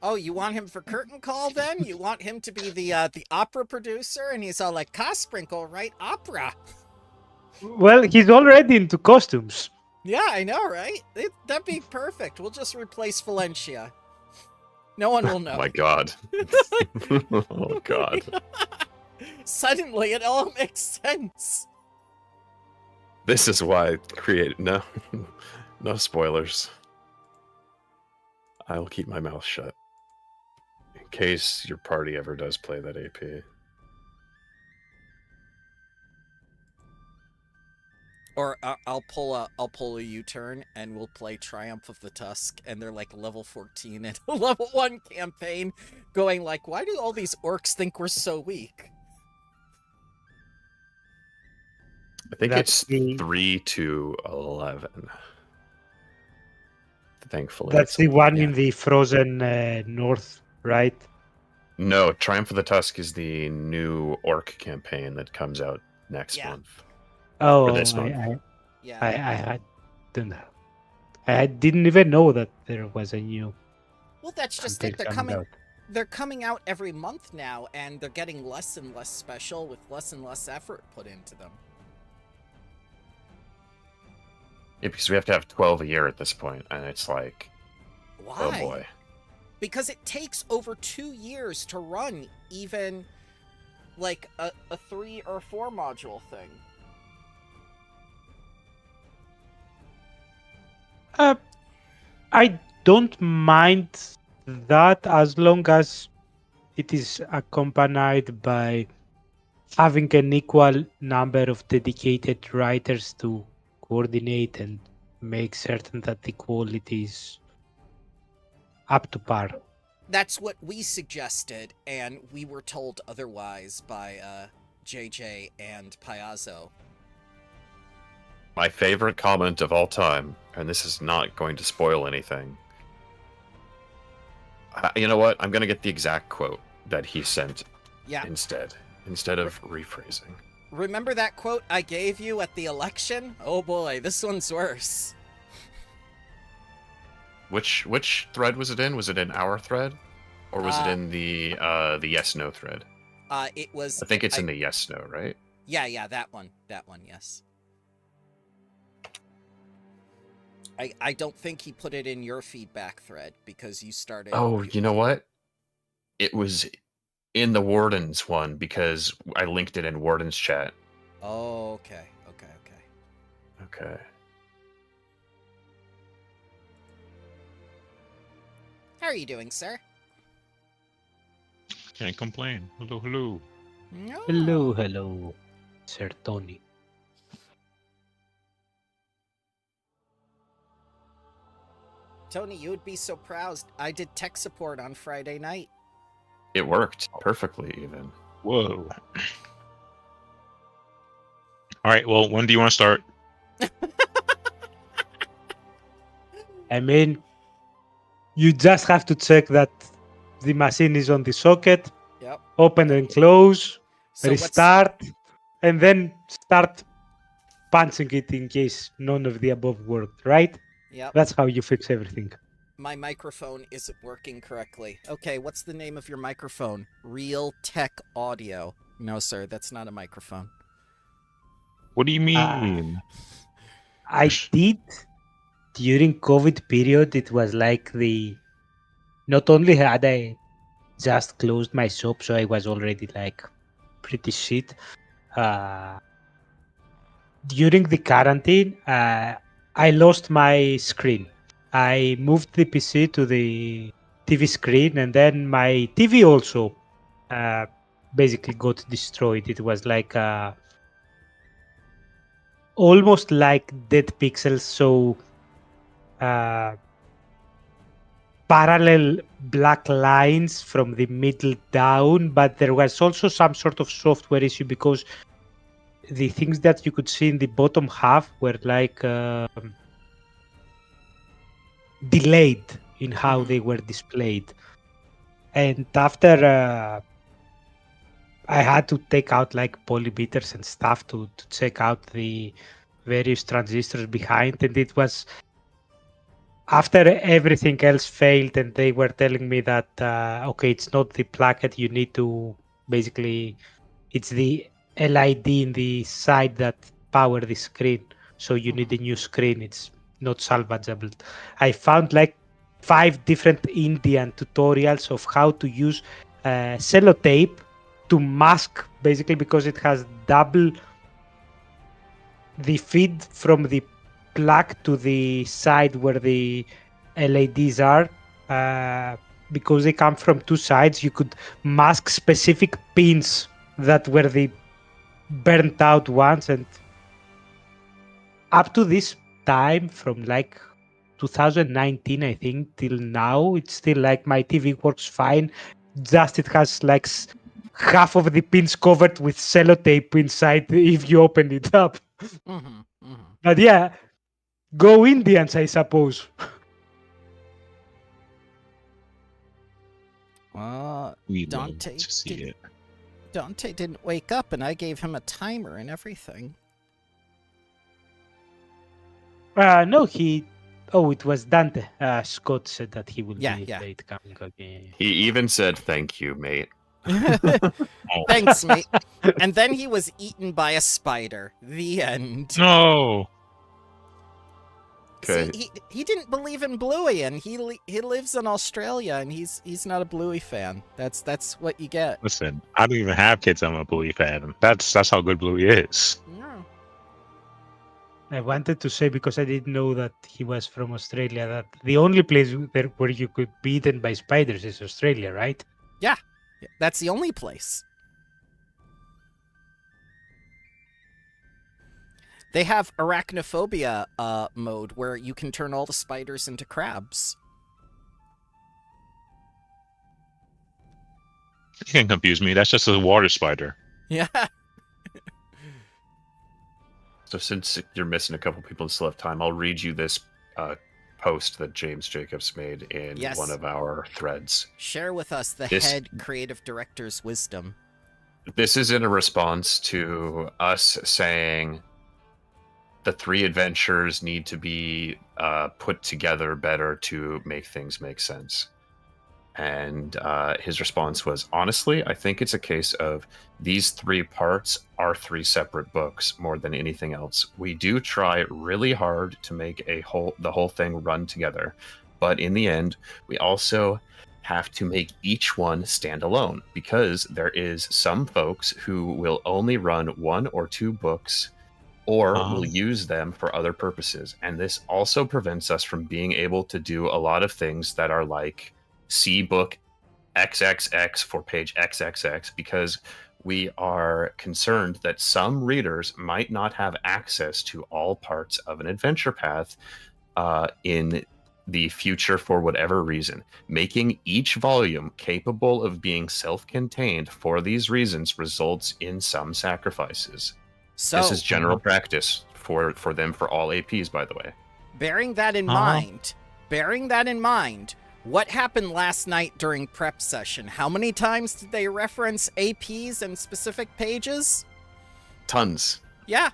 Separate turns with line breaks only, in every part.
Oh, you want him for curtain call then? You want him to be the opera producer? And he's all like, Khasprickle, right? Opera.
Well, he's already into costumes.
Yeah, I know, right? That'd be perfect. We'll just replace Valencia. No one will know.
Oh my god. Oh god.
Suddenly, it all makes sense.
This is why I created no spoilers. I'll keep my mouth shut. In case your party ever does play that AP.
Or I'll pull a U-turn and we'll play Triumph of the Tusk, and they're like level 14 in a level 1 campaign, going like, why do all these orcs think we're so weak?
I think
That's
it's 3 to 11. Thankfully.
That's the one
yeah.
in the frozen north, right?
No, Triumph of the Tusk is the new orc campaign that comes out next month.
Oh,
Or this month.
Yeah.
I don't know. I didn't even know that there was a new.
Well, that's just
campaign
it.
coming out.
They're coming out every month now, and they're getting less and less special with less and less effort put into them.
Yeah, because we have to have 12 a year at this point, and it's like,
Why?
oh boy.
Because it takes over 2 years to run even like a 3 or 4 module thing.
I don't mind that as long as it is accompanied by having an equal number of dedicated writers to coordinate and make certain that the quality is up to par.
That's what we suggested, and we were told otherwise by JJ and Piazzo.
My favorite comment of all time, and this is not going to spoil anything. You know what? I'm going to get the exact quote that he sent instead of rephrasing.
Remember that quote I gave you at the election? Oh boy, this one's worse.
Which thread was it in? Was it in our thread? Or was it in the yes-no thread?
It was...
I think it's in the yes-no, right?
Yeah, that one. That one, yes. I don't think he put it in your feedback thread because you started...
Oh, you know what? It was in the Wardens one because I linked it in Wardens chat.
Oh, okay.
Okay.
How are you doing, sir?
Can't complain. Hello.
No.
Hello, Sir Tony.
Tony, you would be so proud. I did tech support on Friday night.
It worked perfectly, even.
Whoa. All right, well, when do you want to start?
I mean, you just have to check that the machine is on the socket.
Yep.
Open and close,
So
restart, and then start punching it in case none of the above worked, right?
Yep.
That's how you fix everything.
My microphone isn't working correctly. Okay, what's the name of your microphone? Real Tech Audio. No, sir, that's not a microphone.
What do you mean?
I did during COVID period. It was like not only had I just closed my shop, so I was already like pretty shit. During the quarantine, I lost my screen. I moved the PC to the TV screen, and then my TV also basically got destroyed. It was like almost like dead pixels, so parallel black lines from the middle down, but there was also some sort of software issue because the things that you could see in the bottom half were like delayed in how they were displayed. And after I had to take out like polymeters and stuff to check out the various transistors behind, and it was after everything else failed and they were telling me that, okay, it's not the placket, you need to basically, it's the LID in the side that power the screen. So you need a new screen. It's not salvageable. I found like 5 different Indian tutorials of how to use sellotape to mask, basically because it has double the feed from the plug to the side where the LEDs are. Because they come from 2 sides, you could mask specific pins that were the burnt out ones. And up to this time, from like 2019, I think, till now, it's still like my TV works fine. Just it has like half of the pins covered with sellotape inside if you open it up.
Mm-hmm, mm-hmm.
But yeah, go Indians, I suppose.
We love
Dante
to see
did-
it.
Dante didn't wake up, and I gave him a timer and everything.
No, he. Oh, it was Dante. Scott said that he will
Yeah,
be
yeah.
late coming. Okay.
He even said thank you, mate.
Thanks, mate. And then he was eaten by a spider. The end.
No.
Okay.
See, he didn't believe in Bluey, and he lives in Australia, and he's not a Bluey fan. That's what you get.
Listen, I don't even have kids. I'm a Bluey fan. That's how good Bluey is.
Yeah.
I wanted to say, because I didn't know that he was from Australia, that the only place where you could be eaten by spiders is Australia, right?
That's the only place. They have arachnophobia mode where you can turn all the spiders into crabs.
You can confuse me. That's just a water spider.
Yeah.
So since you're missing a couple people and still have time, I'll read you this post that James Jacobs made in
Yes.
one of our threads.
Share with us the
This-
head creative director's wisdom.
This is in a response to us saying the 3 adventures need to be put together better to make things make sense. And his response was, honestly, I think it's a case of these 3 parts are 3 separate books more than anything else. We do try really hard to make the whole thing run together, but in the end, we also have to make each one stand alone, because there is some folks who will only run 1 or 2 books or will use them for other purposes. And this also prevents us from being able to do a lot of things that are like see book XXX for page XXX, because we are concerned that some readers might not have access to all parts of an adventure path in the future for whatever reason. Making each volume capable of being self-contained for these reasons results in some sacrifices.
So,
This is general practice for them for all APs, by the way.
bearing that in mind, what happened last night during prep session? How many times did they reference APs and specific pages?
Tons.
Yeah.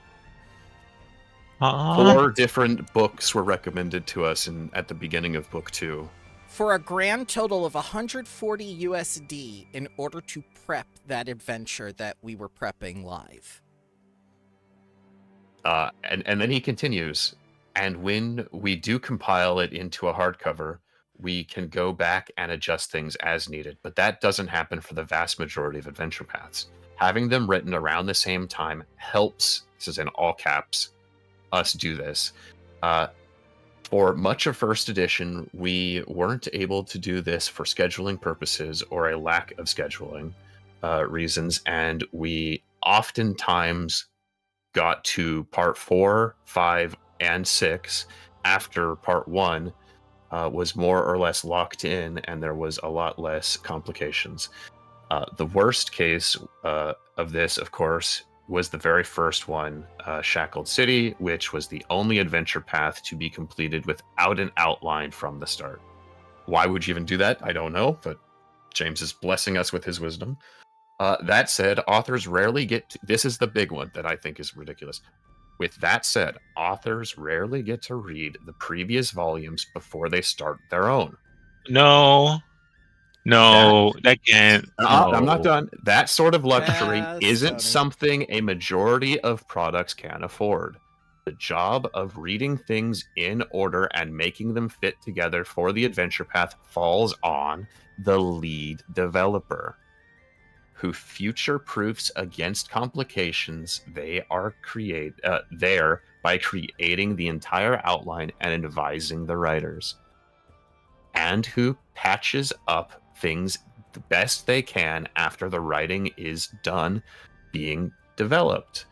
4 different books were recommended to us at the beginning of book 2.
For a grand total of 140 USD in order to prep that adventure that we were prepping live.
And then he continues, and when we do compile it into a hardcover, we can go back and adjust things as needed. But that doesn't happen for the vast majority of adventure paths. Having them written around the same time helps, this is in all caps, us do this. For much of first edition, we weren't able to do this for scheduling purposes or a lack of scheduling reasons, and we oftentimes got to part 4, 5, and 6 after part 1 was more or less locked in, and there was a lot less complications. The worst case of this, of course, was the very first one, Shackled City, which was the only adventure path to be completed without an outline from the start. Why would you even do that? I don't know, but James is blessing us with his wisdom. That said, authors rarely get to, this is the big one that I think is ridiculous. With that said, authors rarely get to read the previous volumes before they start their own.
No, that can't.
I'm not
No.
done. That sort of luxury
Yes,
isn't
Tony.
something a majority of products can afford. The job of reading things in order and making them fit together for the adventure path falls on the lead developer, who future proofs against complications they are there by creating the entire outline and advising the writers, and who patches up things the best they can after the writing is done being developed,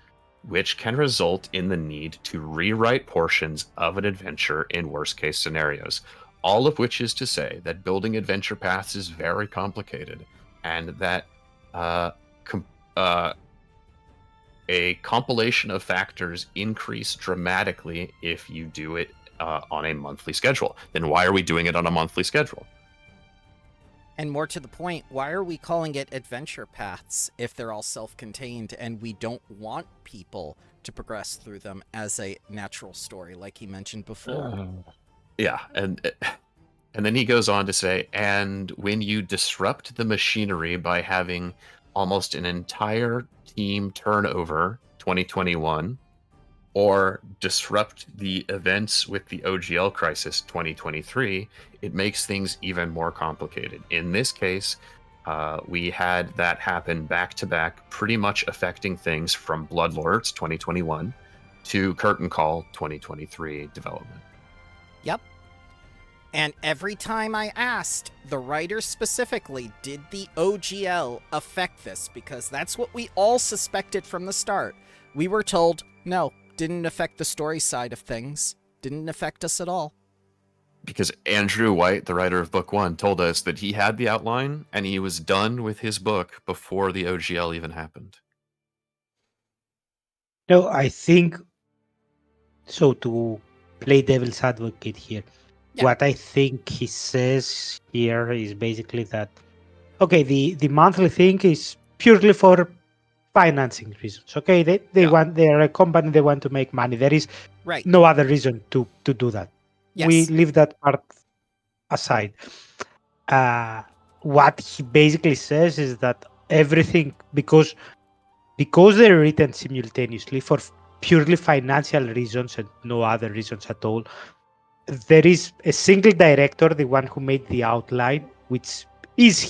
which can result in the need to rewrite portions of an adventure in worst case scenarios. All of which is to say that building adventure paths is very complicated, and that a compilation of factors increase dramatically if you do it on a monthly schedule. Then why are we doing it on a monthly schedule?
And more to the point, why are we calling it adventure paths if they're all self-contained and we don't want people to progress through them as a natural story, like he mentioned before?
Yeah, and then he goes on to say, and when you disrupt the machinery by having almost an entire team turnover 2021, or disrupt the events with the OGL crisis 2023, it makes things even more complicated. In this case, we had that happen back to back, pretty much affecting things from Bloodlords 2021 to Curtain Call 2023 development.
Yep. And every time I asked the writers specifically, did the OGL affect this? Because that's what we all suspected from the start. We were told, no, didn't affect the story side of things. Didn't affect us at all.
Because Andrew White, the writer of book 1, told us that he had the outline and he was done with his book before the OGL even happened.
No, I think so. To play devil's advocate here, what I think he says here is basically that, okay, the monthly thing is purely for financing reasons. Okay, they're a company, they want to make money. There is no other reason to do that.
Yes.
We leave that part aside. What he basically says is that everything, because they're written simultaneously for purely financial reasons and no other reasons at all, there is a single director, the one who made the outline, which is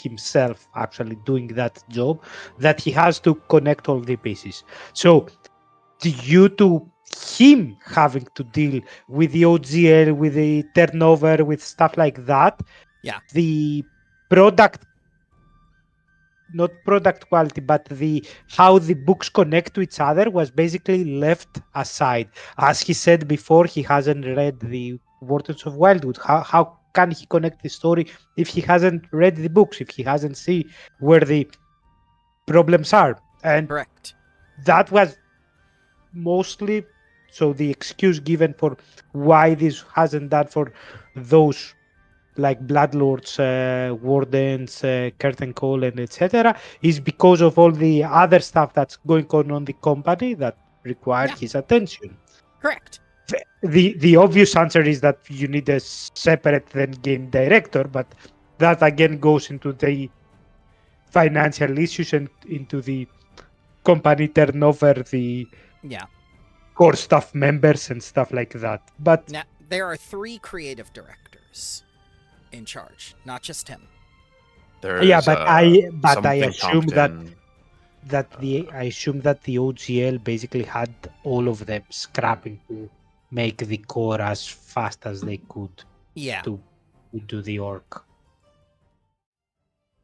himself actually doing that job, that he has to connect all the pieces. So due to him having to deal with the OGL, with the turnover, with stuff like that, the product, not product quality, but how the books connect to each other was basically left aside. As he said before, he hasn't read the Wardens of Wildwood. How can he connect the story if he hasn't read the books, if he hasn't seen where the problems are? And
correct.
That was mostly so the excuse given for why this hasn't done for those like Bloodlords, Wardens, Curtain Call, and etc., is because of all the other stuff that's going on the company that required his attention.
Correct.
The obvious answer is that you need a separate then game director, but that again goes into the financial issues and into the company turnover, the core staff members and stuff like that. But
now, there are 3 creative directors in charge, not just him.
I assume that the OGL basically had all of them scrapping to make the core as fast as they could. To do the orc.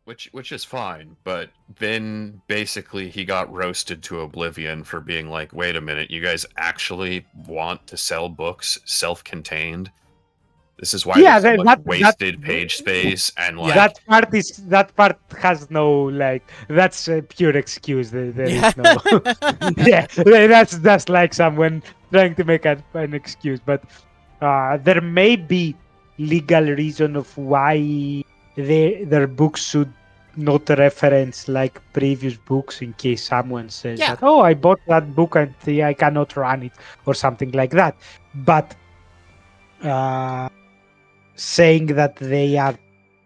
Which is fine, but then basically he got roasted to oblivion for being like, wait a minute, you guys actually want to sell books self-contained? This is why there's so much wasted page space and like
that part has no that's a pure excuse. There is no that's like someone trying to make an excuse, but there may be legal reason of why their books should not reference like previous books in case someone says
Yeah.
that, oh, I bought that book and I cannot run it or something like that. But saying that they are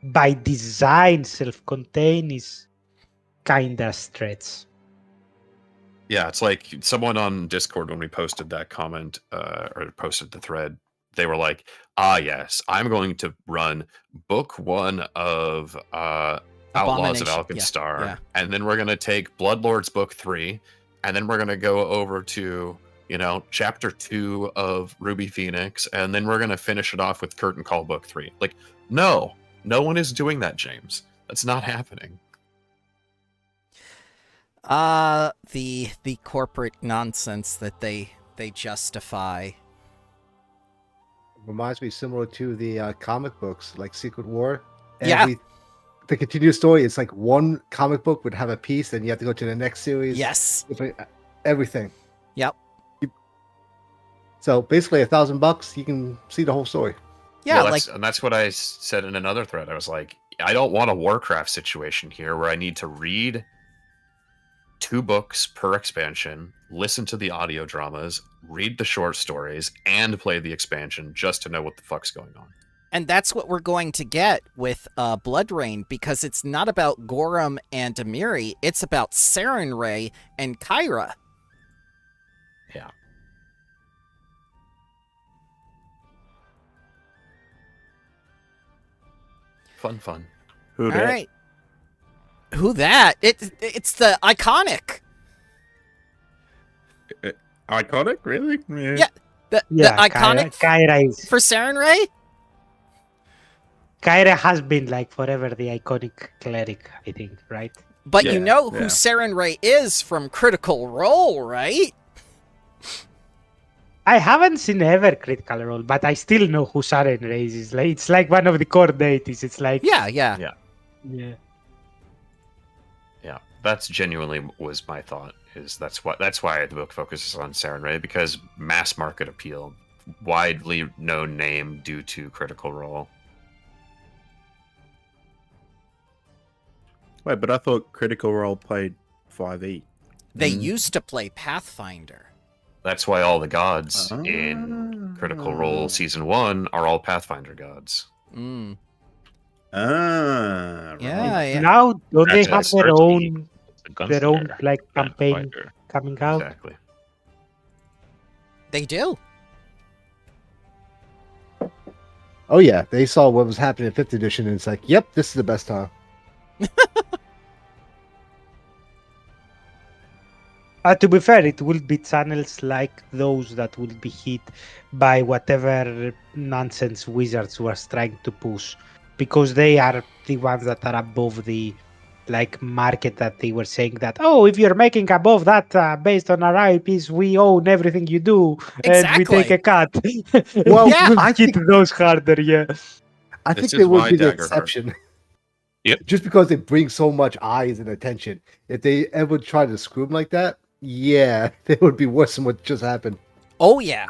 by design self-contained is kinda stretch.
Yeah, it's like someone on Discord when we posted that comment or posted the thread, they were like, yes, I'm going to run book 1 of Outlaws of
Abomination.
Alkenstar,
Yeah.
and then we're going to take Bloodlords book 3, and then we're going to go over to, chapter 2 of Ruby Phoenix, and then we're going to finish it off with Curtain Call book 3. Like, no one is doing that, James. That's not happening.
The corporate nonsense that they justify.
Reminds me similar to the comic books, like Secret War.
Yeah.
The continuous story, it's like one comic book would have a piece, and you have to go to the next series.
Yes.
Everything.
Yep.
So basically, $1,000, you can see the whole story.
Yeah,
Well, that's what I said in another thread. I was like, I don't want a Warcraft situation here where I need to read 2 books per expansion, listen to the audio dramas, read the short stories, and play the expansion just to know what the fuck's going on.
and that's what we're going to get with Blood Rain, because it's not about Gorum and Amiri, it's about Sarenrae and Kyra.
Yeah. Fun.
Who
All
dat?
right. Who that? It's the iconic.
Iconic, really?
Yeah. The iconic
Kyra is
for Sarenrae?
Kyra has been like forever the iconic cleric, I think, right?
But
Yeah,
you know who
yeah.
Sarenrae is from Critical Role, right?
I haven't seen ever Critical Role, but I still know who Saren Race is. Like, it's like one of the core deities. It's like
Yeah.
yeah.
Yeah, that's genuinely was my thought. That's why the book focuses on Sarenrae, because mass market appeal, widely known name due to Critical Role.
Wait, but I thought Critical Role played 5e.
They used to play Pathfinder.
That's why all the gods in Critical Role Season 1 are all Pathfinder gods.
Mm.
Right.
Yeah.
Now don't they
That's
have their
expertise.
own
It's a gunslinger.
their own like campaign
Pathfinder.
coming out?
Exactly.
They do.
Oh yeah, they saw what was happening in 5th edition, and it's like, yep, this is the best time.
To be fair, it will be channels like those that will be hit by whatever nonsense Wizards was trying to push, because they are the ones that are above the like market that they were saying that, oh, if you're making above that based on our IPs, we own everything you do and we
Exactly.
take a cut.
Well,
Yeah,
We'll
I
hit
think
those harder, yeah.
I
This
think
is
they would
why
be the
Daggerheart.
exception.
Yep.
Just because they bring so much eyes and attention. If they ever try to screw them like that, yeah, they would be worse than what just happened.
Oh yeah.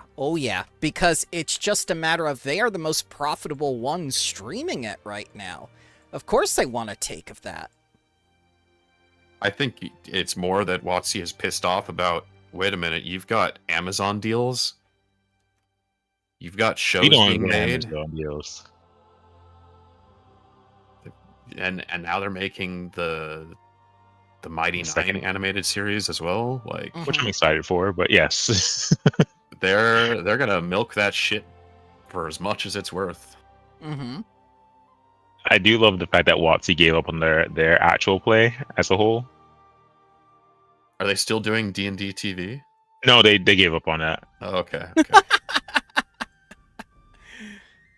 Because it's just a matter of they are the most profitable ones streaming it right now. Of course they want a take of that.
I think it's more that WotC is pissed off about, wait a minute, you've got Amazon deals? You've got shows
We don't
being
get
made?
Amazon deals.
And now they're making the Mighty
Second.
Nine animated series as well. Like
Which I'm excited for, but yes.
they're gonna milk that shit for as much as it's worth.
Mm-hmm.
I do love the fact that WotC gave up on their actual play as a whole.
Are they still doing D&D TV?
No, they gave up on that.
Oh, okay.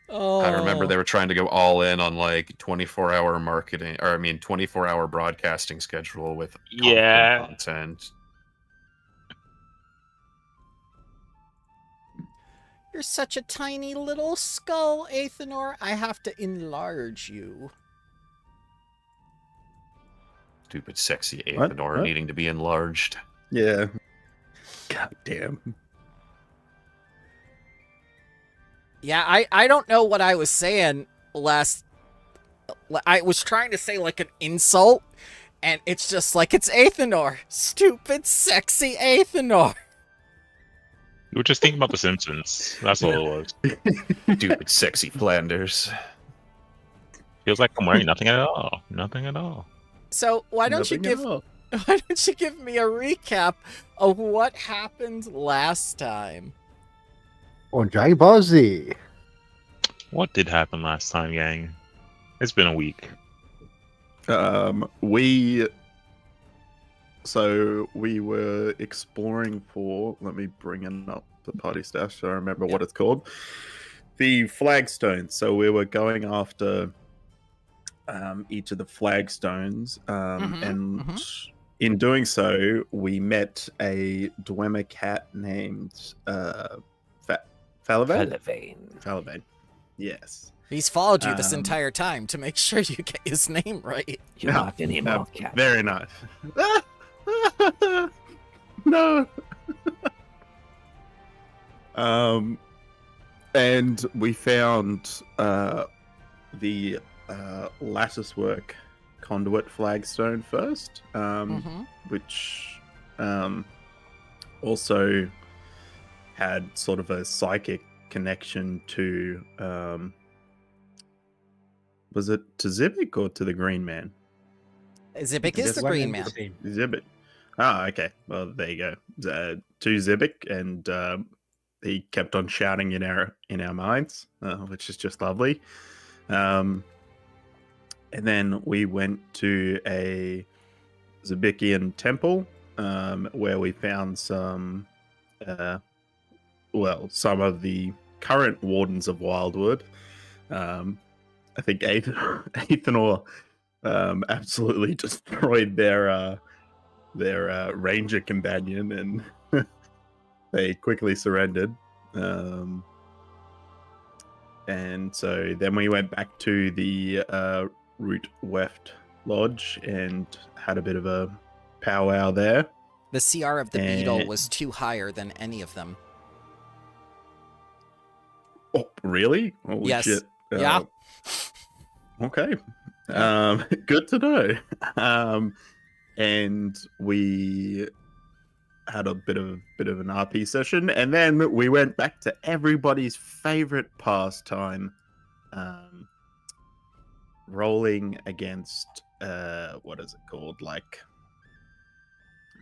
Oh.
I remember they were trying to go all in on like 24-hour marketing, or 24-hour broadcasting schedule with
Yeah.
content.
You're such a tiny little skull, Athenor. I have to enlarge you.
Stupid, sexy
What?
Athenor
What?
needing to be enlarged.
Yeah. God damn.
Yeah, I don't know what I was saying last I was trying to say like an insult, and it's just like, it's Athenor. Stupid, sexy Athenor.
You were just thinking about The Simpsons. That's all it was.
Stupid, sexy Flanders.
Feels like I'm wearing nothing at all. Nothing at all.
So why don't you
Nothing at all.
why don't you give me a recap of what happened last time?
On Dragon Ball Z.
What did happen last time, gang? It's been a week.
We were exploring for. Let me bring it up the party stash so I remember what it's called. The flagstones. So we were going after each of the flagstones, and in doing so, we met a Dwemer cat named Falavane. Yes.
He's followed you this entire time to make sure you get his name right.
You're not any more cat.
Very nice. No. And we found the latticework conduit flagstone first, which also had sort of a psychic connection to was it to Zibik or to the Green Man?
Zibik is the Green Man.
Zibik. Ah, okay. Well, there you go. To Zibik, and he kept on shouting in our minds, which is just lovely. And then we went to a Zibikian temple, where we found some of the current Wardens of Wildwood. I think Athenor absolutely destroyed their ranger companion, and they quickly surrendered. And so then we went back to the Root Weft Lodge and had a bit of a powwow there.
The CR of the beetle was 2 higher than any of them.
Oh, really? Holy
Yes.
shit.
Yeah.
Okay. Good to know. And we had a bit of an RP session, and then we went back to everybody's favorite pastime, rolling against what is it called? Like,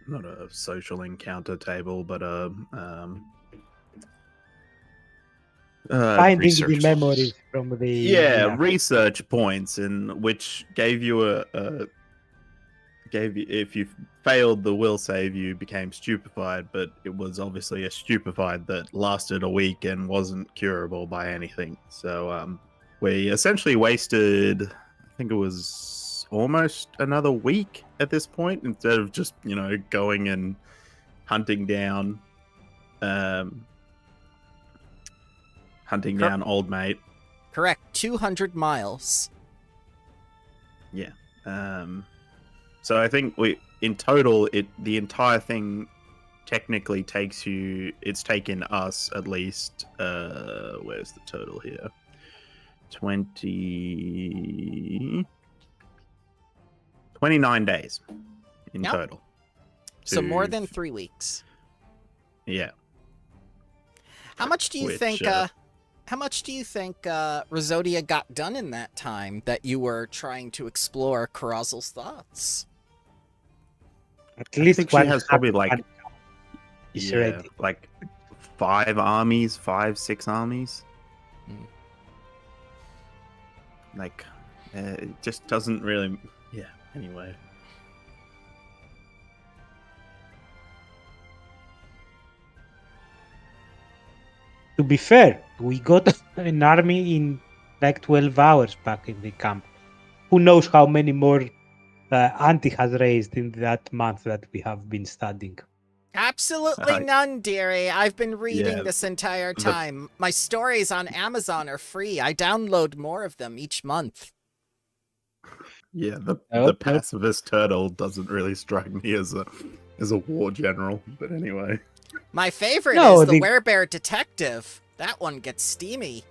not a social encounter table, but a
Finding the
research.
memories from the
research points, in which gave you if you failed the will save, you became stupefied, but it was obviously a stupefied that lasted a week and wasn't curable by anything. So we essentially wasted, I think it was almost another week at this point, instead of just going and hunting down old mate.
Correct. 200 miles.
Yeah. So I think in total, the entire thing technically it's taken us at least, where's the total here? 29 days in
Yep.
total.
So more than 3 weeks.
Yeah.
How much do you
Which,
think Rosodia got done in that time that you were trying to explore Carousel's thoughts?
At least
I think she
one
has probably
hard is ready.
like 5, 6 armies.
Mm.
Like, it just doesn't really. Yeah. Anyway.
To be fair, we got an army in like 12 hours back in the camp. Who knows how many more Auntie has raised in that month that we have been studying.
Absolutely none, dearie. I've been reading
Yeah,
this entire time. My stories on Amazon are free. I download more of them each month.
Yeah, the
Nope.
pacifist turtle doesn't really strike me as a war general. But anyway.
My favorite
No,
is the
the-
Werebear Detective. That one gets steamy.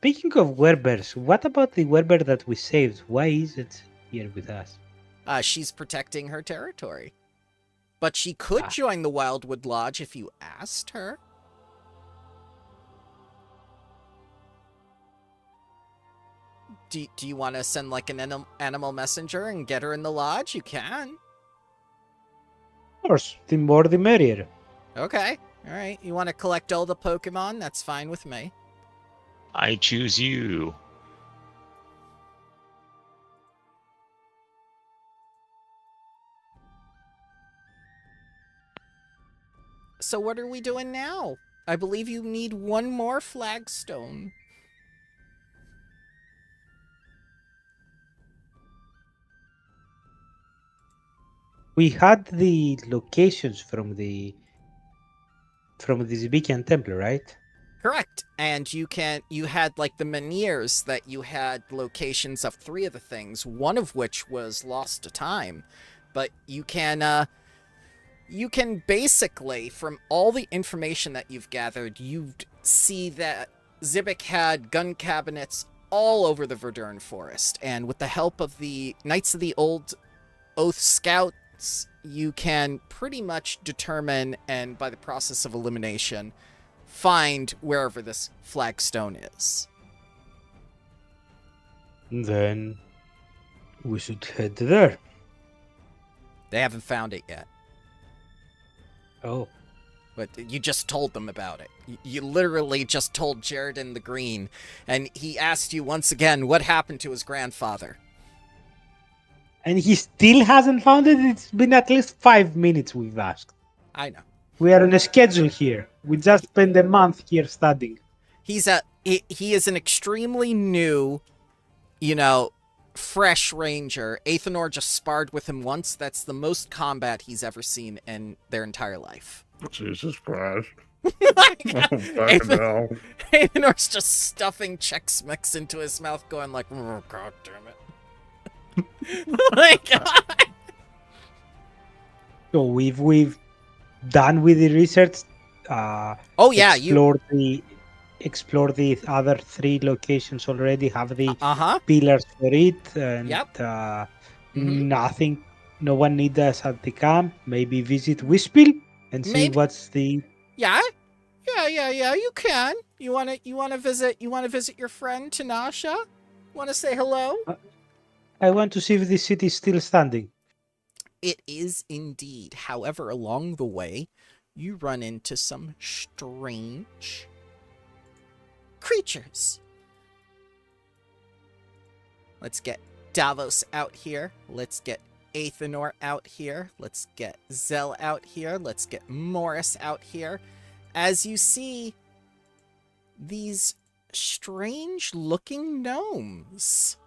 Speaking of werebears, what about the werebear that we saved? Why is it here with us?
She's protecting her territory. But she could
Ah.
join the Wildwood Lodge if you asked her. Do you want to send like an animal messenger and get her in the lodge? You can.
Of course, the more the merrier.
Okay. All right. You want to collect all the Pokemon? That's fine with me.
I choose you.
So what are we doing now? I believe you need one more flagstone.
We had the locations from the Zebekian temple, right?
Correct. And you had like the menhirs that you had locations of 3 of the things, one of which was lost to time. But you can basically, from all the information that you've gathered, you see that Zibik had gun cabinets all over the Verdurn Forest. And with the help of the Knights of the Old Oath Scouts, you can pretty much determine, and by the process of elimination, find wherever this flagstone is.
Then we should head there.
They haven't found it yet.
Oh.
But you just told them about it. You literally just told Jaredin the Green, and he asked you once again what happened to his grandfather.
And he still hasn't found it? It's been at least 5 minutes we've asked.
I know.
We are on a schedule here. We just spent a month here studying.
He is an extremely new, fresh ranger. Athenor just sparred with him once. That's the most combat he's ever seen in their entire life.
Jesus Christ.
Athenor's just stuffing Chex Mix into his mouth, going like, oh, God damn it. My God.
So we've done with the research.
Oh yeah,
explore the other 3 locations already. Have the
uh-huh.
pillars for it, and
Yep.
Nothing. No one needs us at the camp. Maybe visit Wispel and see what's the.
Yeah. You can. You wanna visit your friend Tanasha? Wanna say hello?
I want to see if the city is still standing.
It is indeed. However, along the way, you run into some strange creatures. Let's get Davos out here. Let's get Athenor out here. Let's get Zell out here. Let's get Morris out here. As you see, these strange-looking gnomes.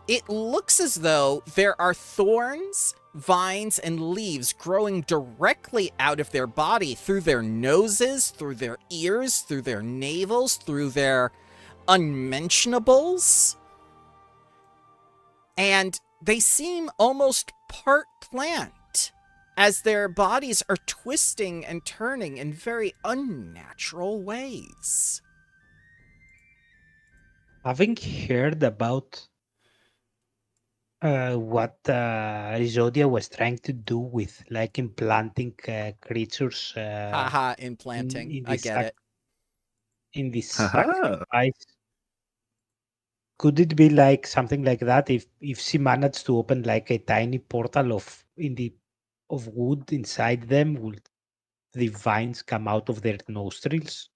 It looks as though there are thorns, vines, and leaves growing directly out of their body, through their noses, through their ears, through their navels, through their unmentionables. And they seem almost part plant, as their bodies are twisting and turning in very unnatural ways.
Having heard about what Risodia was trying to do with like implanting creatures
Haha, implanting. I get it.
in this
Haha.
sacrifice. Could it be like something like that if she managed to open like a tiny portal of wood inside them? Would the vines come out of their nostrils?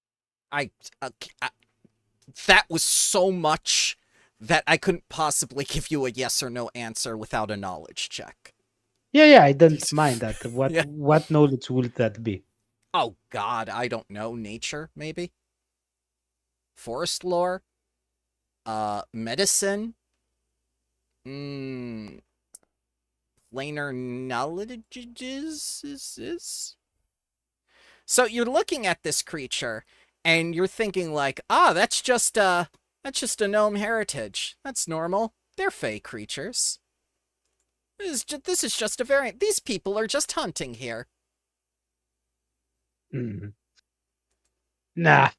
That was so much that I couldn't possibly give you a yes or no answer without a knowledge check.
Yeah, I don't mind that. What
Yeah.
what knowledge would that be?
Oh God, I don't know. Nature, maybe? Forest lore? Medicine? Planar knowledges is this? So you're looking at this creature, and you're thinking like, that's just a gnome heritage. That's normal. They're fey creatures. This is just a variant. These people are just hunting here.
Mm. Nah,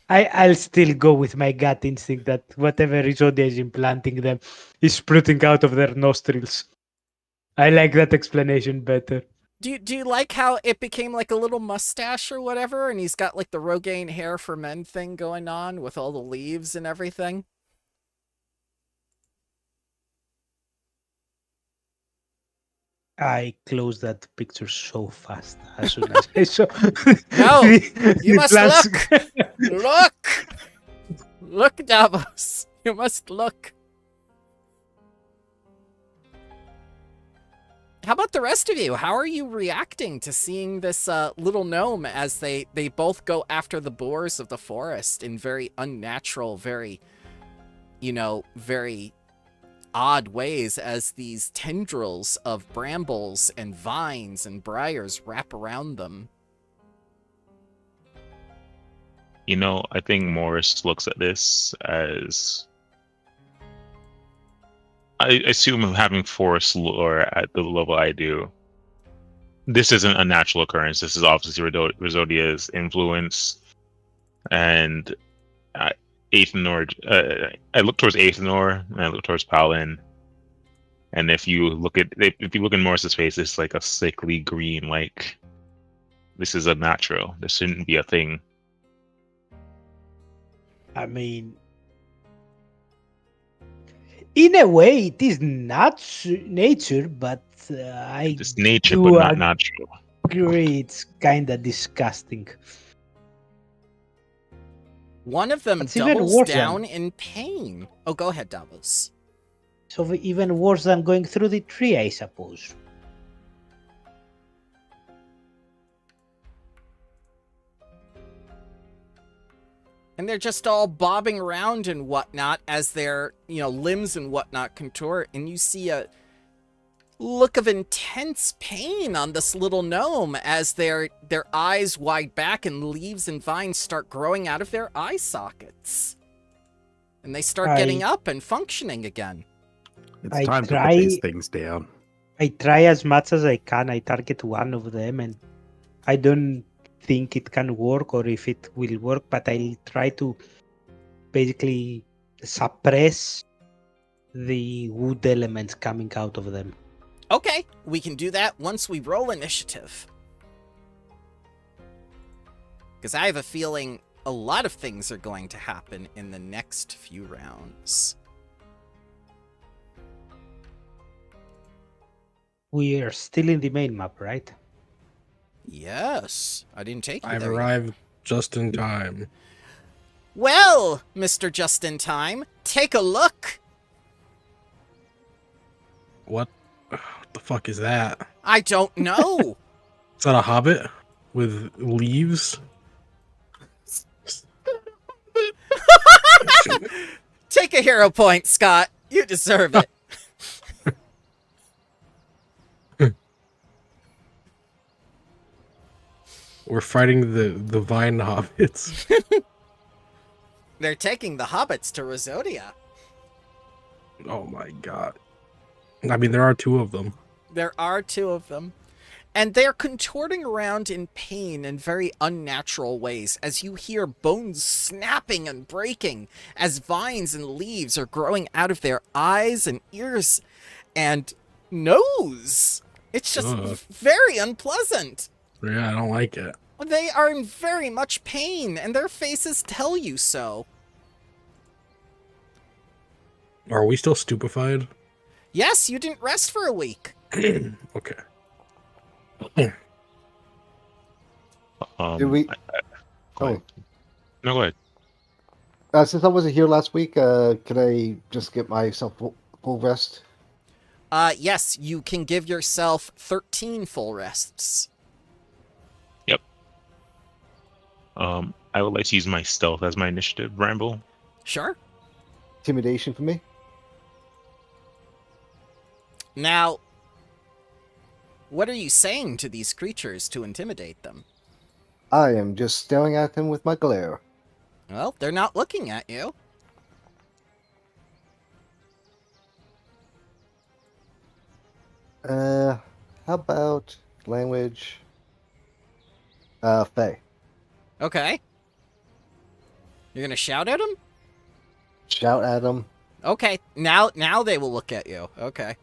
I'll still go with my gut instinct that whatever Isodia is implanting them is sprouting out of their nostrils. I like that explanation better.
Do you like how it became like a little mustache or whatever, and he's got like the Rogaine hair for men thing going on with all the leaves and everything?
I closed that picture so fast as soon as I saw
No, you
the
must
plants.
Look! Look, Davos. You must look. How about the rest of you? How are you reacting to seeing this little gnome as they both go after the boars of the forest in very unnatural, very, very odd ways as these tendrils of brambles and vines and briars wrap around them?
I think Morris looks at this as, I assume having forest lore at the level I do, this isn't a natural occurrence. This is obviously Rizodia's influence, and Aethanor. I look towards Aethanor and I look towards Palin, and if you look in Morris's face, it's like a sickly green. Like, this is unnatural. This shouldn't be a thing.
I mean, in a way, it is not nature, but I
It's nature,
do
but not natural.
agree it's kind of disgusting.
One of them
It's even
doubles
worse
down in pain. Oh, go ahead, Davos.
So even worse than going through the tree, I suppose.
And they're just all bobbing around and whatnot as their, limbs and whatnot contort. And you see a look of intense pain on this little gnome as their eyes wide back and leaves and vines start growing out of their eye sockets. And they start getting up and functioning again.
It's time to put these things down.
I try as much as I can. I target one of them, and I don't think it can work or if it will work, but I'll try to basically suppress the wood elements coming out of them.
Okay, we can do that once we roll initiative. Because I have a feeling a lot of things are going to happen in the next few rounds.
We are still in the main map, right?
Yes, I didn't take you
I've
there yet.
arrived just in time.
Well, Mr. Just-in-Time, take a look.
What the fuck is that?
I don't know.
Is that a hobbit with leaves?
Take a hero point, Scott. You deserve it.
We're fighting the vine hobbits.
They're taking the hobbits to Rosodia.
Oh my god. I mean, there are two of them.
There are two of them. And they're contorting around in pain in very unnatural ways as you hear bones snapping and breaking as vines and leaves are growing out of their eyes and ears and nose. It's just very unpleasant.
Yeah, I don't like it.
They are in very much pain, and their faces tell you so.
Are we still stupefied?
Yes, you didn't rest for a week.
Okay.
Did we?
Go ahead. No, go ahead.
Since I wasn't here last week, can I just get myself full rest?
Yes, you can give yourself 13 full rests.
Yep. I would like to use my stealth as my initiative, Ramble.
Sure.
Intimidation for me?
Now, what are you saying to these creatures to intimidate them?
I am just staring at them with my glare.
Well, they're not looking at you.
How about language? Faye.
Okay. You're gonna shout at him?
Shout at him.
Okay. Now they will look at you. Okay.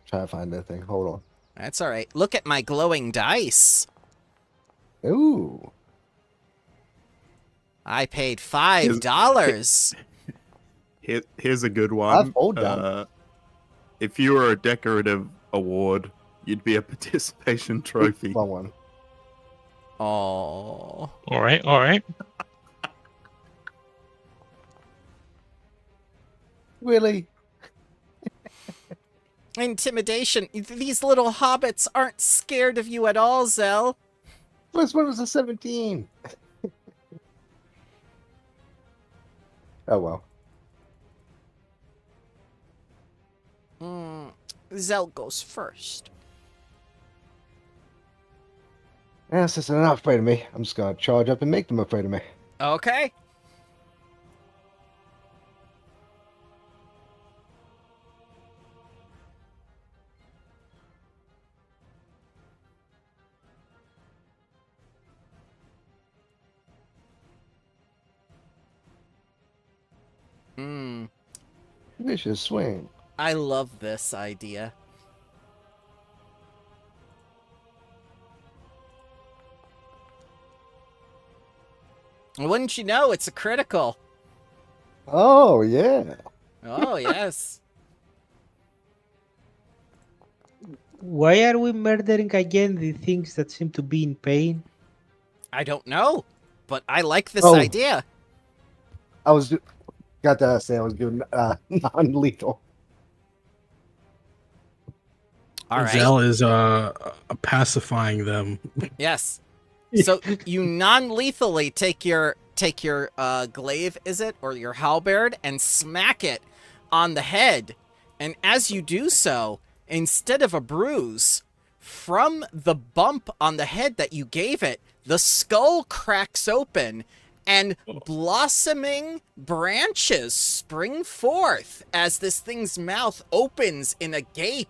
Try to find that thing. Hold on.
That's all right. Look at my glowing dice.
Ooh.
I paid $5.
Here's a good one.
Hold on.
If you were a decorative award, you'd be a participation trophy.
Wrong one.
Oh.
All right, all right.
Really?
Intimidation. These little hobbits aren't scared of you at all, Zell.
First one was a 17. Oh well.
Zell goes first.
Yeah, since they're not afraid of me, I'm just gonna charge up and make them afraid of me.
Okay.
Vicious swing.
I love this idea. Wouldn't you know, it's a critical.
Oh yeah.
Oh, yes.
Why are we murdering again the things that seem to be in pain?
I don't know, but I like this
Oh.
idea.
I was got to say I was doing non-lethal.
All right.
Zell is pacifying them.
Yes. So you non-lethally take your glaive, is it, or your halberd, and smack it on the head. And as you do so, instead of a bruise, from the bump on the head that you gave it, the skull cracks open, and blossoming branches spring forth as this thing's mouth opens in a gape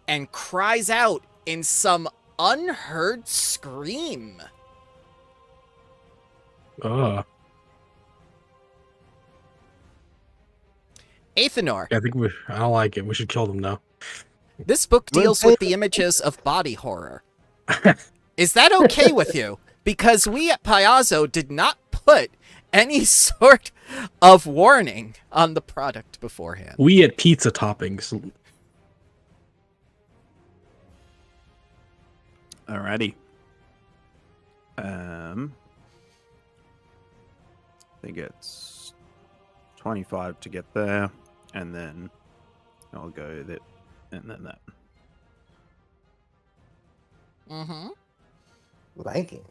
and cries out in some unheard scream. Athenor,
I think I don't like it. We should kill them now.
this book deals with the images of body horror. Is that okay with you? Because we at Piazzo did not put any sort of warning on the product beforehand.
We at pizza toppings.
Alrighty. I think it's 25 to get there, and then I'll go with it, and then that.
Mm-hmm.
Liking.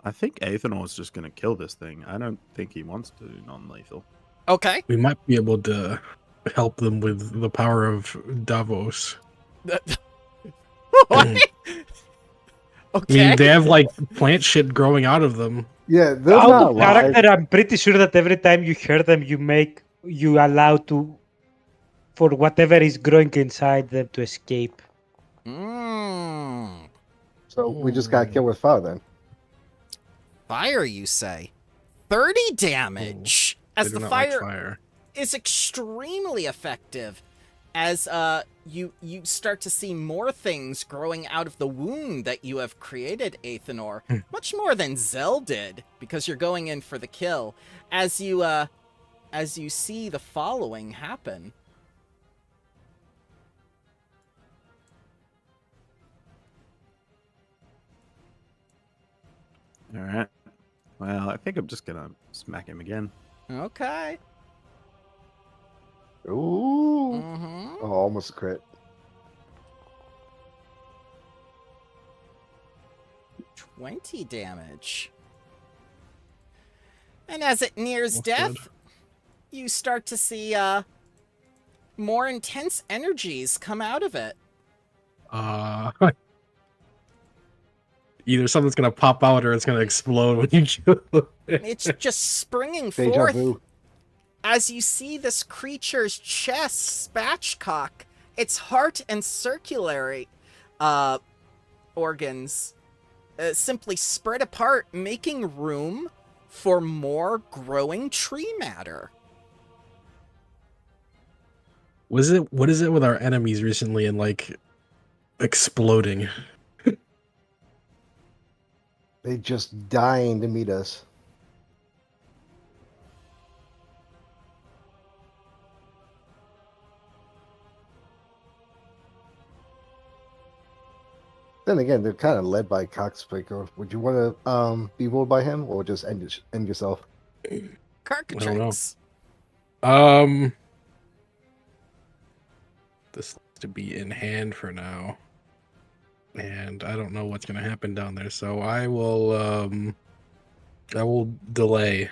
I think Athanor's just going to kill this thing. I don't think he wants to do non-lethal.
Okay.
We might be able to help them with the power of Davos.
What?
I
Okay.
mean, they have like plant shit growing out of them.
Yeah, they're
Out
not
of
alive.
character, I'm pretty sure that every time you hear them, you allow for whatever is growing inside them to escape.
So we just got killed with fire then.
Fire, you say? 30 damage. As
They do
the
not like
fire is extremely effective. As you start to see more things growing out of the wound that you have created, Athenor. Much more than Zell did, because you're going in for the kill. As you see the following happen.
Alright. Well, I think I'm just going to smack him again.
Okay.
Ooh.
Mm-hmm.
Oh, almost a crit.
20 damage. And as it nears
Almost
death,
dead.
you start to see more intense energies come out of it.
Either something's gonna pop out or it's gonna explode when you kill it.
It's just springing
Deja
forth
vu.
as you see this creature's chest spatchcock, its heart and circulatory organs simply spread apart, making room for more growing tree matter.
What is it with our enemies recently and like exploding?
They just dying to meet us. Then again, they're kind of led by Khasprickle. Would you want to be ruled by him, or just end yourself?
Carcatrix.
This needs to be in hand for now, and I don't know what's gonna happen down there, so I will delay.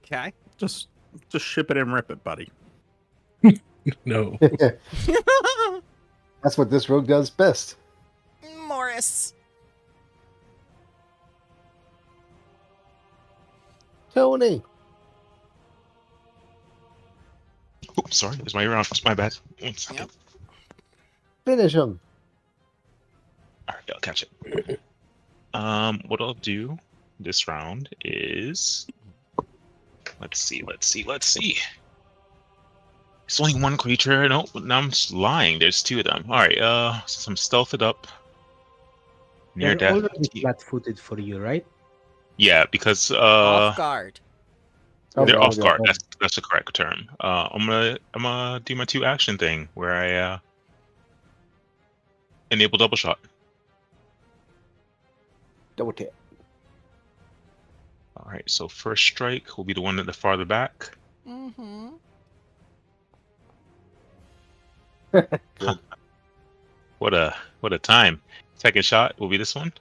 Okay.
Just ship it and rip it, buddy.
No.
That's what this rogue does best.
Morris.
Tony.
Oops, sorry. It's my bad. 1 second.
Yep.
Finish him.
All right, I'll catch it. What I'll do this round is, let's see. It's only one creature. No, now I'm just lying. There's two of them. All right. Since I'm stealthed up, near
They're
death.
already flat-footed for you, right?
Yeah, because
Off guard.
they're off
Okay.
guard. That's the correct term. I'm gonna do my 2 action thing where I enable double shot.
Double tap.
All right, so first strike will be the one at the farther back.
Mm-hmm.
What a time. Second shot will be this one.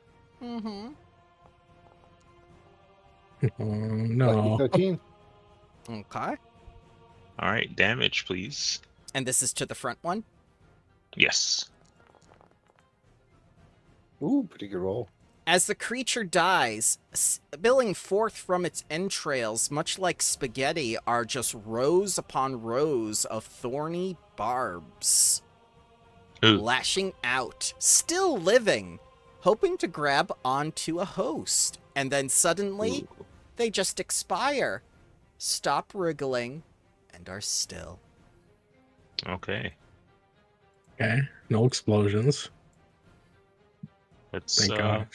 Mm-hmm.
No.
Lucky 13.
Okay.
All right, damage, please.
And this is to the front one?
Yes.
Ooh, pretty good roll.
As the creature dies, spilling forth from its entrails, much like spaghetti, are just rows upon rows of thorny barbs.
Ooh.
Lashing out, still living, hoping to grab onto a host. And then suddenly, they just expire, stop wriggling, and are still.
Okay.
Okay. No explosions.
Let's
Thank God.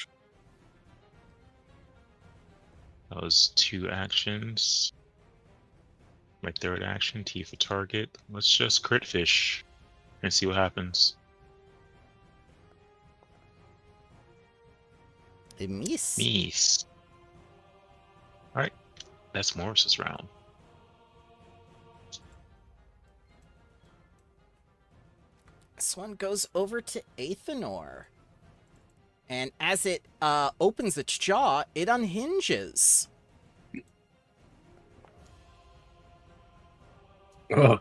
that was 2 actions. My third action, T for target. Let's just crit fish and see what happens.
A miss.
Nice. Alright. That's Morris's round.
This one goes over to Athenor. And as it opens its jaw, it unhinges.
Oh,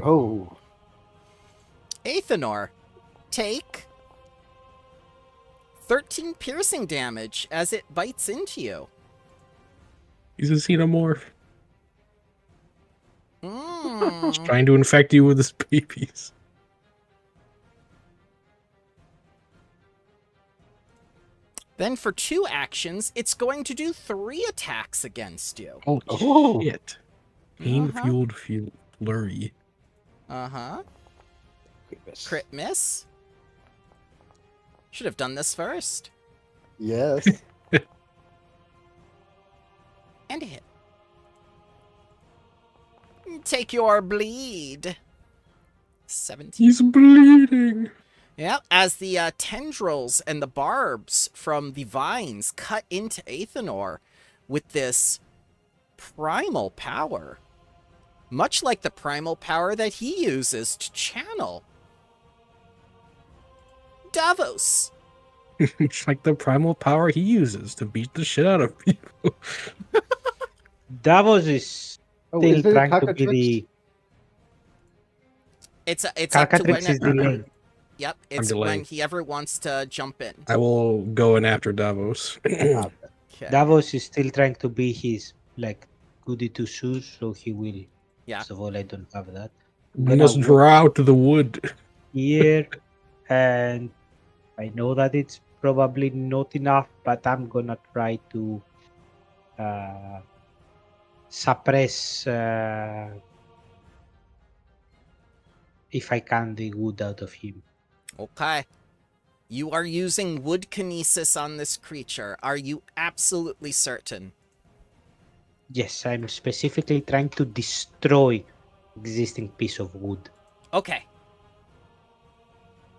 Oh.
Athenor, take 13 piercing damage as it bites into you.
he's a xenomorph. He's
Mm.
trying to infect you with his babies.
Then for 2 actions, it's going to do 3 attacks against you.
Holy
Oh.
shit. Pain-fueled flurry.
Uh-huh.
Goodness.
Crit miss. Should have done this first.
Yes.
And a hit. Take your bleed. 17.
He's bleeding.
Yeah, as the tendrils and the barbs from the vines cut into Athenor with this primal power. Much like the primal power that he uses to channel. Davos.
It's like the primal power he uses to beat the shit out of people.
Davos is
Oh,
still
is it
trying to be
Cockatrix?
the
It's up to
Cockatrix is
when.
delayed.
Yep, it's
delayed.
when he ever wants to jump in.
I will go in after Davos.
Ah,
Okay.
Davos is still trying to be his like goody two shoes, so he will
Yeah.
First of all, I don't have that.
We
Gonna
must
walk
draw out the wood.
here, and I know that it's probably not enough, but I'm gonna try to suppress, if I can, the wood out of him.
Okay. You are using wood kinesis on this creature. Are you absolutely certain?
Yes, I'm specifically trying to destroy existing piece of wood.
Okay.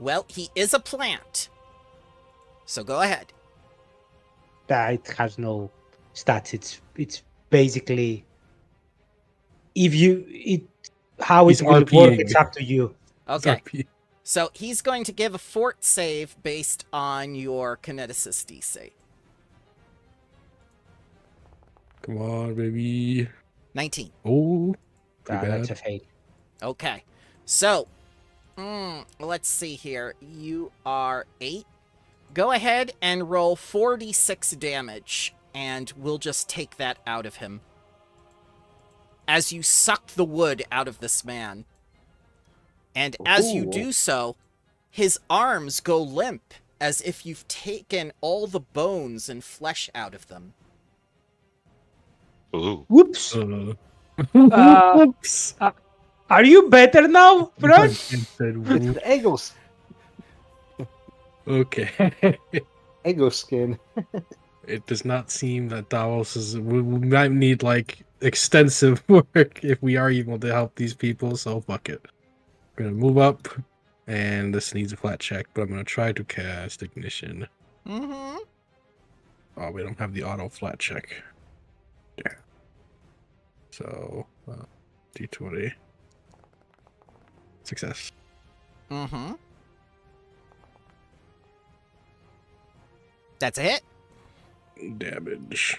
Well, he is a plant. So go ahead.
It has no stats. It's basically if you it how
He's
it will work.
RPing.
It's up to you.
Okay.
Sorry.
So he's going to give a fort save based on your kineticist DC.
Come on, baby.
19.
Oh, pretty
That's
bad.
a fail.
Okay. So, let's see here. You are 8. Go ahead and roll 46 damage, and we'll just take that out of him. As you suck the wood out of this man. And as you
Ooh.
do so, his arms go limp, as if you've taken all the bones and flesh out of them.
Ooh.
Whoops.
Uh, Oops.
Are you better now, bro?
I said whoop.
The Eagles.
Okay.
Ego skin.
It does not seem that Davos is. We might need like extensive work if we are able to help these people. So fuck it. I'm gonna move up, and this needs a flat check, but I'm gonna try to cast ignition.
Mm-hmm.
Oh, we don't have the auto flat check. Yeah. So D20. Success.
Mm-hmm. That's a hit.
Damage.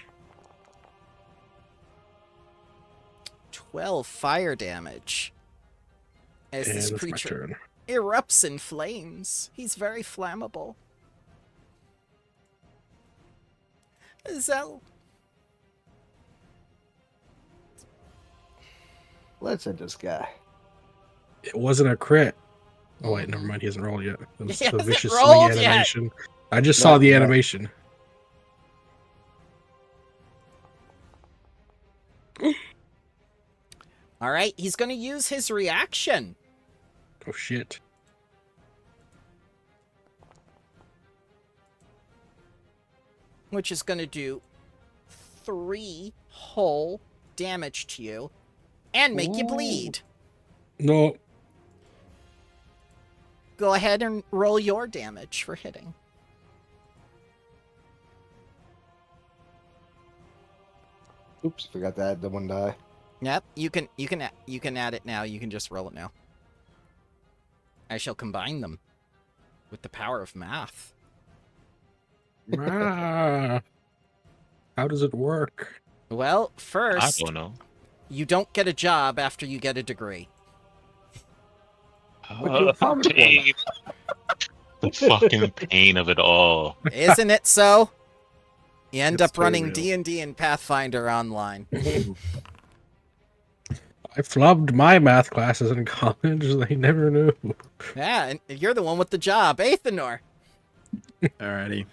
12 fire damage. As
And
this
it's my
creature
turn.
erupts in flames. He's very flammable. Zell.
Let's hit this guy.
It wasn't a crit. Oh wait, never mind. He hasn't rolled yet. It was
He
the
hasn't
vicious
rolled
swing
yet.
animation. I just saw
Not
the
yet.
animation.
All right, he's going to use his reaction.
Oh shit.
Which is going to do 3 whole damage to you and make you bleed.
No.
Go ahead and roll your damage for hitting.
Oops, forgot to add the one die.
Yep, you can add it now. You can just roll it now. I shall combine them with the power of math.
Ah. How does it work?
Well,
I
first,
don't know.
you don't get a job after you get a degree.
Pain. The fucking pain of it all.
Isn't it so? You end
It's
up running
too real.
D&D and Pathfinder online.
I flubbed my math classes in college. They never knew.
Yeah, and you're the one with the job, Athenor.
Alrighty. I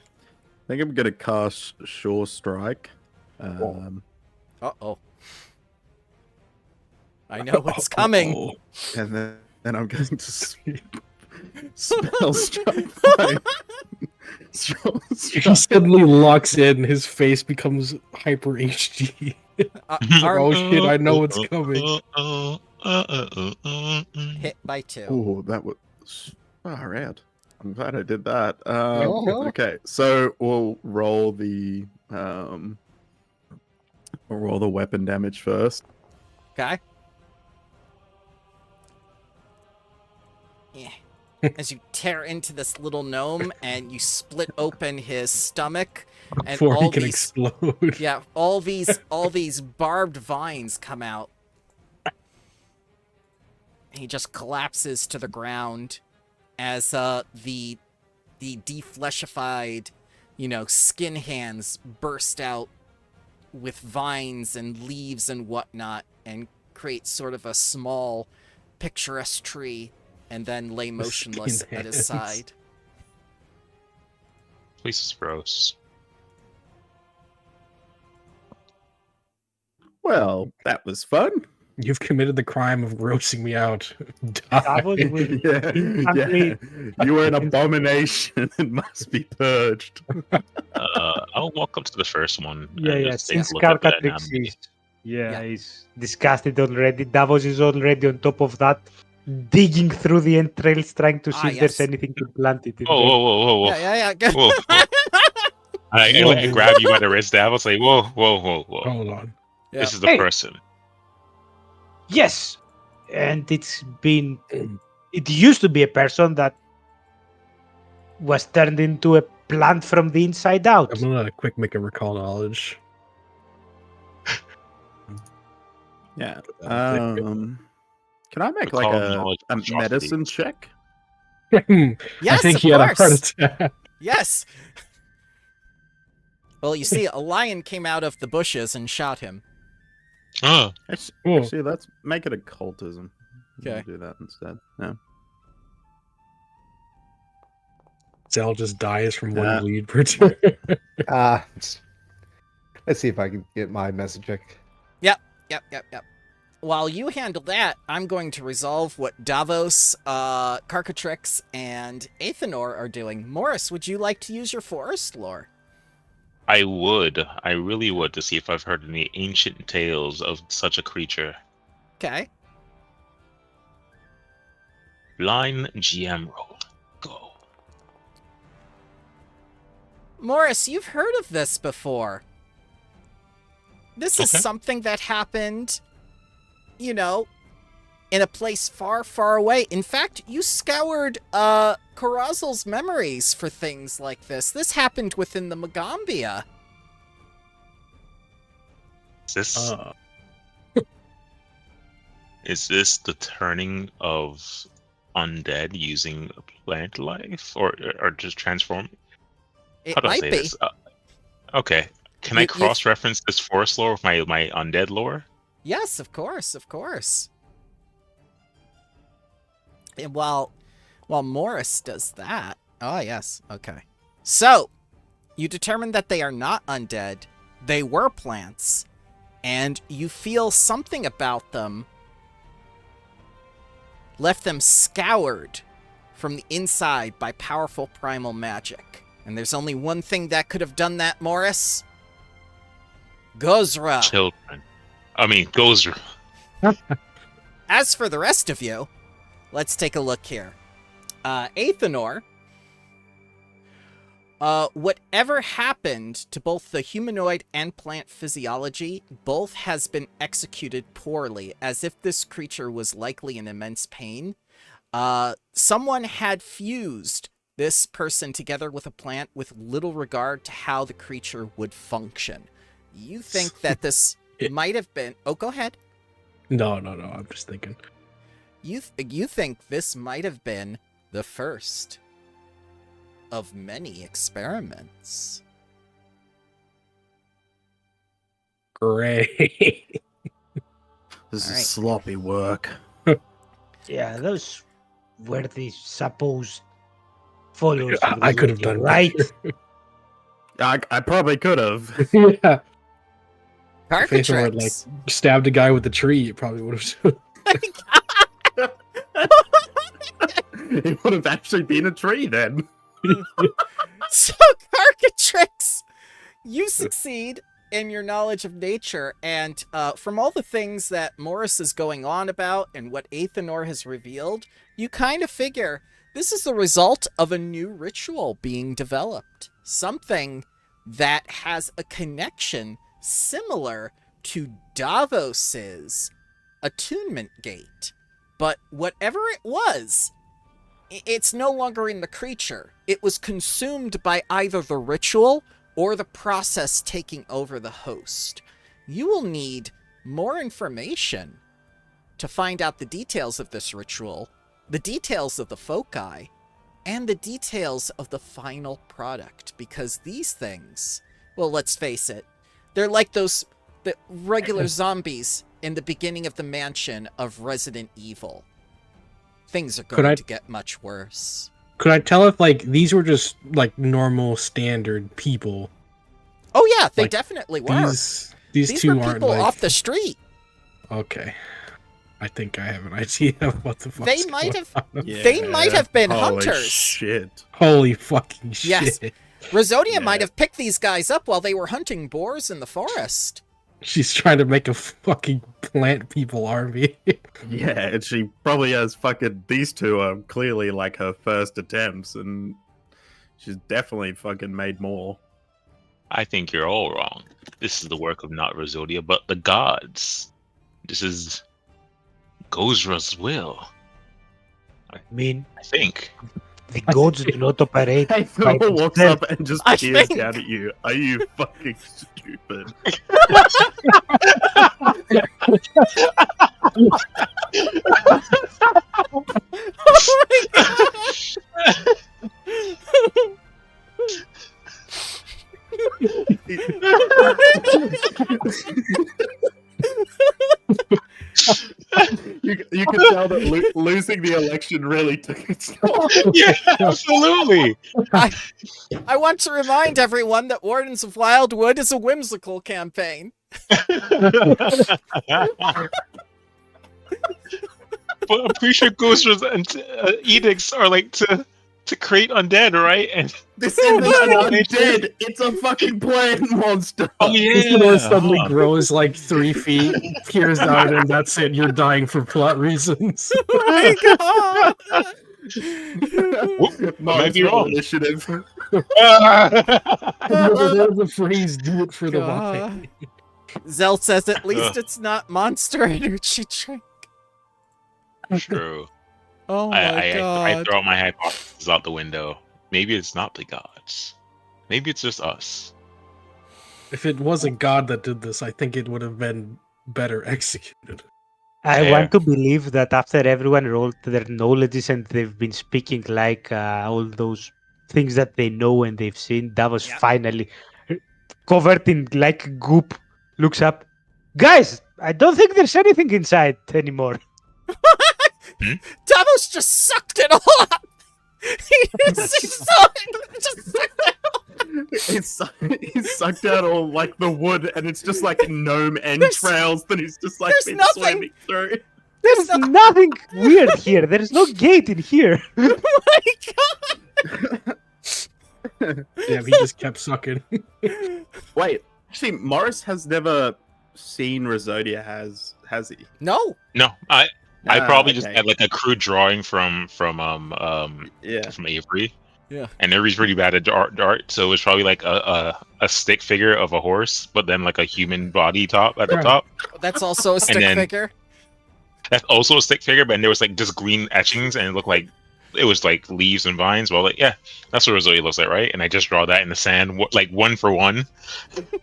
think I'm gonna cast Sure Strike.
Uh-oh. I know what's coming.
Oh,
And then I'm going to spell strike. Fine. Spell
he
strike.
suddenly locks in. His face becomes hyper HD. Oh shit! I know what's coming.
Hit by 2.
Oh, that was far out. I'm glad I did that.
Uh-huh.
Okay, so we'll roll the weapon damage first.
Okay. Yeah. As you tear into this little gnome and you split open his stomach, and
Before
all
he can
these
explode.
yeah, all these barbed vines come out. He just collapses to the ground as the defleshified, skin hands burst out with vines and leaves and whatnot and create sort of a small, picturesque tree, and then lay motionless
skinned
at his
hands.
side.
Place is gross.
Well, that was fun.
You've committed the crime of grossing me out.
Davos
Die.
will
yeah,
instantly
you are an abomination and must be purged.
I'll walk up to the first one.
Yeah,
and
yeah.
just take a
Since
look at the
Carcatrix
anatomy.
is,
Yeah.
is disgusted already. Davos is already on top of that, digging through the entrails, trying to see if
yes.
there's anything implanted in
Whoa,
there.
whoa, whoa, whoa, whoa.
Yeah.
Whoa, whoa. I grab you by the wrist, Davos. Like, whoa, whoa, whoa, whoa.
Hold on.
Yeah.
This is the
Hey.
person.
Yes, and it used to be a person that was turned into a plant from the inside out.
I'm gonna quick make a recall knowledge.
Yeah.
Uh,
Can I make
Recall
like a
knowledge atrocity.
medicine check?
Yes,
I think
of
he had a heart
course.
attack.
Yes. Well, you see, a lion came out of the bushes and shot him.
Oh,
Cool.
Actually, let's make it occultism. We'll
Okay.
do that instead. Yeah.
Zell just dies from one
Yeah.
bleed per turn.
Let's see if I can get my message check.
Yep. While you handle that, I'm going to resolve what Davos, Carcatrix, and Athenor are doing. Morris, would you like to use your forest lore?
I would. I really would, to see if I've heard any ancient tales of such a creature.
Okay.
Blind GM roll. Go.
Morris, you've heard of this before. This is
Okay.
something that happened, in a place far, far away. In fact, you scoured Carazal's memories for things like this. This happened within the Magambia.
Is this the turning of undead using plant life, or just transform?
It
How do I
might
say
be.
this? Okay. Can
You-
I cross-reference this forest lore with my undead lore?
Yes, of course. And while Morris does that, yes, okay. So, you determine that they are not undead, they were plants, and you feel something about them left them scoured from the inside by powerful primal magic. And there's only one thing that could have done that, Morris. Gozra.
Children. I mean, Gozer.
As for the rest of you, let's take a look here. Athenor, whatever happened to both the humanoid and plant physiology, both has been executed poorly, as if this creature was likely in immense pain. Someone had fused this person together with a plant with little regard to how the creature would function. You think that this might have been... Oh, go ahead.
No. I'm just thinking.
You think this might have been the first of many experiments.
Great.
This
All right.
is sloppy work.
Yeah, those were the supposed followers. of
I
the
could have
Wardens,
done
right.
I probably could have.
Yeah. If Aether had,
Carcatrix.
stabbed a guy with a tree, it probably would have.
It would have actually been a tree then.
So, Carcatrix, you succeed in your knowledge of nature, and from all the things that Morris is going on about and what Athenor has revealed, you kind of figure this is the result of a new ritual being developed. Something that has a connection similar to Davos's attunement gate. But whatever it was, it's no longer in the creature. It was consumed by either the ritual or the process taking over the host. You will need more information to find out the details of this ritual, the details of the foci, and the details of the final product, because these things, well, let's face it, they're like the regular zombies in the beginning of the mansion of Resident Evil. Things are
Could
going
I-
to get much worse.
Could I tell if like these were just like normal standard people?
Oh yeah, they
Like,
definitely were.
These
These
two
were
aren't
people
like
off the street.
okay. I think I have an idea of what the fuck.
They might have.
Yeah.
They might have been
Holy
hunters.
Shit.
Holy fucking shit!
Yes. Rosodia
Yeah.
might have picked these guys up while they were hunting boars in the forest.
She's trying to make a fucking plant people army.
Yeah, and she probably has fucking these two are clearly like her first attempts, and she's definitely fucking made more.
I think you're all wrong. This is the work of not Rosodia, but the gods. This is Gozra's will.
I mean,
I think.
the gods do not operate.
Hey,
by
Thor walks
themselves.
up and just
I
peers
think-
down at you. Are you fucking stupid?
Oh my god!
You can tell that losing the election really took its toll.
Yeah, absolutely.
I want to remind everyone that Wardens of Wildwood is a whimsical campaign.
But I'm pretty sure Ghostra's edicts are like to create undead, right? And
This isn't an undead. It's a fucking plant monster.
oh
This one suddenly
yeah,
grows like 3 feet, peers down, and that's it. You're dying for plot reasons.
Oh my god!
No,
might
it's
be
not
wrong.
initiative.
There's a phrase, do it for the
God.
wine.
Zell says at least it's not monster energy drink.
True.
Oh my
I
god.
throw my hypothesis out the window. Maybe it's not the gods. Maybe it's just us.
If it was a god that did this, I think it would have been better executed.
I
Fair.
want to believe that after everyone rolled their knowledges and they've been speaking like all those things that they know and they've seen, Davos
Yeah.
finally covered in like goop looks up. Guys, I don't think there's anything inside anymore.
Davos just sucked it all up! He just sucked it
He's sucked out all like the wood, and it's just like gnome entrails that he's just like
there's
been
nothing.
swimming through.
There's nothing weird here. There's no gate in here.
Oh my god!
Yeah, he just kept sucking.
Wait, actually, Morris has never seen Rosodia, has he?
No!
No, I probably just
okay.
had like a crude drawing from
Yeah.
Avery.
Yeah.
And Avery's pretty bad at art, so it was probably like a stick figure of a horse, but then like a human body top at the
Right.
top.
That's also a stick
then-
figure.
That's also a stick figure, but there was like just green etchings, and it looked like it was like leaves and vines. Well, like yeah, that's what Rosalia looks like, right? And I just draw that in the sand, like one for one.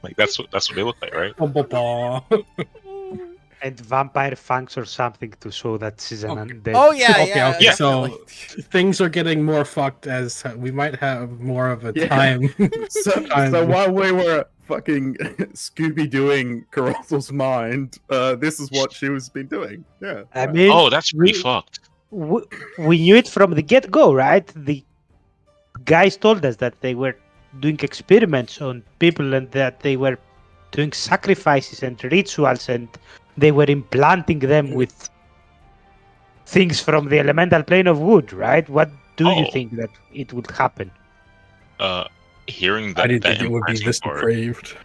Like that's what they look like, right?
And vampire fangs or something to show that she's an undead.
Oh yeah,
Okay,
yeah.
okay, so
definitely.
things are getting more fucked as we might have more of a
Yeah.
time.
So while we were fucking Scooby doing Carossel's mind, this is what she was been doing. Yeah.
I mean,
Oh, that's pretty
we-
fucked.
we knew it from the get-go, right? The guys told us that they were doing experiments on people and that they were doing sacrifices and rituals and they were implanting them with things from the elemental plane of wood, right? What do you
Oh.
think that it would happen?
Hearing that,
I didn't
that
think it would be
implanting
this
part,
depraved.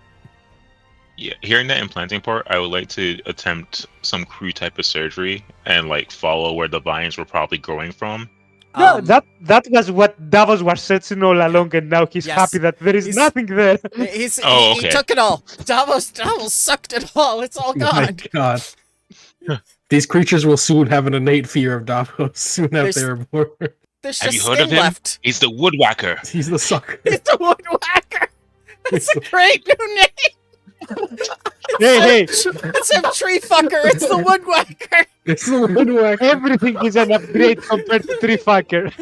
yeah, hearing that implanting part, I would like to attempt some crude type of surgery and like follow where the vines were probably growing from.
No, that was what Davos was searching all along, and now he's
Yes.
happy that there is
He's-
nothing there.
Oh,
He
okay.
took it all. Davos sucked it all. It's all
Oh my
gone.
god. These creatures will soon have an innate fear of Davos soon
There's-
after they're born.
There's
Have
just
you heard
skin
of him?
left.
He's the woodwhacker.
He's the sucker.
He's the woodwhacker. It's a great new name.
Hey,
It's him, tree fucker. It's the woodwhacker.
It's the woodwhacker.
everything is an upgrade compared to Tree Fucker.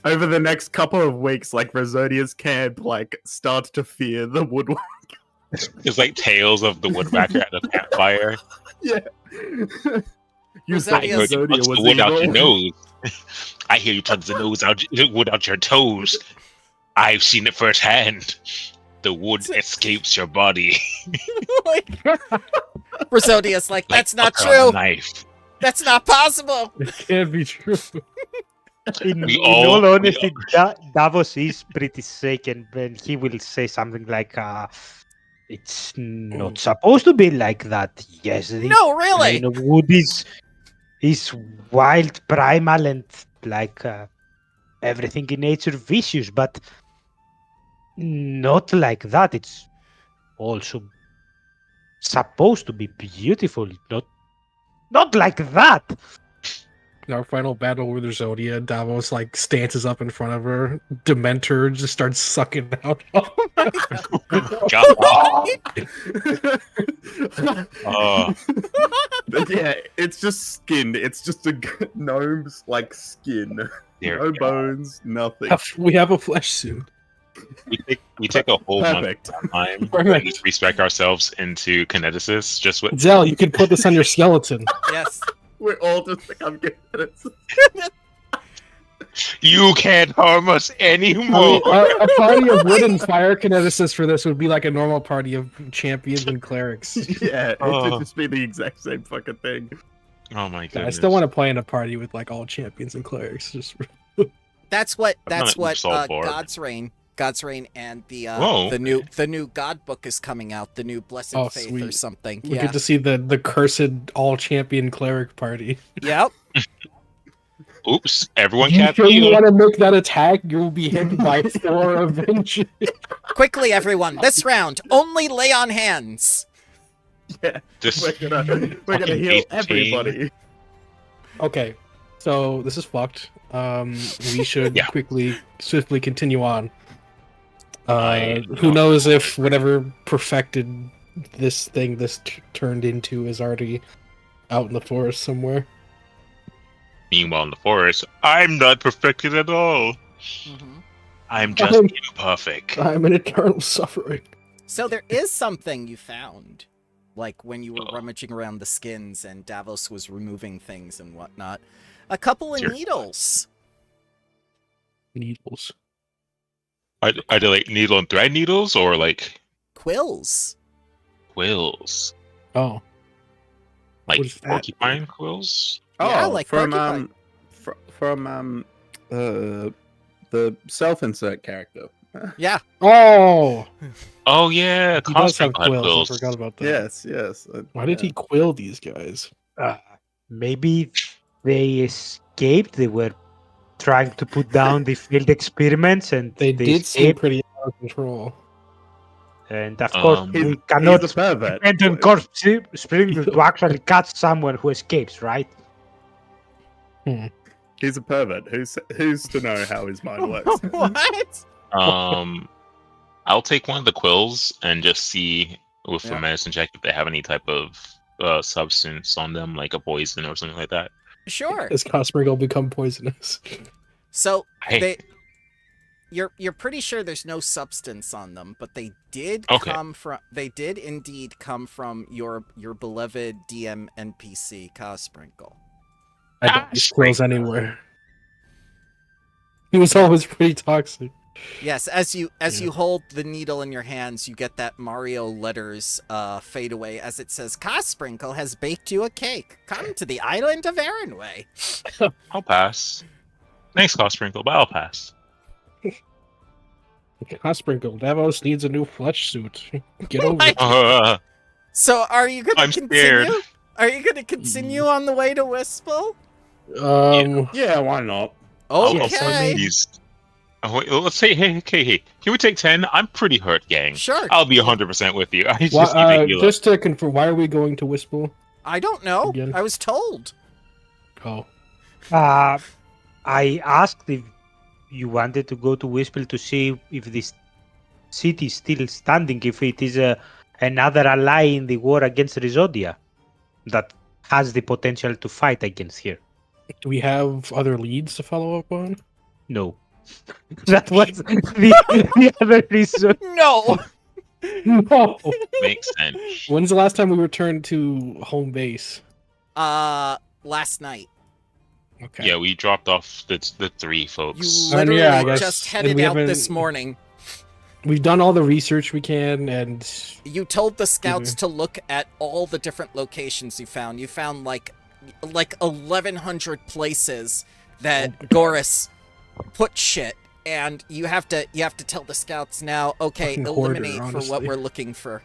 Over the next couple of weeks, like Rosodia's camp, like starts to fear the woodwork.
It's like tales of the woodwhacker at the campfire.
Yeah. You
Was
thought
that
I heard you
Zodia
punch
was
the wood out your
evil?
nose. I hear you punch the wood out your toes. I've seen it firsthand. The wood escapes your body.
Rosodia's like, that's not
butter on a
true.
Knife.
That's not possible.
It can't be true.
In
We
all
all-
honesty, Davos is pretty shaken when he will say something like, "It's not supposed to be like that." Yes, the
No, really.
plane of wood is wild, primal, and like everything in nature vicious, but not like that. It's also supposed to be beautiful, not like that.
In our final battle with Zodia, Davos like stances up in front of her. Dementor just starts sucking out.
God. Oh,
But yeah, it's just skin. It's just a gnome's like skin.
dear
No
God.
bones, nothing.
We have a flesh suit.
We take a whole
Perfect.
month of time
Perfect.
and respec ourselves into kineticists just with
Zell, you can put this on your skeleton.
Yes.
We're all just like, I'm getting it.
you can't harm us
I
anymore.
mean, a party of wood and fire kineticists for this would be like a normal party of champions and clerics.
Yeah, it
Oh.
would just be the exact same fucking thing.
Oh my
I
goodness.
still want to play in a party with like all champions and clerics. Just
That's what
I've done it in Soul Board.
God's Reign and
Whoa.
the new God book is coming out, the new Blessed
Oh,
Faith or
sweet.
something.
we
Yeah.
get to see the cursed all champion cleric party.
Yep.
Oops, everyone
You
can't
sure you
heal.
want to make that attack? You'll be hit by 4 Avengers.
Quickly, everyone. This round, only lay on hands.
Yeah,
This
we're gonna
fucking
heal
18.
everybody.
Okay, so this is fucked. We should
Yeah.
swiftly continue on.
I
Who
know.
knows if whatever perfected this thing turned into is already out in the forest somewhere.
Meanwhile, in the forest, I'm not perfected at all. I'm just
I'm-
imperfect.
I'm in eternal suffering.
So there is something you found, like when you were rummaging around the skins and Davos was removing things and whatnot. A couple of
Dear.
needles.
Needles.
Are they like needle and thread needles or like
Quills.
quills?
Oh,
Like
What is that?
porcupine quills?
Yeah, like
from
porcupine.
the self-insert character.
Yeah.
oh,
Oh yeah,
he does have
Khasprickle had
quills. I forgot about that.
Yes.
Why did he quill these guys?
Maybe they escaped. They were trying to put down the field experiments, and
They did seem
escaped.
pretty out of control.
And of course,
Um,
we
He's
cannot
a pervert.
depend on Corpse Sprinkle to actually catch someone who escapes, right?
He's a pervert. Who's to know how his mind works?
What?
I'll take one of the quills and just see with
Yeah.
a medicine check if they have any type of substance on them, like a poison or something like that.
Sure.
Does Khasprickle become poisonous?
So
Hey,
you're pretty sure there's no substance on them, but they did
Okay.
they did indeed come from your beloved DM NPC Khasprickle.
I don't use quills anywhere. He was always pretty toxic.
Yes, as you
Yeah.
hold the needle in your hands, you get that Mario letters fade away as it says Khasprickle has baked you a cake. Come to the island of Erinway.
I'll pass. Thanks, Khasprickle, but I'll pass.
Khasprickle, Davos needs a new flesh suit. Get over
Like-
it.
So are you gonna
I'm
continue?
scared.
Are you gonna continue on the way to Wistful?
Yeah, why not?
I'll
Yes, I
Okay.
mean-
please. Oh, wait, let's say, hey. Can we take 10? I'm pretty hurt, gang.
Sure.
I'll be 100% with you. I just
Why-
need to heal up.
just to confirm, why are we going to Wistful?
I don't know.
Again.
I was told.
Oh,
I asked if you wanted to go to Whistle to see if this city is still standing, if it is another ally in the war against Rizodia that has the potential to fight against here.
do we have other leads to follow up on?
No. That was the other reason.
No.
No.
Makes sense.
When's the last time we returned to home base?
Last night.
Okay.
Yeah, we dropped off the three
You
folks.
And
literally
yeah, I guess-
just
and
headed
we
out this
haven't-
morning.
We've done all the research we can, and
You told the scouts to look at all the different locations you found. You found like 1,100 places that Goris put shit, and you have to tell the scouts now. Okay,
Fucking hoarder,
eliminate for what
honestly.
we're looking for.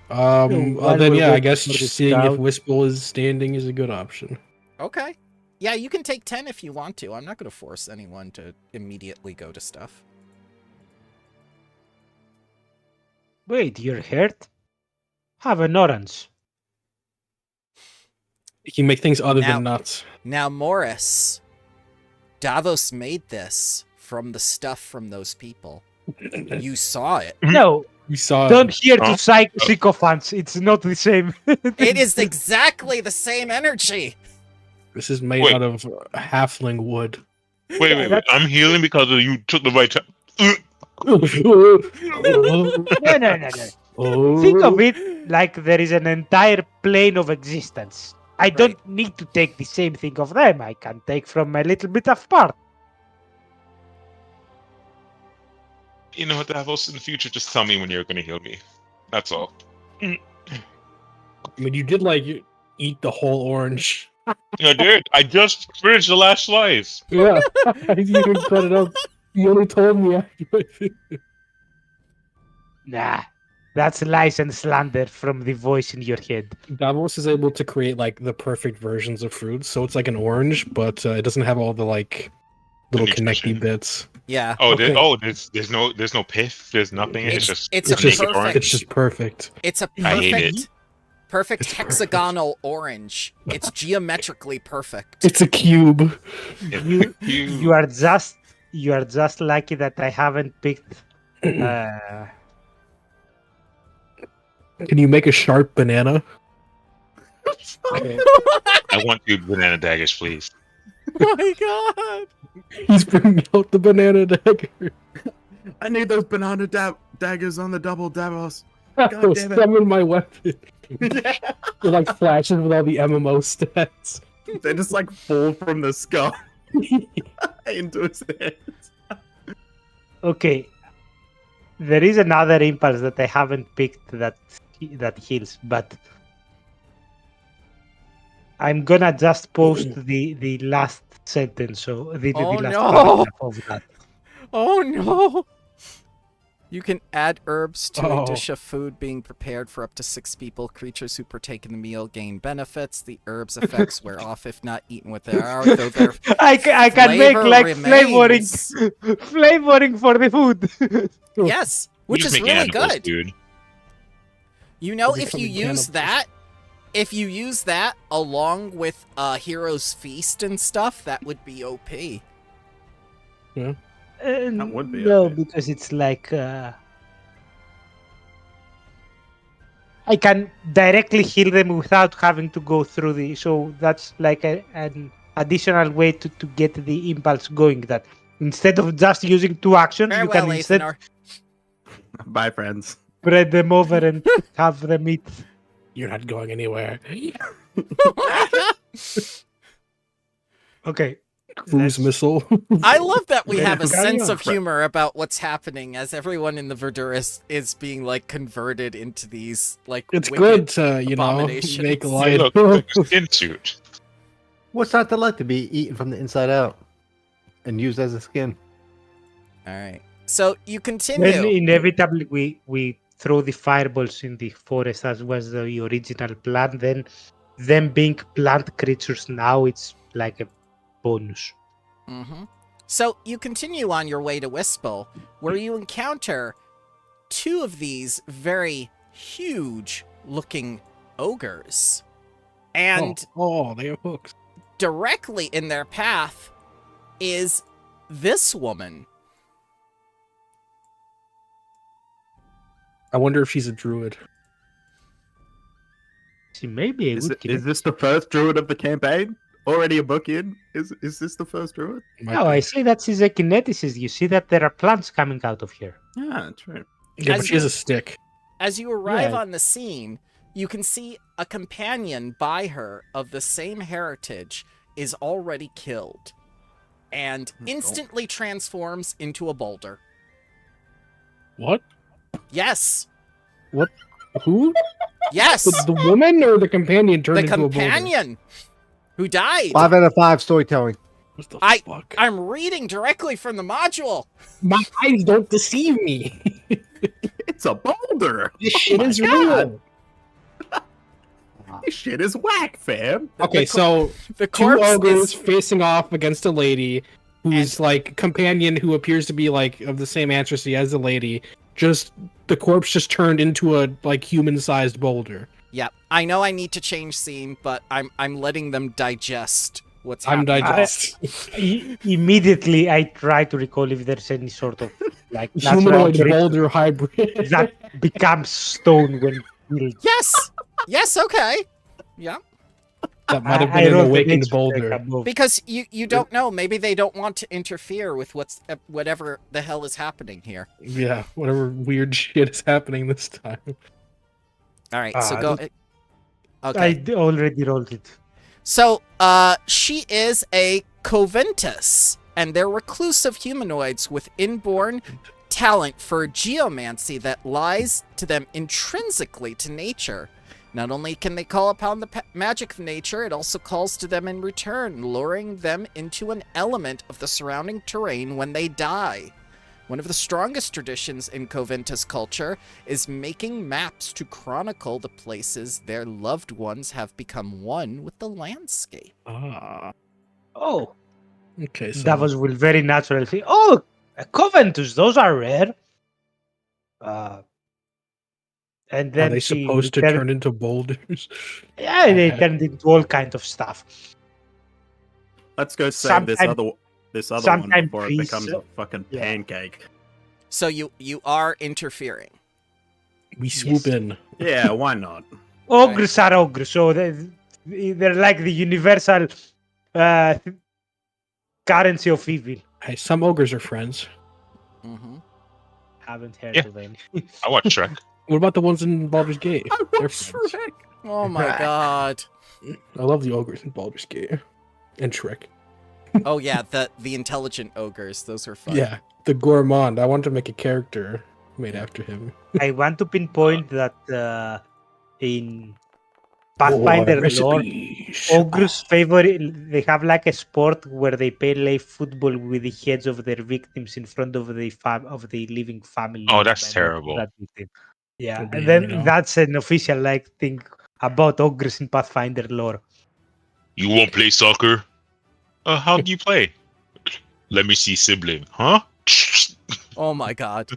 while
then
we're
yeah, I
waiting
guess
for the
seeing if
scout-
Whistle is standing is a good option.
Okay. Yeah, you can take 10 if you want to. I'm not going to force anyone to immediately go to stuff.
Wait, you're hurt? Have an orange.
You can make things other
Now-
than nuts.
Now, Morris, Davos made this from the stuff from those people. You saw it.
No,
We saw.
don't hear to
Huh?
sycophants. It's not the same.
It is exactly the same energy.
This is made
Wait.
out of halfling wood.
Wait. I'm healing because you took the right time.
No. Think of it like there is an entire plane of existence. I don't need to take the same thing of them. I can take from a little bit of part.
You know what, Davos? In the future, just tell me when you're going to heal me. That's all.
I mean, you did eat the whole orange.
I did. I just finished the last slice.
Yeah, I even cut it up. You only told me after.
Nah, that's lies and slander from the voice in your head.
Davos is able to create the perfect versions of fruits, so it's like an orange, but it doesn't have all the little
nutrition.
connecty bits.
Yeah.
Oh,
Okay.
there's no pith. There's nothing. It's just
it's
It's
a
just
perfect.
it's just perfect.
It's a
I hate
perfect,
it.
perfect
It's perfect.
hexagonal orange. It's geometrically perfect.
It's a cube.
You are just lucky that I haven't picked.
Can you make a sharp banana?
I want 2 banana daggers, please.
Oh my god!
He's bringing out the banana dagger.
I need those banana daggers on the double Davos. God damn it.
Summon my weapon. It flashes with all the MMO stats.
They just fall from the sky into his hands.
Okay. There is another impulse that I haven't picked that heals, but I'm gonna just post the last sentence, so the
Oh,
last
no.
paragraph of that.
Oh no! You can add herbs to a
Oh.
dish of food being prepared for up to 6 people. Creatures who partake in the meal gain benefits. The herbs' effects wear off if not eaten with their hour, though their
I can make
flavor remains.
flavoring for the food.
Yes, which
You're
is
just
really
making animals,
good.
dude.
You know,
We're
if you
becoming
use
cannibals.
that along with Hero's Feast and stuff, that would be OP.
That would be
no,
okay.
because it's I can directly heal them without having to go through so that's an additional way to get the impulse going, that instead of just using 2 actions, you
Farewell,
can instead
Athenor.
Bye, friends.
spread them over and have them eat.
You're not going anywhere.
Okay.
Cruise missile.
I love that we have a
Carry
sense
on.
of humor about what's happening as everyone in the Verdurus is being converted into these
It's
wicked
good to
abominations.
make
Hey,
light.
look, look, a skin suit.
What's not to like to be eaten from the inside out and used as a skin?
All right. So you
Then
continue.
inevitably we throw the fireballs in the forest as was the original plan. Then them being plant creatures now, it's like a bonus.
Mm-hmm. So you continue on your way to Wispel, where you encounter 2 of these very huge-looking ogres, and
Oh, they have hooks.
directly in their path is this woman.
I wonder if she's a druid.
She may be a
Is,
good
it, is
killer.
this the first druid of the campaign? Already a book in? Is this the first druid?
Might
No,
be.
I say that she's a kineticist. You see that there are plants coming out of here.
Yeah, true.
Yeah,
As
but she has
you-
a stick.
As you arrive
Yeah.
on the scene, you can see a companion by her of the same heritage is already killed and instantly transforms into a boulder.
What?
Yes.
Who?
Yes.
The woman or the companion turned
The
into a boulder?
companion who died.
5 out of 5 storytelling.
What the
I-
fuck?
I'm reading directly from the module.
My eyes don't deceive me.
It's a boulder.
This shit
my
is
God.
real.
This shit is whack, fam.
Okay, so
The
two
corpse
ogres
is
facing off against a lady who's like companion who appears to be like of the same ancestry as the lady. Just the corpse just turned into a like human-sized boulder.
Yep. I know I need to change scene, but I'm letting them digest what's
I'm
happening.
digest.
Immediately, I try to recall if there's any sort of like natural
Humanoid
creature
boulder hybrid.
that becomes stone when killed.
Yes. Yes, okay. Yeah.
That might have
I
been an
rolled an
awakened
nature check
boulder.
above.
Because you don't know. Maybe they don't want to interfere with whatever the hell is happening here.
Yeah, whatever weird shit is happening this time.
All right, so go. Okay.
Already rolled it.
So, she is a Coventus, and they're reclusive humanoids with inborn talent for geomancy that lies to them intrinsically to nature. Not only can they call upon the magic of nature, it also calls to them in return, luring them into an element of the surrounding terrain when they die. One of the strongest traditions in Coventus culture is making maps to chronicle the places their loved ones have become one with the landscape.
Ah.
Oh,
Okay, so
Davos will very naturally say, "Oh, Coventus, those are rare." And
are
then
they
she
supposed to
will
turn into boulders?
Yeah, they
Okay.
turned into all kind of stuff.
Let's go save
Sometime-
this other one
sometime
before it
trees,
becomes a fucking
yeah.
pancake.
So you are interfering.
We swoop
Yes.
in.
Yeah, why not?
Ogres are ogres, so they're like the universal uh, currency of evil.
Hey, some ogres are friends.
Mm-hmm.
Haven't heard
Yeah.
of any.
I watch Shrek.
What about the ones in Baldur's Gate?
I
They're
want
friends.
Shrek.
Oh my
Right.
god.
I love the ogres in Baldur's Gate and Shrek.
Oh yeah, the intelligent ogres. Those are fun.
Yeah, the gourmand. I want to make a character made after him.
I want to pinpoint that in Pathfinder lore,
recipes.
ogres favor. They have like a sport where they play football with the heads of their victims in front of the living family.
Oh, that's
members of
terrible.
that victim. Yeah,
It'll be,
and then
you know.
that's an official like thing about ogres in Pathfinder lore.
You won't play soccer? How do you play? Let me see sibling, huh?
Oh my god.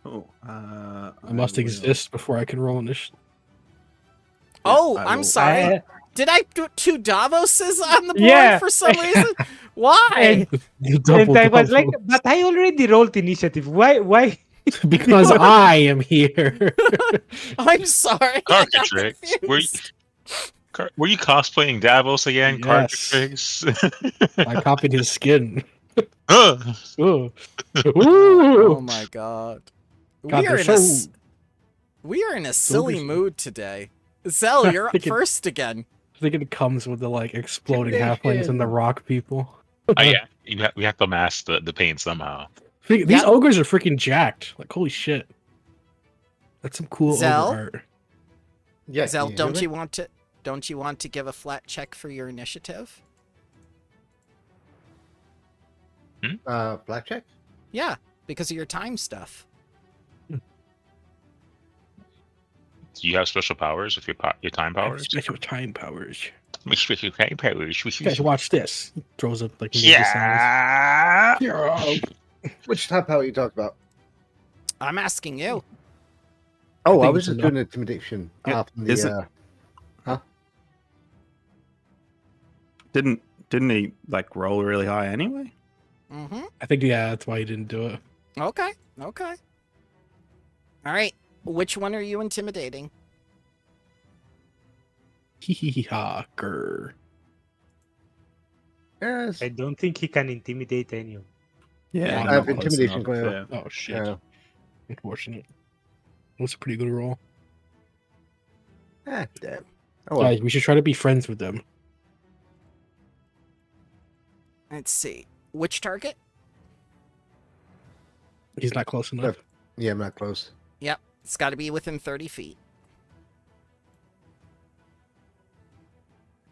Oh,
I must
will-
exist before I can roll initiative.
Oh,
I
I'm
will-
sorry.
Uh,
Did I do two Davoses on the board
Yeah.
for some reason? Why?
and I was like, but I already rolled initiative. Why?
because I am here.
I'm sorry. I got
Carcatrix.
confused.
Were you cosplaying Davos again,
Yes.
Carcatrix?
I copied his skin.
Huh.
Ooh.
Oh
Ooh.
my god.
God,
we are
they're
in a
so-
we are in a silly
ogres-
mood today. Zell, you're up
Thinking-
first again.
I think it comes with the like exploding halflings and the rock people.
Oh, yeah, we have to mask the pain somehow.
These
Yeah.
ogres are freaking jacked. Like holy shit. That's some cool
Zell?
ogre art.
Yeah,
Zell,
can
don't
hear
you
me?
want to give a flat check for your initiative?
Blackjack?
Yeah, because of your time stuff.
Do you have special powers with your time
I have
powers?
Special time powers.
Special time powers.
Guys, watch this. He throws up like ninja sounds.
Yeah.
Which type power you talking about?
I'm asking you.
Oh, I
think
was
it's
just
enough.
doing intimidation.
Yeah,
From the,
isn't- Didn't he like roll really high anyway?
Mm-hmm.
I think that's why he didn't do it.
Okay. Okay. All right. Which one are you intimidating?
Hee hee hee ha grr.
Yes.
I don't think he can intimidate anyone.
Yeah,
I
not
have
close
intimidation
enough,
going on.
yeah.
Oh shit!
Yeah.
Unfortunate. That's a pretty good roll.
Damn. Oh well.
We should try to be friends with them.
Let's see. Which target?
He's not close enough.
Yeah, I'm not close.
Yep. It's got to be within 30 feet.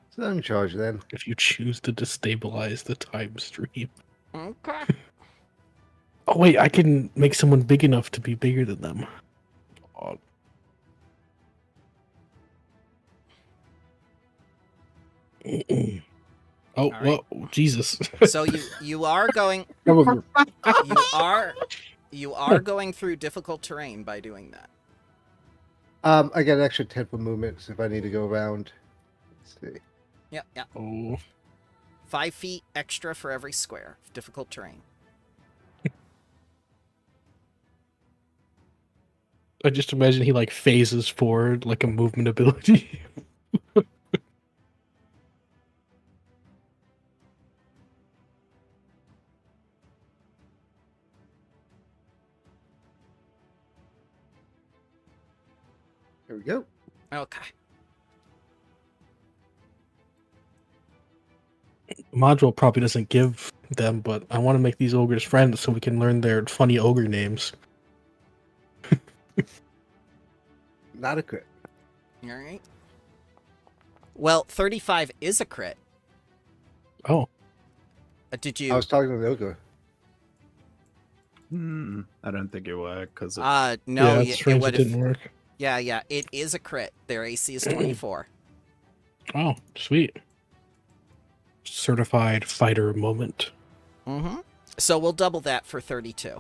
So I'm in charge then.
If you choose to destabilize the time stream.
Okay.
Oh wait, I can make someone big enough to be bigger than them. Oh, oh
right.
well, Jesus.
So you are going you are going through difficult terrain by doing that.
I got an extra 10-foot movement so if I need to go around. Let's see.
Yep, yep.
Oh,
5 feet extra for every square of difficult terrain.
I just imagine he like phases forward like a movement ability.
There we go.
Okay.
Module probably doesn't give them, but I want to make these ogres friends so we can learn their funny ogre names.
Not a crit.
All right. Well, 35 is a crit.
Oh,
Did
I
you?
was talking to the ogre.
I don't think it worked because
No.
yeah, it's
It
strange it
would
didn't
have.
work.
Yeah. It is a crit. Their AC is 24.
Oh, sweet. Certified fighter moment.
Mm-hmm. So we'll double that for 32.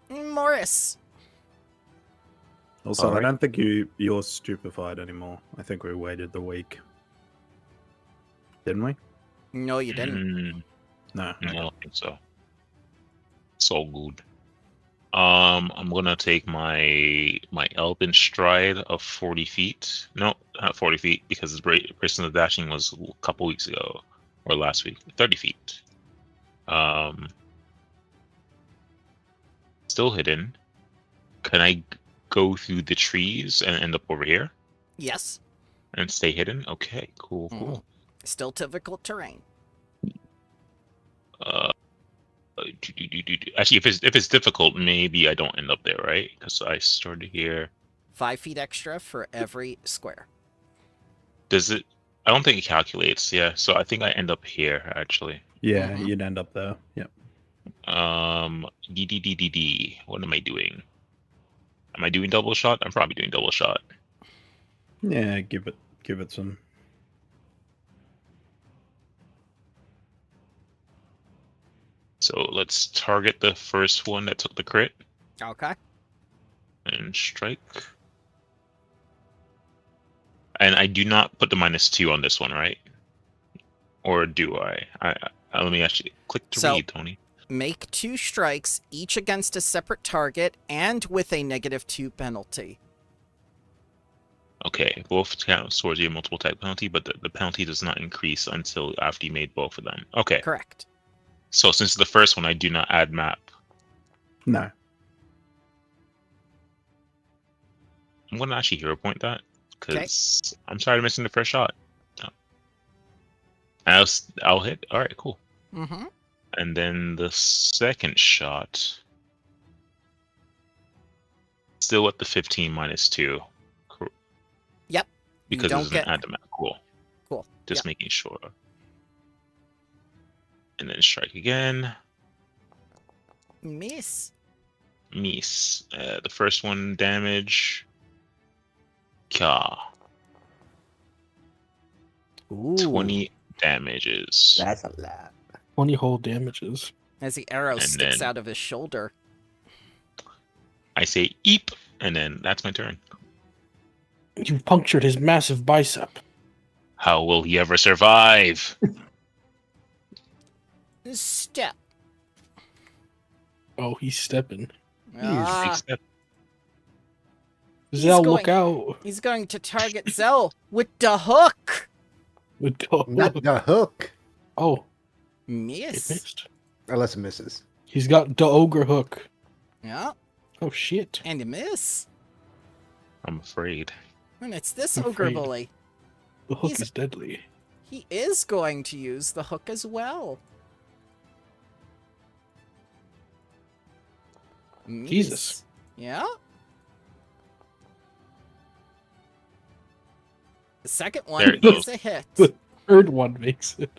Morris.
also, I
Alright.
don't think you're stupefied anymore. I think we waited the week, didn't we?
No, you didn't.
No.
I don't think so. So good. I'm gonna take my Elven stride of 40 feet. No, not 40 feet because the Bracelet of Dashing was a couple weeks ago or last week. 30 feet. Still hidden. Can I go through the trees and end up over here
Yes.
and stay hidden? Okay, cool.
Mhm. Still difficult terrain.
Actually, if it's difficult, maybe I don't end up there, right? Because I started here.
5 feet extra for every square.
Does it? I don't think it calculates. Yeah, so I think I end up here actually.
Yeah,
Mhm.
you'd end up there. Yep.
D. What am I doing? Am I doing double shot? I'm probably doing double shot.
Yeah, give it some.
So let's target the first one that took the crit
Okay.
and strike. And I do not put the -2 on this one, right? Or do I? Let me actually click to
So-
read, Tony.
Make 2 strikes, each against a separate target and with a -2 penalty.
Okay, both count towards your multiple attack penalty, but the penalty does not increase until after you made both of them. Okay,
Correct.
so since the first one, I do not add map.
No.
I'm gonna actually hero point that because I'm sorry missing the first shot. No. I'll hit. All right, cool.
Mm-hmm.
And then the second shot, still at the 15 -2.
Yep.
Because
you
it
don't
doesn't
get
add the map. Cool.
Cool.
Just
Yep.
making sure. And then strike again.
Miss.
Miss. The first one damage. Ka.
Ooh.
20 damages.
That's a lot.
20 whole damages.
As the arrow
And
sticks
then-
out of his shoulder.
I say eep, and then that's my turn.
You punctured his massive bicep.
How will he ever survive?
Step.
Oh, he's stepping.
Ah,
Big step.
Zell,
going-
look out.
he's going to target Zell with the hook.
Not the hook.
Oh, it
Miss.
missed.
Unless it misses.
He's got the ogre hook.
Yeah,
Oh shit.
and you miss.
I'm afraid.
And it's this
I'm
ogre
afraid.
bully.
The hook
He's-
is deadly.
He is going to use the hook as well.
Jesus.
Miss. Yeah. The second
There
one
it goes.
is a hit.
The third one makes it.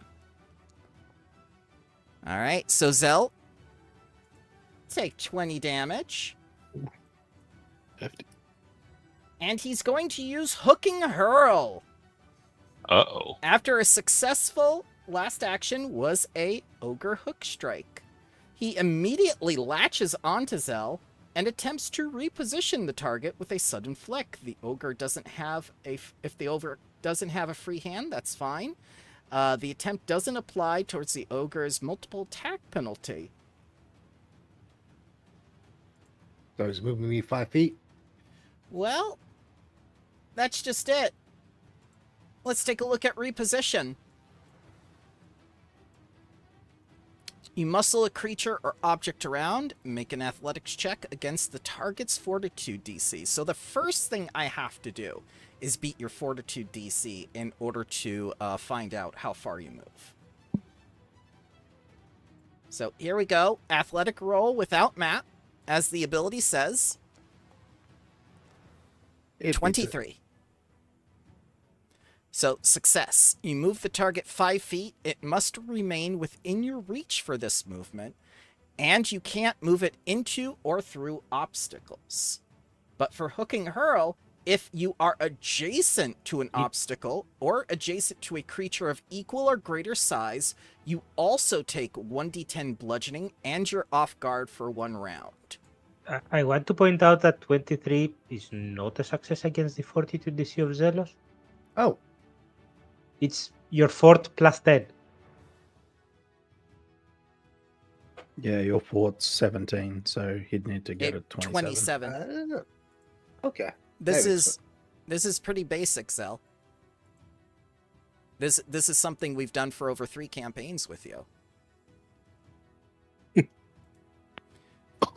All right, so Zell, take 20 damage.
Hefty.
And he's going to use Hooking Hurl.
Uh-oh.
After a successful last action was a Ogre Hook Strike. He immediately latches onto Zell and attempts to reposition the target with a sudden flick. The ogre doesn't have if the ogre doesn't have a free hand, that's fine. The attempt doesn't apply towards the ogre's multiple attack penalty.
So he's moving me 5 feet.
Well, that's just it. Let's take a look at reposition. You muscle a creature or object around, make an athletics check against the target's fortitude DC. So the first thing I have to do is beat your fortitude DC in order to find out how far you move. So here we go. Athletic roll without map, as the ability says. 23. So, success. You move the target 5 feet. It must remain within your reach for this movement, and you can't move it into or through obstacles. But for Hooking Hurl, if you are adjacent to an obstacle or adjacent to a creature of equal or greater size, you also take 1d10 bludgeoning and you're off guard for 1 round.
I want to point out that 23 is not a success against the fortitude DC of Zealous.
Oh,
It's your fort plus 10.
Yeah, your fort's 17, so he'd need to get a 27.
27.
okay.
This
That
is this is pretty basic, Zell. This is something we've done for over 3 campaigns with you.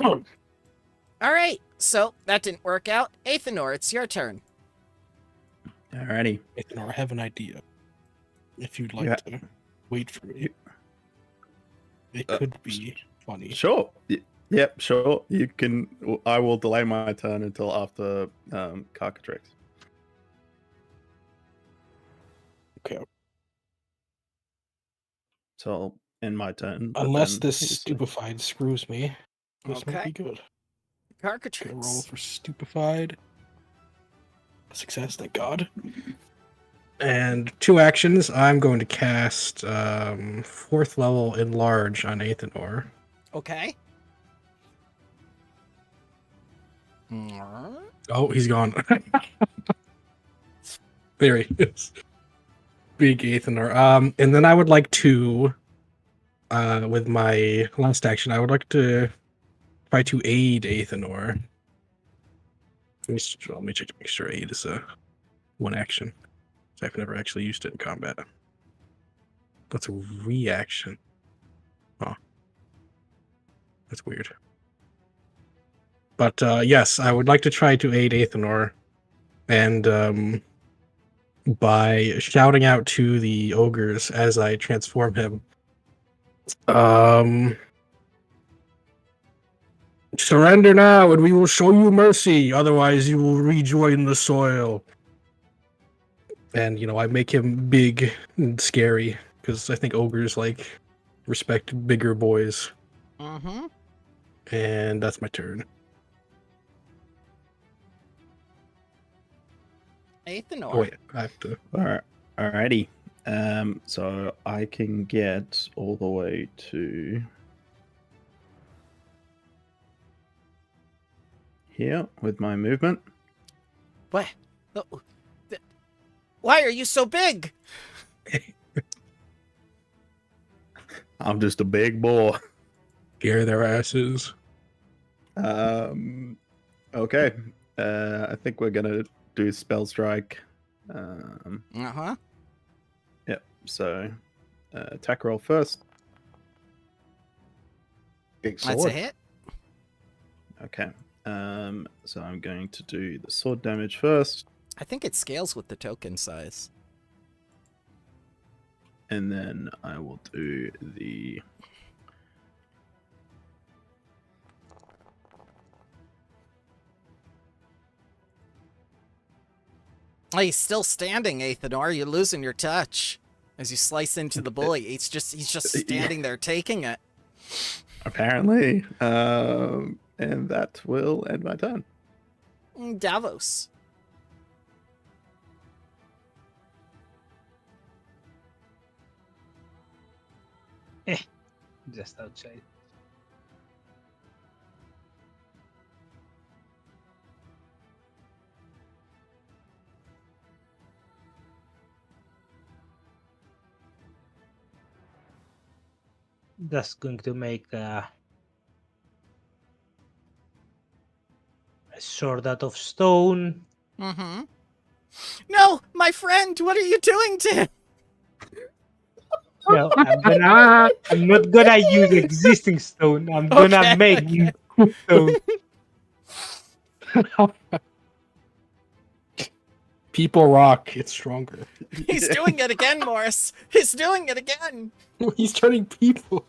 All right, so that didn't work out. Athenor, it's your turn.
Alrighty.
Nathan, I have an idea. If you'd like
Yeah.
to wait for me, it could be funny.
Sure. Yep, sure. You can. I will delay my turn until after Carcatrix.
Okay.
So I'll end my turn. but
Unless
then
this
he's-
stupefied screws me, this might
Okay.
be good. Gonna roll
Carcatrix.
for stupefied. Success, thank God. And 2 actions. I'm going to cast 4th level Enlarge on Athenor.
Okay.
Oh, he's gone. There he is. Big Athenor. And then I would like to, with my last action, I would like to try to aid Athenor. Let me check to make sure aid is a 1 action. So I've never actually used it in combat. That's a reaction. Oh. That's weird. But yes, I would like to try to aid Athenor. And by shouting out to the ogres as I transform him. Surrender now, and we will show you mercy. Otherwise, you will rejoin the soil. And I make him big and scary because I think ogres respect bigger boys.
Mm-hmm.
And that's my turn.
Athenor.
Oh wait, I have to.
Alrighty. So I can get all the way to here with my movement.
What? Why are you so big?
I'm just a big boy.
Scare their asses.
Okay. I think we're gonna do spell strike.
Uh-huh.
Yep. So attack roll first.
Big
That's a
sword.
hit.
Okay. So I'm going to do the sword damage first,
I think it scales with the token size.
and then I will do the.
Oh, he's still standing, Athanor. You're losing your touch as you slice into the bully. He's just standing there taking it.
Apparently. And that will end my turn.
Davos.
Just outside. That's going to make a sword out of stone.
Mm-hmm. No, my friend, what are you doing to him?
Well, I'm not gonna use existing stone. I'm gonna
Okay,
make new stone.
People rock. It's stronger.
He's doing it again, Morris. He's doing it again.
He's turning people.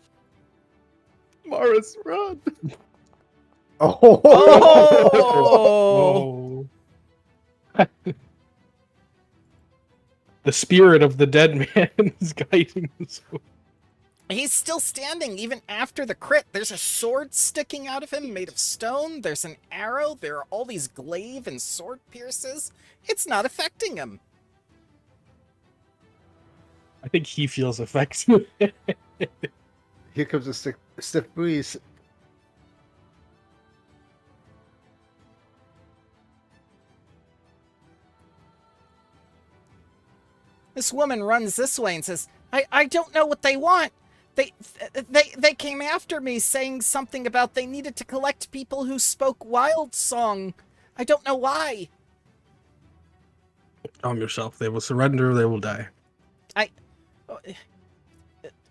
Morris, run!
Oh,
Oh!
Oh. The spirit of the dead man is guiding us.
He's still standing even after the crit. There's a sword sticking out of him made of stone. There's an arrow. There are all these glaive and sword pierces. It's not affecting him.
I think he feels affected.
here comes a stiff breeze.
This woman runs this way and says, I don't know what they want. They came after me saying something about they needed to collect people who spoke wild song. I don't know why.
Calm yourself. They will surrender. They will die.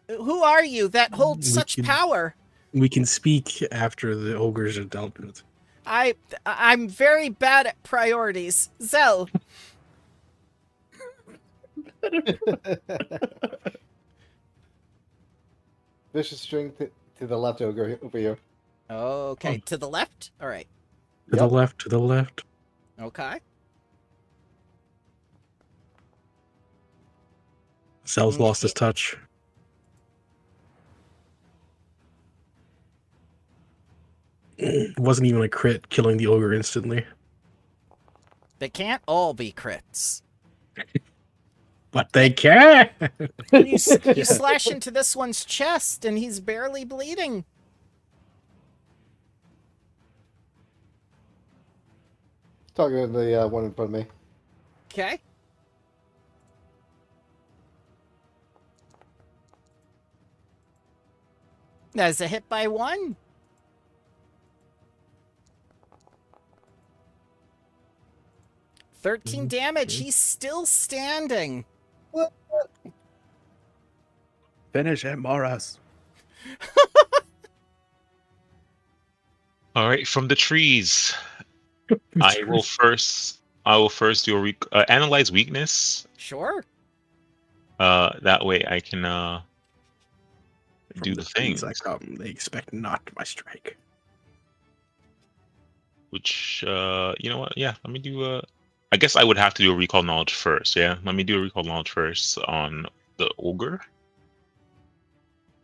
Who are you that holds
We
such
can-
power?
We can speak after the ogres are dealt with.
I'm very bad at priorities. Zell.
Vicious string to the left over here.
Okay, to the left? All right.
To the left. To the left.
Okay.
Cell's lost his touch. It wasn't even a crit, killing the ogre instantly.
They can't all be crits.
But they can!
You slash into this one's chest and he's barely bleeding.
Talking to the one in front of me.
Okay. That's a hit by 1. $13 damage. He's still standing.
Finish it, Morris.
All right, from the trees, I will first do a analyze weakness.
Sure.
That way I can do
From
the thing.
trees I come, they expect not my strike.
Which you know what? Yeah, let me do. I guess I would have to do a recall knowledge first. Yeah, let me do a recall knowledge first on the ogre.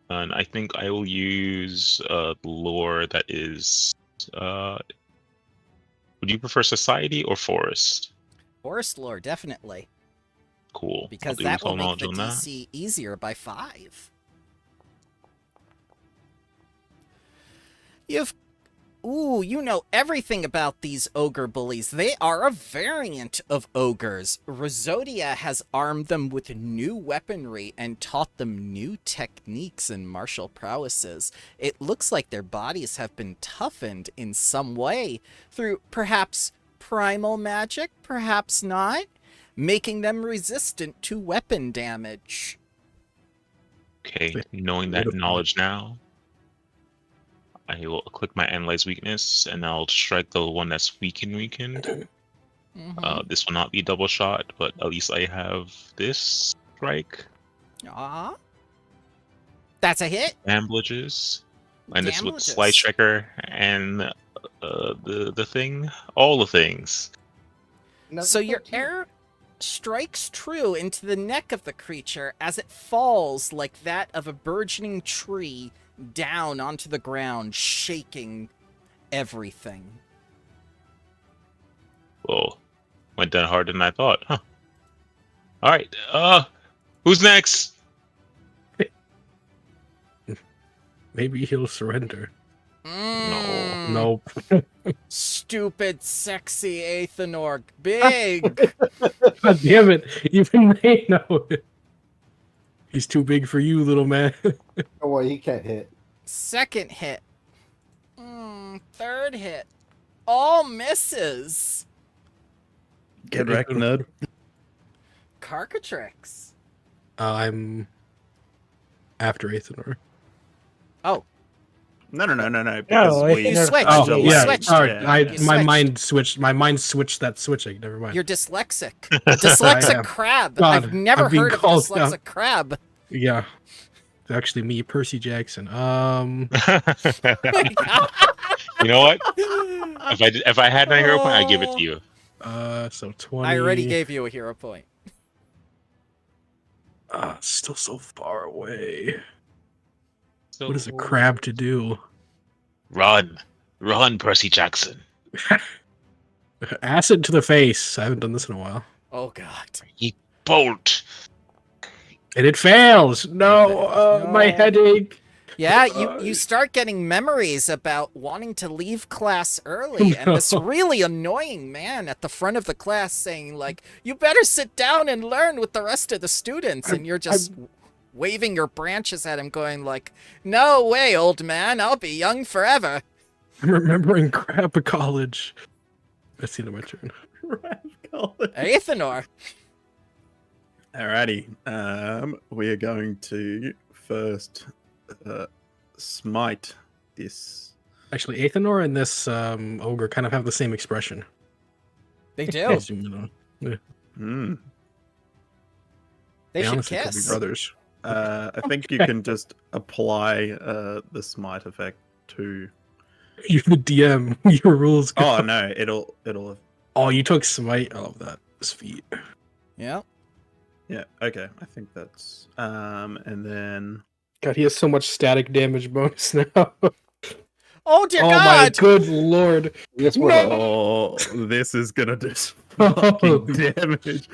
And I think I will use the lore that is. Would you prefer society or forest?
Forest lore, definitely.
Cool. I'll
Because
do
that will
recall
make the
knowledge on that.
DC easier by 5. You know everything about these ogre bullies. They are a variant of ogres. Rosodia has armed them with new weaponry and taught them new techniques and martial prowesses. It looks like their bodies have been toughened in some way through perhaps primal magic, perhaps not, making them resistant to weapon damage.
Okay, knowing that knowledge now, I will click my analyze weakness, and I'll strike the one that's weakened. This will not be double shot, but at least I have this strike.
Aw. That's a hit.
Amblages. And this with
Damages.
Slice Striker and the thing. All the things.
So your arrow strikes true into the neck of the creature as it falls like that of a burgeoning tree down onto the ground, shaking everything.
Well, went down harder than I thought, huh? Alright, who's next?
Maybe he'll surrender.
Mm,
Nope.
Stupid, sexy Aethanor. Big.
God damn it. Even they know it. He's too big for you, little man.
Oh, well, he can't hit.
Second hit. Third hit. All misses.
Get wrecked, nerd.
Carcatrix.
I'm after Aethanor.
Oh,
No.
No,
Because
you
we
switched.
Oh,
You
yeah.
switched.
All right.
Yeah.
You
My
switched.
mind switched. My mind switched that switching. Never mind.
You're dyslexic. A dyslexic
am.
crab.
God,
I've never
I'm being
heard of a
called
dyslexic
out.
crab.
Yeah. It's actually me, Percy Jackson.
You know what? If I had my hero point, I'd give it to you.
So 20.
I already gave you a hero point.
Still so far away.
So
What is a crab to do?
Run, Percy Jackson.
Acid to the face. I haven't done this in a while.
Oh god.
Bolt.
And it fails. No, my
No.
headache.
Yeah, you start getting memories about wanting to leave class early, and this really annoying man at the front of the class saying like, "You better sit down and learn with the rest of the students," and you're just waving your branches at him, going like, "No way, old man! I'll be young forever."
I'm remembering crab college. That's the end of my turn.
Aethanor.
Alrighty. We are going to first smite this.
Actually, Aethanor and this ogre kind of have the same expression.
They do.
As you know.
Hmm.
They should
honestly could be
kiss.
brothers.
I think you can just apply the smite effect to.
You're the DM. Your rules. Go.
Oh no! It'll.
Oh, you took smite. I love that. Sweet.
Yeah.
Yeah. Okay. I think that's. And then.
God, he has so much static damage bonus now.
Oh dear
Oh my
God!
good lord.
This
No.
one.
Oh, this is gonna do some fucking damage.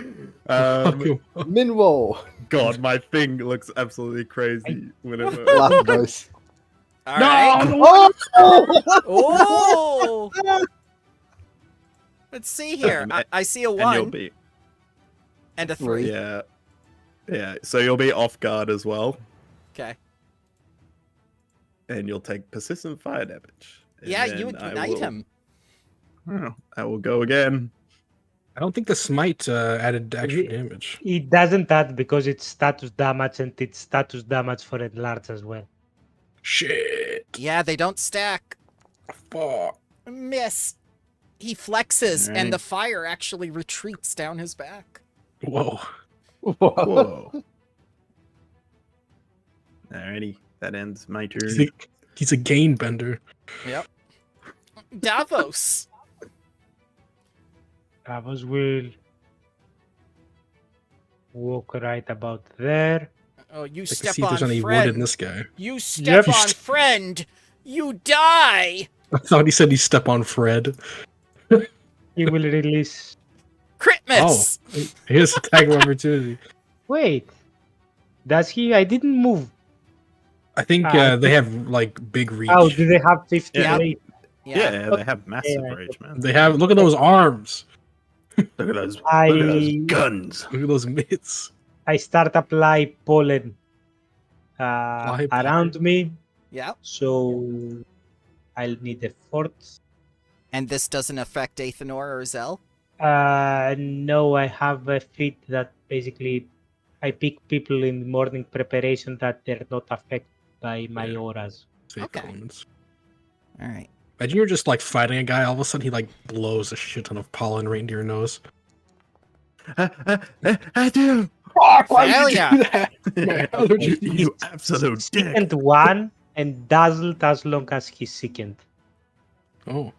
Minwo.
God, my thing looks absolutely crazy whenever.
Lapdos.
All right.
No.
Oh!
Oh. Let's see here. I see a
And you'll
one
be.
and a three.
Yeah. Yeah. So you'll be off guard as well,
Okay.
and you'll take persistent fire damage. And
Yeah, you
then I
ignite
will-
him.
Oh, I will go again.
I don't think the smite added extra
Ye-
damage.
It doesn't add because it's status damage and it's status damage for enlarge as well.
Shit.
Yeah, they don't stack.
Fuck.
Miss. He flexes,
Alright.
and the fire actually retreats down his back.
Whoa.
Whoa. Alrighty, that ends my turn.
He's a gain bender.
Yep. Davos.
Davos will walk right about there.
Oh, you
I can
step
see if there's
on
any wood
friend.
in this guy.
You step
Yep.
on friend. You die.
I thought he said he step on Fred.
He will release.
Crit miss.
Oh, here's attack of opportunity.
Wait, does he? I didn't move.
I think they have like big reach.
Oh, do they have 50
Yeah.
rate?
Yeah, they have massive
Yeah.
rage, man.
They have. Look at those arms.
Look at those.
I-
Look at those guns.
Look at those mitts.
I start apply pollen
Apply
around me,
Yeah.
so I'll need a fort.
And this doesn't affect Aethanor or Zell?
No, I have a feat that basically I pick people in morning preparation that they're not affected by my
Yeah.
auras.
Safe
Okay.
elements.
All right.
Imagine you're just like fighting a guy, all of a sudden he like blows a shit ton of pollen right into your nose.
I do.
Fuck, why would you
Failure.
do that? Man, how would you-
You absolute dick.
Sickened 1 and dazzled as long as he's sickened.
Oh.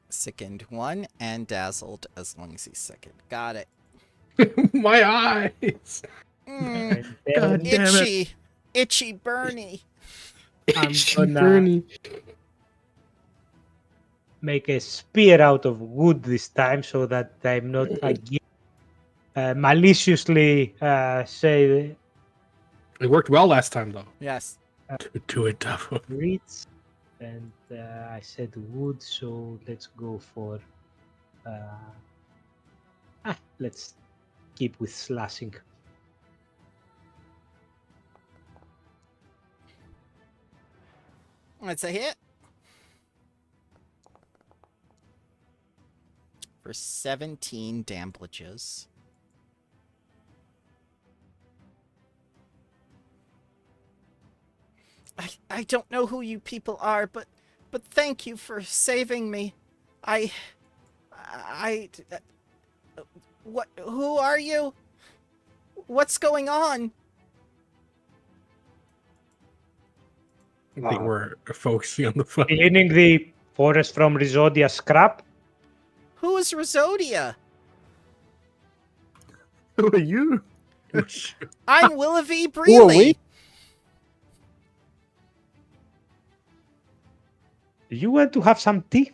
Sickened 1 and dazzled as long as he's sickened. Got it.
My eyes.
Mm,
And then
God damn it.
itchy. Itchy Bernie.
I'm
Itchy
gonna
Bernie.
make a spear out of wood this time so that I'm not again maliciously say
It worked well last time though.
Yes.
Do it, Davo.
reeds. And I said wood, so let's go for. Let's keep with slashing.
That's a hit. For 17 damages. I don't know who you people are, but thank you for saving me. What? Who are you? What's going on?
I think we're focusing on the fight.
Cleaning the forest from Rhizodia scrap.
Who is Rhizodia?
Who are you?
I'm Willoughby
Who are we?
Breeley.
Do you want to have some tea?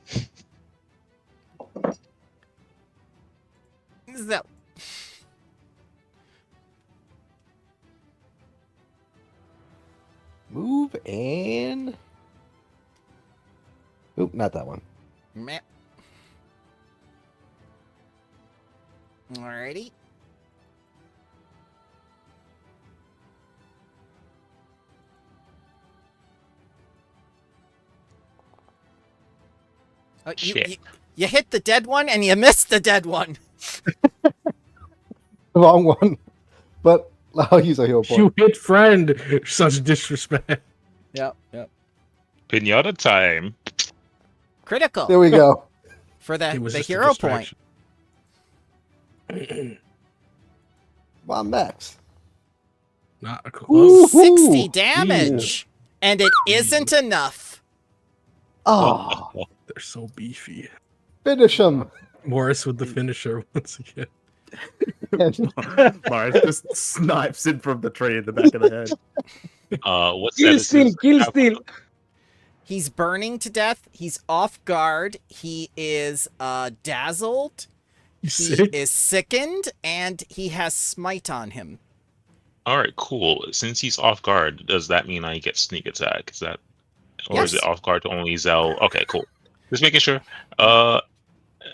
So,
Move and. Oop, not that one.
meh. Alrighty. Oh,
Shit.
you hit the dead one and you missed the dead one.
Wrong one. But I'll use a hero point.
You hit friend. Such disrespect.
Yep.
Pinata time.
Critical
There we go.
for
It
the
was just a
hero point.
distraction.
Well, I'm max.
Not a
Ooh.
close.
60 damage. And it isn't enough.
Oh,
They're so beefy.
finish him.
Morris with the finisher once again.
Mars just snipes in from the tree in the back of the head.
What's
Kill
that?
steal, kill steal.
He's burning to death. He's off guard. He is dazzled.
You
He
sick?
is sickened, and he has smite on him.
All right, cool. Since he's off guard, does that mean I get sneak attack? Is that, or is
Yes.
it off guard to only Zell? Okay, cool. Just making sure.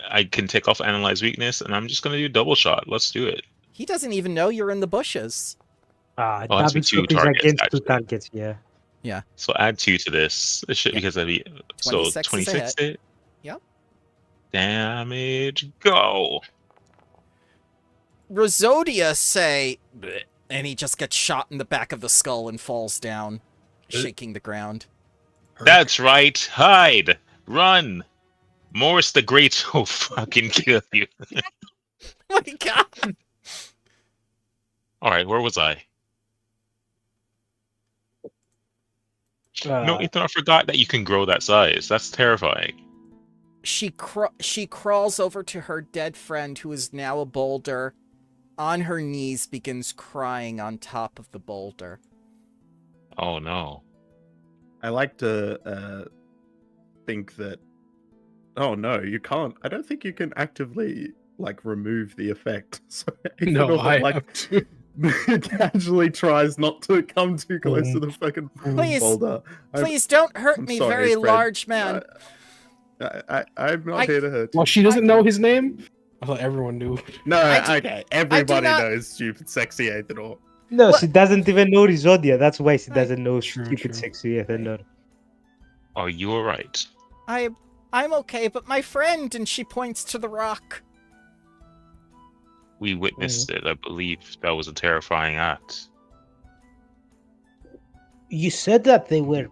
I can take off analyze weakness, and I'm just gonna do double shot. Let's do it.
He doesn't even know you're in the bushes.
Oh, it has to
Double
be two
shot is
targets,
against
actually.
2 targets, yeah.
So add 2 to this. It should
Yeah.
because that'd be
26
so
is a
26
hit.
hit.
Yep.
Damage go.
Rhizodia say, "Bleh," and he just gets shot in the back of the skull and falls down, shaking the ground.
That's right. Hide. Run. Morris the Great will fucking kill you.
Oh my god!
All right, where was I? No, Ethan, I forgot that you can grow that size. That's terrifying.
She crawls over to her dead friend, who is now a boulder. On her knees, begins crying on top of the boulder.
Oh no.
I like to think that. Oh no, you can't. I don't think you can actively like remove the effect. So
No,
Ethan,
I
like
have to.
casually tries not to come too close to the fucking
Please,
boulder.
Please don't hurt
I'm
me,
sorry,
very
friend.
large man.
I'm not here to hurt you.
Well, she doesn't know his name? I thought everyone knew.
No,
I
okay. Everybody
not-
knows stupid sexy Aethanor.
No,
What?
she doesn't even know Rhizodia. That's why she doesn't know
True,
stupid
true.
sexy Ethanor.
Oh, you were right.
I'm okay, but my friend, and she points to the rock.
We witnessed it. I believe that was a terrifying act.
You said that they were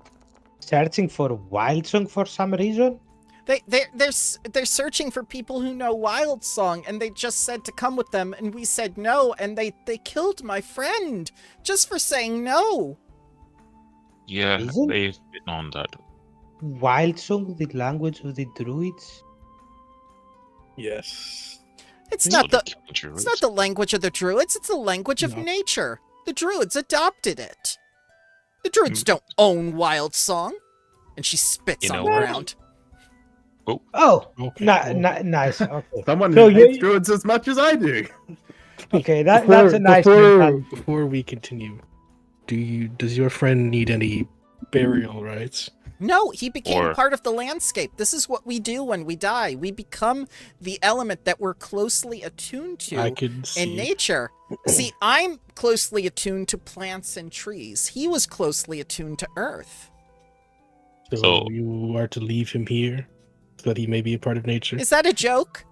searching for Wildsong for some reason?
They're searching for people who know Wild Song, and they just said to come with them, and we said no, and they killed my friend just for saying no.
Yeah,
Isn't-
they've been on that.
Wildsong, the language of the druids?
Yes.
It's
So
not the
they're killing
it's not the language of the druids. It's the language of
No.
nature. The druids adopted it. The druids
Mm.
don't own Wild Song. And she spits
You
on
know
the
what?
ground.
Oh,
Okay.
nice. Okay,
Someone
So
who
you-
hates druids as much as I do.
okay, that's a nice
before,
mentality.
before we continue, does your friend need any burial rites?
No, he became
Or-
part of the landscape. This is what we do when we die. We become the element that we're closely attuned to
I could see.
in nature. See, I'm closely attuned to plants and trees. He was closely attuned to earth.
So
So-
you are to leave him here, so that he may be a part of nature.
Is that a joke?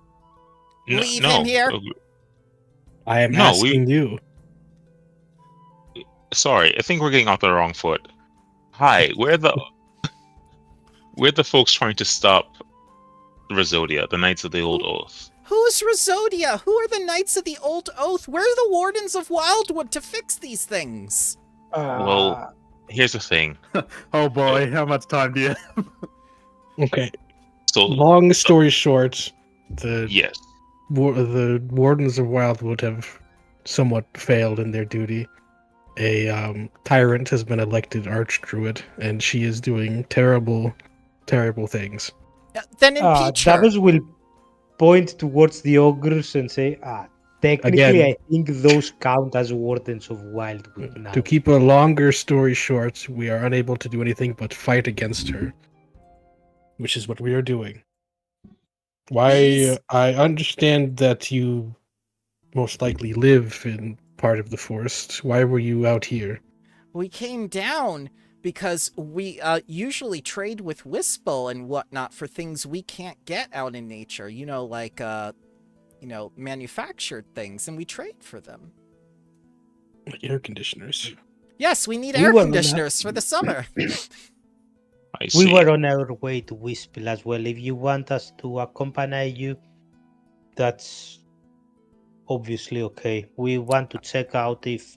Leave him here?
I am
No,
asking you.
Sorry, I think we're getting off the wrong foot. Hi, we're the folks trying to stop Rhododia, the Knights of the Old Oath.
Who's Rhododia? Who are the Knights of the Old Oath? Where are the Wardens of Wildwood to fix these things?
Well, here's the thing.
Oh boy, how much time do you?
Okay.
So
Long story short, the
yes,
the Wardens of Wildwood have somewhat failed in their duty. A tyrant has been elected Archdruid, and she is doing terrible, terrible things.
Then impeach her.
Davos will point towards the ogres and say, technically,
Again-
I think those count as wardens of Wildwood now.
To keep a longer story short, we are unable to do anything but fight against her, which is what we are doing. Why?
Please?
I understand that you most likely live in part of the forest. Why were you out here?
We came down because we usually trade with Wispel and whatnot for things we can't get out in nature. You know, like, manufactured things, and we trade for them.
Air conditioners.
Yes, we need
We
air
were on
conditioners for the summer.
I see.
We were on our way to Wispel as well. If you want us to accompany you, that's obviously okay. We want to check out if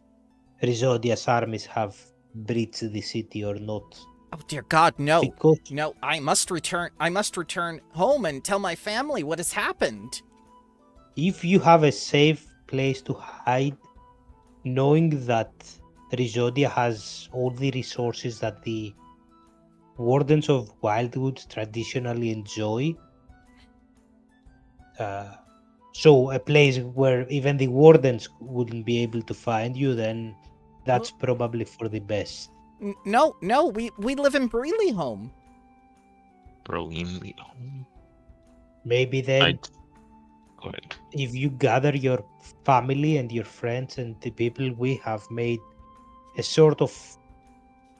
Rhodia's armies have breached the city or not.
Oh dear God, no.
Because
No, I must return home and tell my family what has happened.
if you have a safe place to hide, knowing that Rhodia has all the resources that the Wardens of Wildwood traditionally enjoy, so a place where even the Wardens wouldn't be able to find you, then that's probably for the best.
No, we live in Breely home.
Berlin.
Maybe then,
Go ahead.
if you gather your family and your friends and the people, we have made a sort of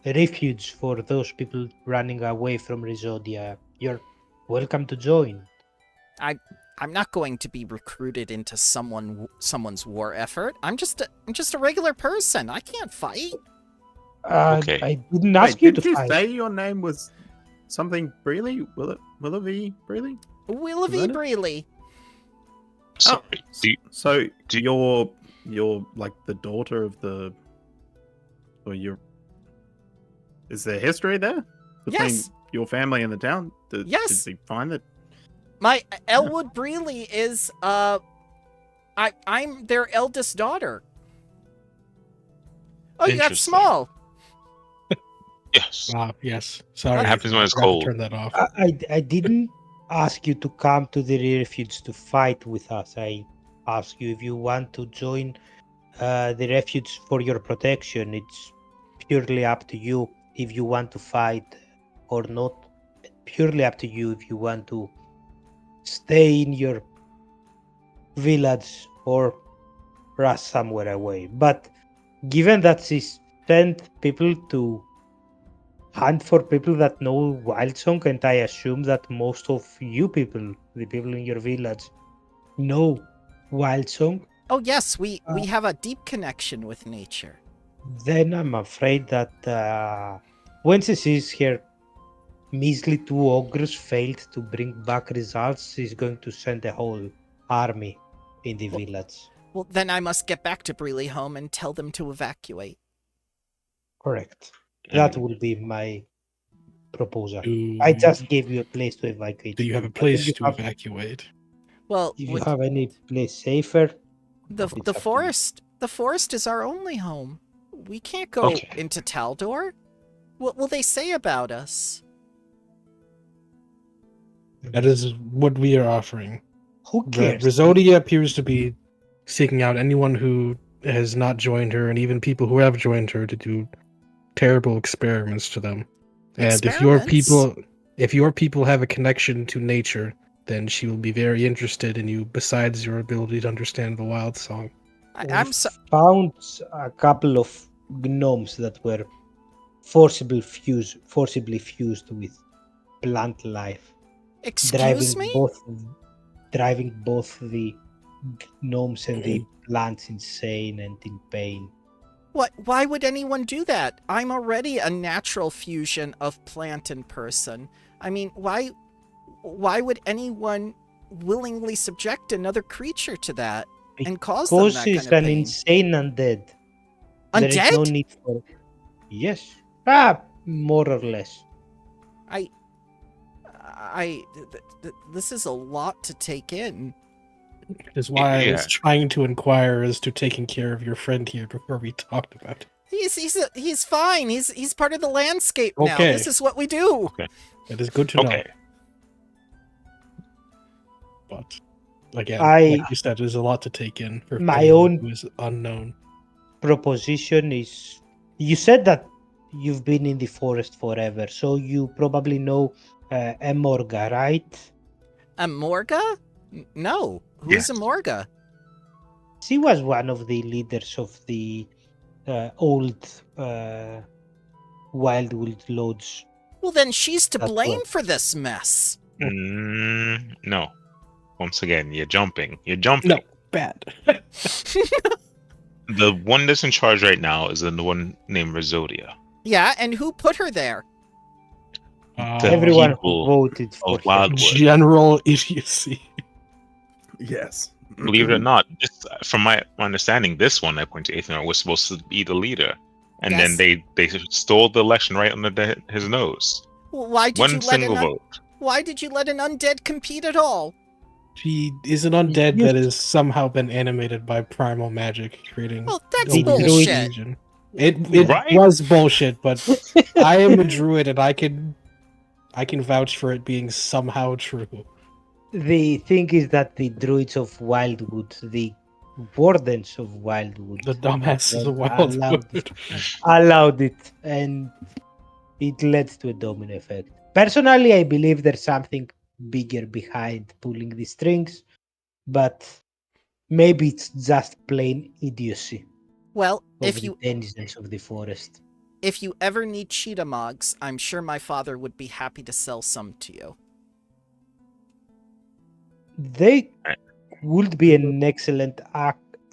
refuge for those people running away from Rhodia. You're welcome to join.
I'm not going to be recruited into someone's war effort. I'm just a regular person. I can't fight.
Okay.
I didn't ask you to
did you
fight.
say your name was something Breely? Willoughby Breely?
Willoughby
Is that it?
Breely.
Sorry.
So
do-
you're like the daughter of the, or you're. Is there history there between
Yes.
your family and the town?
Yes.
Did they find that?
My Elwood Breely is I'm their eldest daughter. Oh, you got
Interesting.
small.
Yes.
Yes. Sorry.
What
happens when it's
I forgot to
cold?
Turn that off.
I didn't ask you to come to the refuge to fight with us. I asked you if you want to join the refuge for your protection. It's purely up to you if you want to fight or not. Purely up to you if you want to stay in your village or rush somewhere away. But given that she sent people to hunt for people that know Wildsong, and I assume that most of you people, the people in your village, know Wildsong,
Oh yes, we have a deep connection with nature.
Then I'm afraid that when she sees her measly 2 ogres failed to bring back results, she's going to send a whole army in the village.
Well, then I must get back to Breely home and tell them to evacuate.
Correct. That
And
will be my proposal.
Do,
I just gave you a place to evacuate.
do you have a
from, but
place to evacuate?
Well,
If you
would-
have any place safer,
the
it's up to you.
forest is our only home. We can't go
Okay.
into Taldor. What will they say about us?
That is what we are offering.
Who cares?
Risodia appears to be seeking out anyone who has not joined her, and even people who have joined her, to do terrible experiments to them. And if your people have a connection to nature, then she will be very interested in you. Besides your ability to understand the wild song.
I'm so
found a couple of gnomes that were forcibly fused with plant life,
excuse me.
driving both the gnomes and the plants insane and in pain.
What? Why would anyone do that? I'm already a natural fusion of plant and person. I mean, why would anyone willingly subject another creature to that and cause them
Because
that
she's
kind of
an
pain?
insane undead. There is no
Undead?
need for. Yes. More or less.
This is a lot to take in.
Is why I
Yeah.
was trying to inquire as to taking care of your friend here before we talked about it.
He's fine. He's part of the landscape now.
Okay.
This is what we do.
It is good to know.
Okay.
But again,
I-
like you said, there's a lot to take in for
My
anyone
own-
who is unknown.
Proposition is. You said that you've been in the forest forever, so you probably know Emorga, right?
Amorga? No. Who's
Yes.
Amorga?
She was one of the leaders of the old Wildwood Lodge.
Well, then she's to
That's
blame
what-
for this mess.
No. Once again, you're jumping. You're jumping.
No, bad.
The one that's in charge right now is the one named Risodia.
Yeah, and who put her there?
The
Everyone who
people
voted for
of
her.
Wildwood.
General idiocy.
Yes.
Believe it or not, this, from my understanding, this one, I point to Aether, was supposed to be the leader. And
Yes.
then they stole the election right under his nose.
Well, why did
One
you let
single
an
vote.
Why did you let an undead compete at all?
She is an undead
Yes.
that has somehow been animated by primal magic, creating
Well, that's
The
only
druid-
bullshit.
confusion. It
Right?
was bullshit, but I am a druid and I can vouch for it being somehow true.
The thing is that the druids of Wildwood, the wardens of Wildwood,
The dumbasses of
allowed,
Wildwood.
allowed it, and it led to a domino effect. Personally, I believe there's something bigger behind pulling the strings, but maybe it's just plain idiocy
Well,
of
if
the
you
denizens of the forest.
ever need cheetah mogs, I'm sure my father would be happy to sell some to you.
They would be an excellent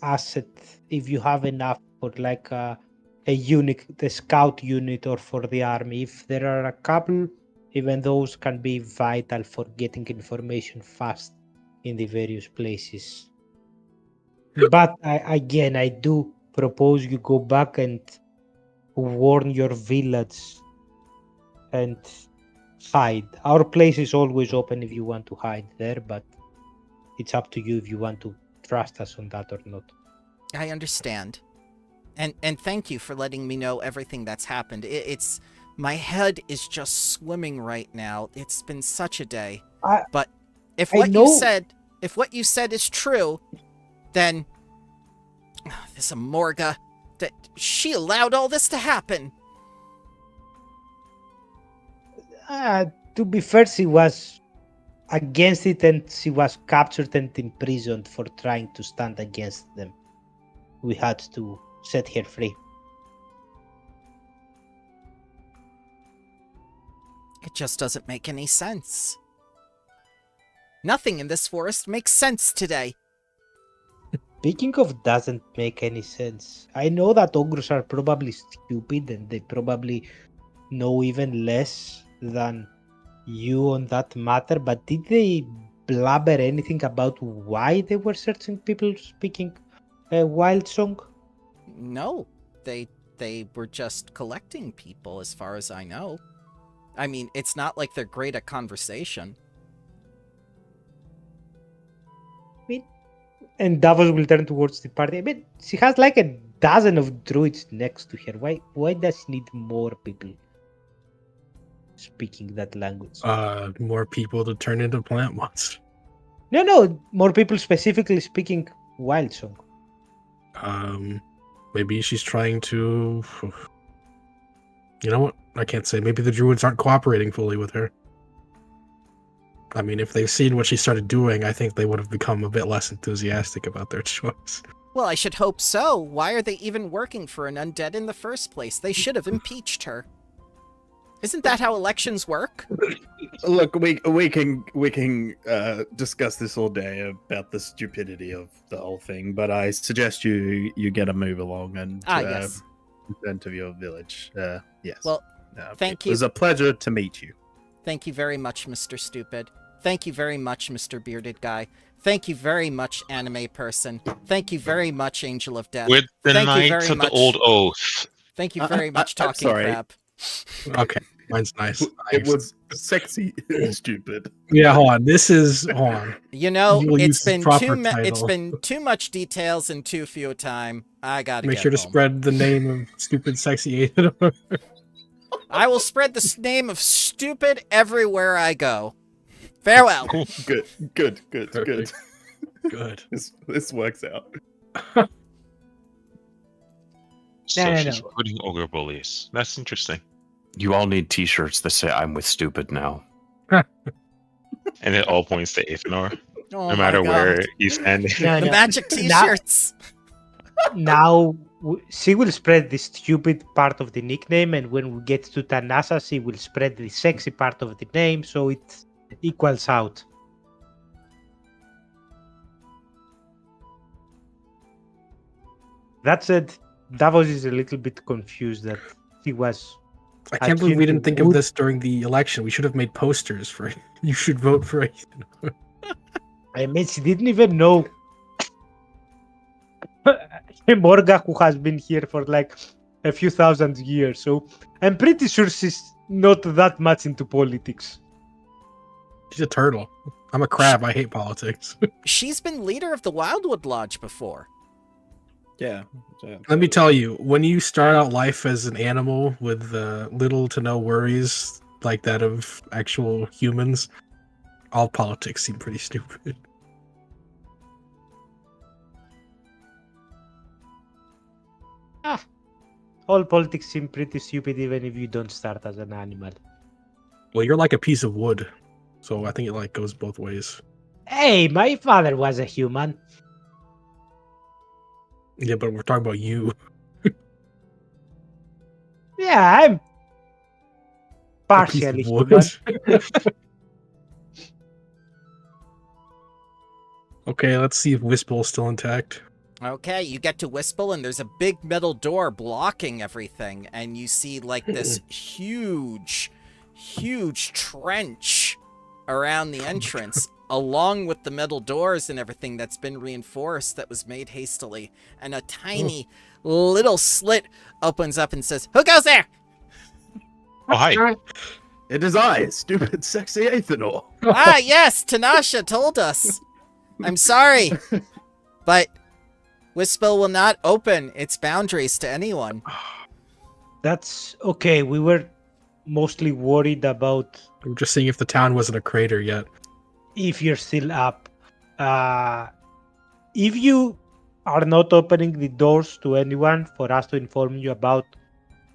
asset if you have enough for like a unit, the scout unit, or for the army. If there are a couple, even those can be vital for getting information fast in the various places. But I do propose you go back and warn your village and hide. Our place is always open if you want to hide there, but it's up to you if you want to trust us on that or not.
I understand. And thank you for letting me know everything that's happened. It's my head is just swimming right now. It's been such a day. But if
I
what
know-
you said is true, then this Amorga, that she allowed all this to happen.
To be fair, she was against it and she was captured and imprisoned for trying to stand against them. We had to set her free.
It just doesn't make any sense. Nothing in this forest makes sense today.
Speaking of doesn't make any sense. I know that ogres are probably stupid and they probably know even less than you on that matter, but did they blabber anything about why they were searching people speaking wild song?
No, they were just collecting people, as far as I know. I mean, it's not like they're great at conversation.
And Davos will turn towards the party. I mean, she has like a dozen of druids next to her. Why does she need more people speaking that language?
More people to turn into plant monsters.
No, more people specifically speaking wild song.
Maybe she's trying to. You know what? I can't say. Maybe the druids aren't cooperating fully with her. I mean, if they've seen what she started doing, I think they would have become a bit less enthusiastic about their choice.
Well, I should hope so. Why are they even working for an undead in the first place? They should have impeached her. Isn't that how elections work?
Look, we can discuss this all day about the stupidity of the whole thing, but I suggest you get a move along and
yes.
return to your village. Yes.
Well, thank
It was
you.
a pleasure to meet you.
Thank you very much, Mr. Stupid. Thank you very much, Mr. Bearded Guy. Thank you very much, Anime Person. Thank you very much, Angel of Death.
With the
Thank you
Knights
very
of the
much.
Old Oath.
Thank you very much,
I'm
Talking
sorry.
Crab.
Okay, mine's nice.
It was sexy and stupid.
Yeah, hold on. Hold on.
You know,
You will use
it's
the
been
proper
it's
title.
been too much details and too few time. I gotta
Make
get
sure to
home.
spread the name of stupid, sexy Aiden.
I will spread the name of Stupid everywhere I go. Farewell.
Cool.
Good.
Perfect. Good.
This works out.
So
No.
she's recruiting ogre bullies. That's interesting.
You all need T-shirts that say "I'm with stupid now."
And it all points to Athenor,
Oh
no
my
matter
God.
where he's standing.
No,
The
no.
magic t-shirts.
Now she will spread the stupid part of the nickname, and when we get to Tanasa, she will spread the sexy part of the name, so it equals out. That said, Davos is a little bit confused that he was.
I can't believe we didn't think of
Wood.
this during the election. We should have made posters for it. You should vote for Aiden.
I mean, she didn't even know Morga, who has been here for like a few thousand years, so I'm pretty sure she's not that much into politics.
She's a turtle. I'm a crab. I hate politics.
She's been leader of the Wildwood Lodge before.
Yeah.
Let me tell you, when you start out life as an animal with little to no worries like that of actual humans, all politics seem pretty stupid.
All politics seem pretty stupid even if you don't start as an animal.
Well, you're like a piece of wood, so I think it like goes both ways.
Hey, my father was a human.
Yeah, but we're talking about you.
Yeah, I'm
A piece
partially
of wood.
human.
Okay, let's see if Wispel's still intact.
Okay, you get to Wispel and there's a big metal door blocking everything, and you see like this huge trench around the entrance, along with the metal doors and everything that's been reinforced that was made hastily, and a tiny little slit opens up and says, "Who goes there?"
Oh, hi.
It is I, stupid, sexy Athenor.
Ah, yes, Tanasha told us. I'm sorry, but Wispel will not open its boundaries to anyone.
That's okay. We were mostly worried about
I'm just seeing if the town wasn't a crater yet.
if you're still up. If you are not opening the doors to anyone for us to inform you about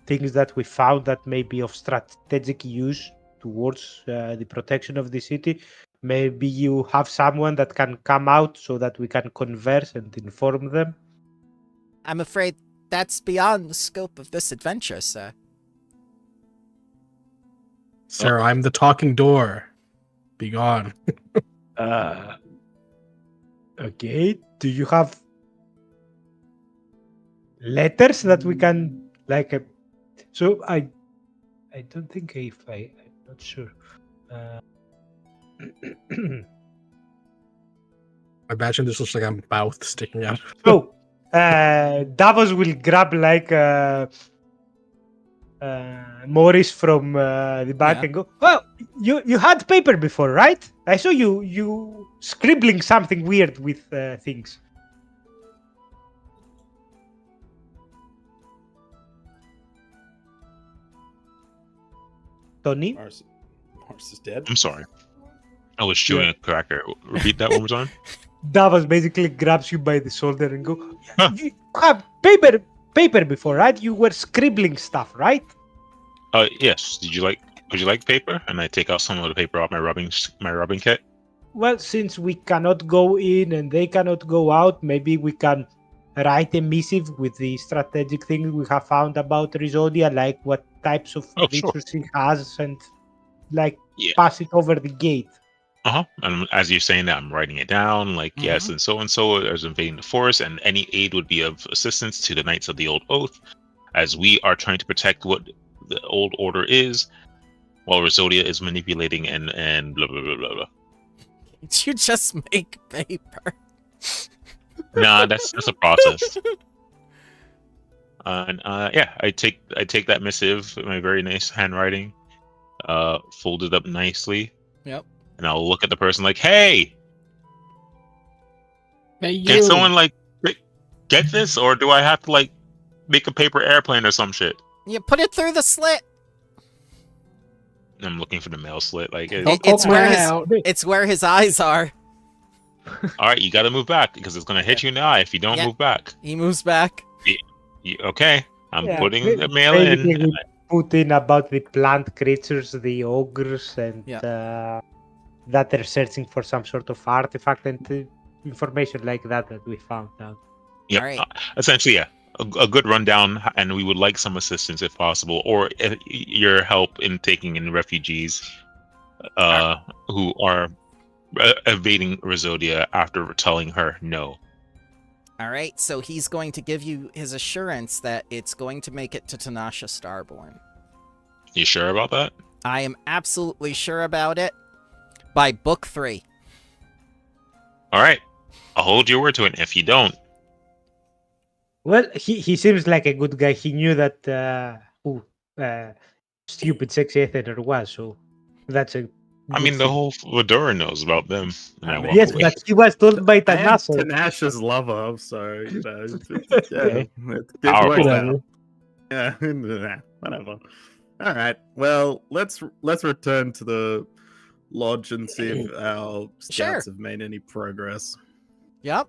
things that we found that may be of strategic use towards the protection of the city, maybe you have someone that can come out so that we can converse and inform them.
I'm afraid that's beyond the scope of this adventure, sir.
Sir, I'm the talking door. Be gone.
Okay. Do you have letters that we can so I don't think if I'm not sure.
I imagine this looks like a mouth sticking out.
So Davos will grab Morris from the back
Yeah.
and go, well, you had paper before, right? I saw you scribbling something weird with things. Tony?
Morris is dead.
I'm sorry. I was chewing a cracker. Repeat that one more time.
Davos basically grabs you by the shoulder and go,
Huh.
you have paper before, right? You were scribbling stuff, right?
Yes. Would you like paper? And I take out some of the paper off my rubbing kit.
Well, since we cannot go in and they cannot go out, maybe we can write a missive with the strategic things we have found about Rizodia, like what types of
Oh, sure.
creatures he has, and
Yeah.
pass it over the gate.
And as you're saying that, I'm writing it down. Like, yes, and so is invading the forest, and any aid would be of assistance to the Knights of the Old Oath, as we are trying to protect what the Old Order is, while Rizodia is manipulating and blah blah blah blah blah.
You just make paper.
Nah, that's a process. And yeah, I take that missive, my very nice handwriting, fold it up nicely.
Yep.
And I'll look at the person like, hey,
Hey,
can someone get this, or do I have to make a paper airplane or some shit?
You put it through the slit.
I'm looking for the mail slit.
It's where his eyes are.
All right, you got to move back because it's gonna hit you in the eye if you don't
Yeah.
move back.
He moves back.
Okay, I'm
Yeah,
putting the mail
basically
in.
we put in about the plant creatures, the ogres, and that they're searching for some sort of artifact and information like that we found out.
Yep.
All right.
Essentially, yeah, a good rundown, and we would like some assistance if possible, or your help in taking in refugees who are evading Rizodia after telling her no.
All right, so he's going to give you his assurance that it's going to make it to Tanasha Starborn.
You sure about that?
I am absolutely sure about it. By book 3.
All right, I'll hold your word to it. If you don't,
Well, he seems like a good guy. He knew that who stupid sexy Aether was, so that's a.
I mean, the whole Fedora knows about them. And I walk
Yes,
away.
but he was told by
I am
Tanasa.
Tanasha's lover, so
Okay.
it
Powerful.
works
Whatever.
out. Yeah, whatever. All right. Well, let's return to the lodge and see if our scouts
Sure.
have made any progress.
Yep.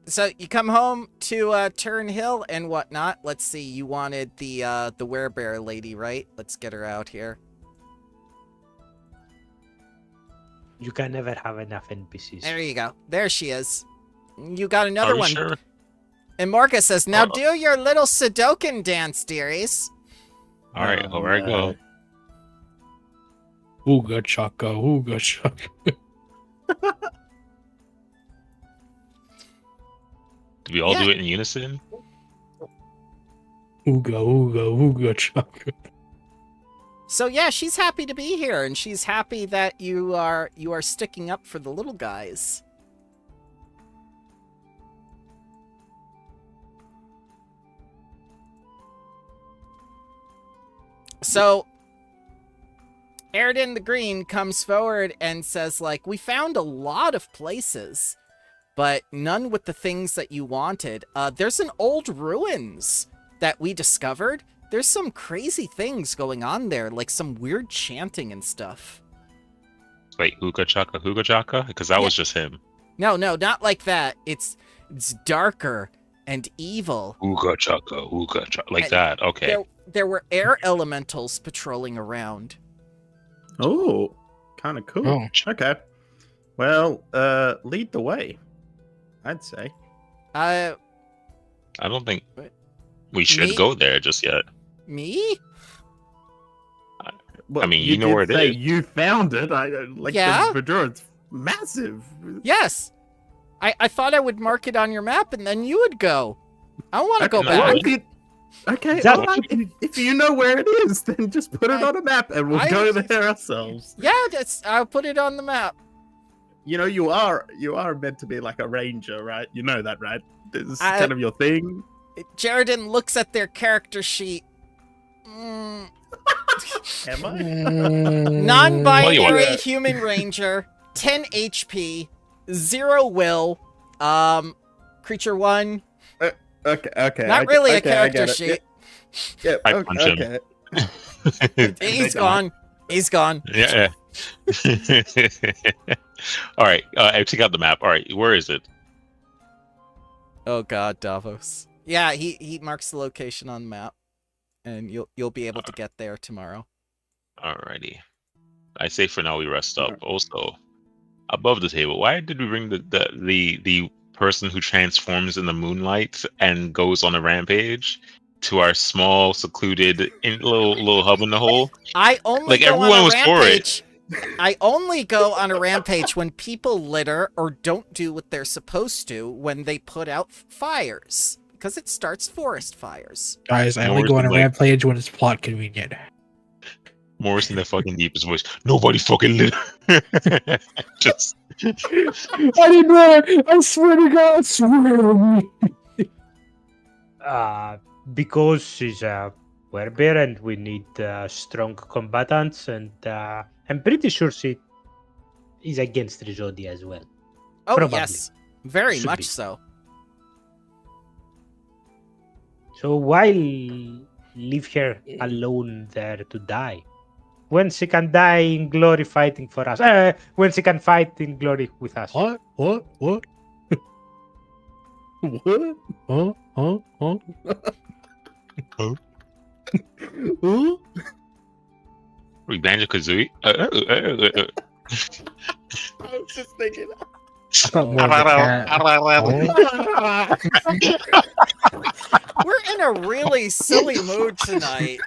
So you come home to Turn Hill and whatnot. Let's see, you wanted the werebear lady, right? Let's get her out here.
You can never have enough NPCs.
There you go. There she is. You got
Are
another
you
one.
sure?
And Marcus says, now
Uh-oh.
do your little Sudoku dance, dearies.
All right, here I go.
Ooga chaka, ooga chaka.
Do we all
Yeah.
do it in unison?
Ooga, ooga, ooga chaka.
So yeah, she's happy to be here, and she's happy that you are sticking up for the little guys. So Airden the Green comes forward and says, like, we found a lot of places, but none with the things that you wanted. There's an old ruins that we discovered. There's some crazy things going on there, like some weird chanting and stuff.
Wait, hookah chaka? Because that was just him.
No, not like that. It's darker and evil.
Hookah chaka, like
And
that. Okay.
There were air elementals patrolling around.
Oh, kind of cool.
Oh.
Okay. Well, lead the way, I'd say.
Uh,
I don't think
What?
we should
Me?
go there just yet.
me?
Well,
mean, you know
did
where it
say
is.
You found it.
Yeah.
The Vidura massive.
Yes. I thought I would mark it on your map and then you would go. I want to go
no,
back.
Okay,
That-
all right. If you know where it is, then just put it on a map and we'll go there ourselves.
Yeah, I'll put it on the map.
You know, you are meant to be like a ranger, right? You know that, right? This is kind of your thing.
Jaredin looks at their character sheet.
Am I?
Non-binary
Yeah.
human ranger, 10 HP, 0 will, creature 1.
Okay.
Not really a
I
character
get it.
sheet.
Yeah,
I
okay,
punch him.
okay.
He's gone. He's gone.
Yeah. All right. I took out the map. All right. Where is it?
Oh god, Davos. Yeah, he marks the location on the map, and you'll be able to get there tomorrow.
Alrighty. I say for now we rest up. Also, above the table, why did we bring the person who transforms in the moonlight and goes on a rampage to our small, secluded little hub in the hole?
I only
Like,
go
everyone
on a
was for it.
rampage. I only go on a rampage when people litter or don't do what they're supposed to when they put out fires, because it starts forest fires.
Guys, I only
More
go on a
than, like-
rampage when it's plot convenient.
Morris in the fucking deepest voice. Nobody fucking lit. Just
I didn't know it. I swear to God, swear on me.
Because she's a werber and we need strong combatants, and I'm pretty sure she is against Rizodi as well.
Oh
Probably.
yes, very
Should
much
be.
so.
So why leave her alone there to die? When she can die in glory fighting for us. When she can fight in glory with us.
What? What?
What?
Huh? Huh? Huh?
Huh?
we Banjo Kazooie.
I was just thinking.
I thought more of the cat.
We're in a really silly mood tonight.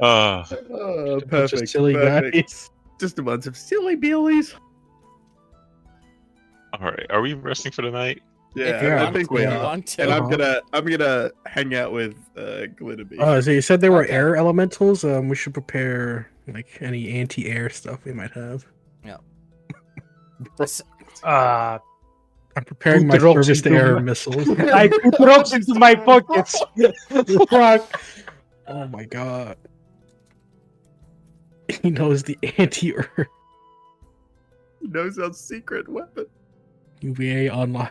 Oh,
Bunch of
perfect.
silly
perfect.
guys.
Just a bunch of silly billies.
All right. Are we resting for the night?
If
Yeah,
you
I
want
think
to,
we
you
are.
want to.
And I'm gonna hang out with Glitterbeak.
Oh, so you said they were
Okay.
air elementals? We should prepare like any anti-air stuff we might have.
Uh,
I'm preparing my
Put rocks
service to
into
air
my-
missiles.
I put rocks into my pockets. Fuck.
Oh my god. He knows the anti-air
He knows our secret weapon.
UVA online.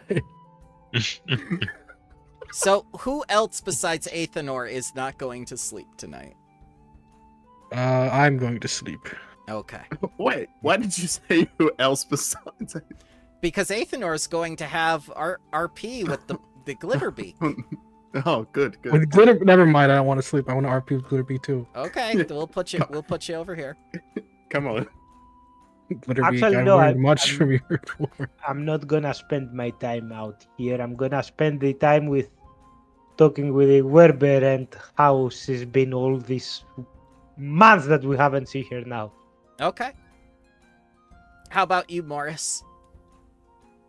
So, who else besides Athenor is not going to sleep tonight?
I'm going to sleep.
Okay.
Wait, why did you say who else besides?
Because Athenor is going to have RP with the Glitterbeak.
Oh, good.
With glitter, never mind. I don't want to sleep. I want to RP with Glitterbeak too.
Okay, we'll put you over here.
Come on.
Glitterbeak,
Actually,
I've
no,
learned
I'm-
much
I'm-
from your report.
I'm not gonna spend my time out here. I'm gonna spend the time with talking with a werber and how she's been all these months that we haven't seen her now.
Okay. How about you, Morris?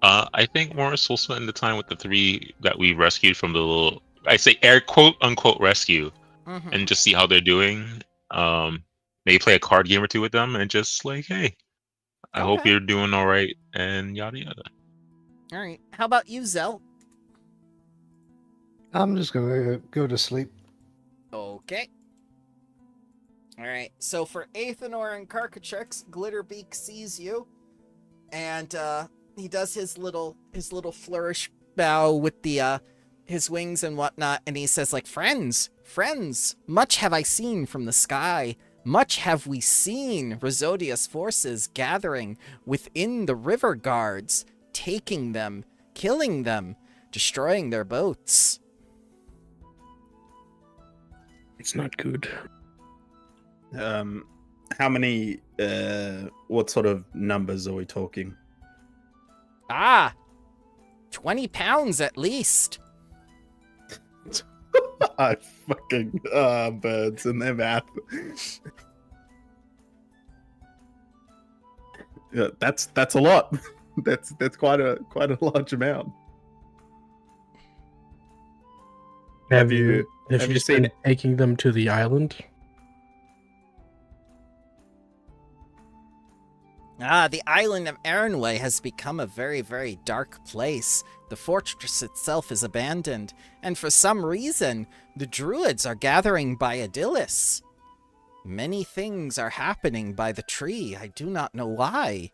I think Morris will spend the time with the 3 that we rescued from the little, I say air quote unquote rescue,
Mhm.
and just see how they're doing. Maybe play a card game or 2 with them and just like, hey, I hope
Okay.
you're doing all right, and yada yada.
All right. How about you, Zell?
I'm just gonna go to sleep.
Okay. All right. So for Athenor and Carcatrix, Glitterbeak sees you, and he does his little flourish bow with the his wings and whatnot, and he says like, friends, much have I seen from the sky. Much have we seen Rizodia's forces gathering within the river guards, taking them, killing them, destroying their boats.
It's not good.
How many? What sort of numbers are we talking?
20 pounds at least.
I fucking birds and their math. That's a lot. That's quite a large amount. Have you seen
been taking them to the island?
The island of Erinway has become a very, very dark place. The fortress itself is abandoned, and for some reason, the druids are gathering by Adillis. Many things are happening by the tree. I do not know why.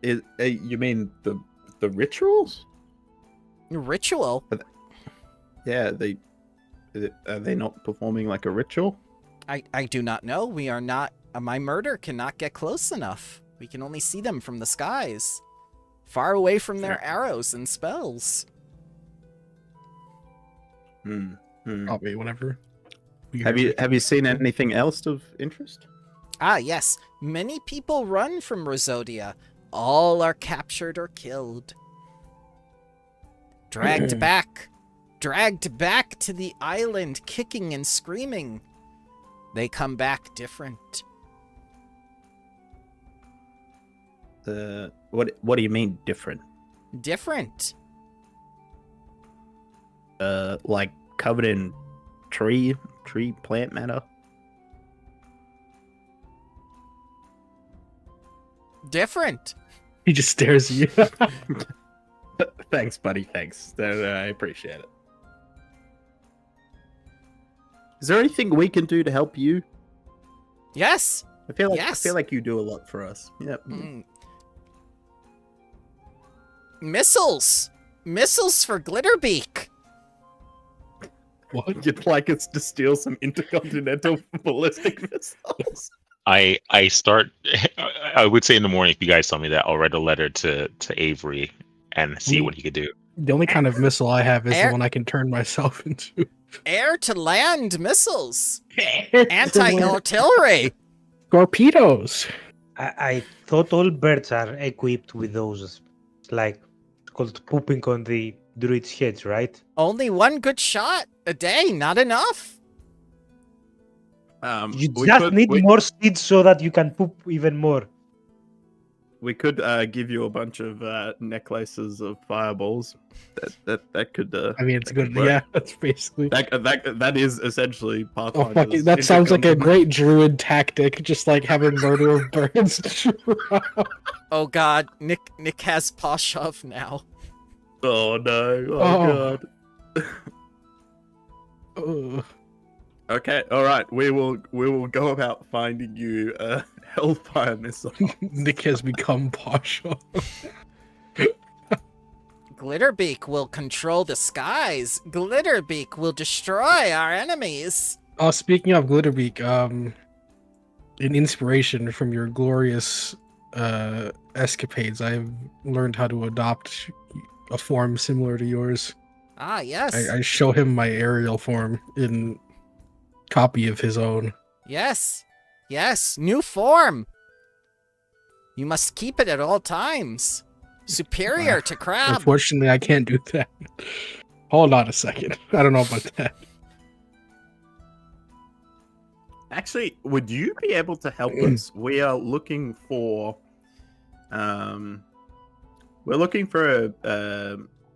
You mean the rituals?
Ritual?
Yeah, are they not performing like a ritual?
I do not know. We are not... my murder cannot get close enough. We can only see them from the skies. Far away from their arrows and spells.
Probably whatever.
Have you seen anything else of interest?
Ah, yes. Many people run from Rosodia. All are captured or killed. Dragged back. Dragged back to the island, kicking and screaming. They come back different.
What do you mean different?
Different.
Like covered in tree plant matter?
Different.
He just stares at you.
Thanks, buddy. Thanks. I appreciate it. Is there anything we can do to help you?
Yes.
I feel
Yes.
like you do a lot for us. Yep.
Missiles. Missiles for Glitterbeak.
What? You'd like us to steal some intercontinental ballistic missiles?
I would say in the morning, if you guys tell me that, I'll write a letter to Avery and see what he could do.
The only kind of missile I have is
Air-
the one I can turn myself into.
Air to land missiles. Anti-artillery.
Torpedoes.
I thought all birds are equipped with those, like, called pooping on the druids' heads, right?
Only one good shot a day, not enough.
You just need more seeds so that you can poop even more.
We could give you a bunch of necklaces of fireballs. That could.
I mean, it's good.
work.
Yeah, that's basically.
That is essentially
Oh,
Pathfinder's
fuck it. That sounds like a
intercontinental-
great druid tactic, just like having murder of birds.
Oh god, Nick has paw shove now.
Oh no! Oh,
Oh.
god!
Ugh.
Okay, all right. We will go about finding you a hellfire missile.
Nick has become partial.
Glitterbeak will control the skies. Glitterbeak will destroy our enemies.
Oh, speaking of Glitterbeak, an inspiration from your glorious escapades, I've learned how to adopt a form similar to yours.
Ah, yes.
I show him my aerial form in copy of his own.
Yes. Yes, new form. You must keep it at all times. Superior to crab.
Unfortunately, I can't do that. Hold on a second. I don't know about that.
Actually, would you be able to help us? We are looking for, and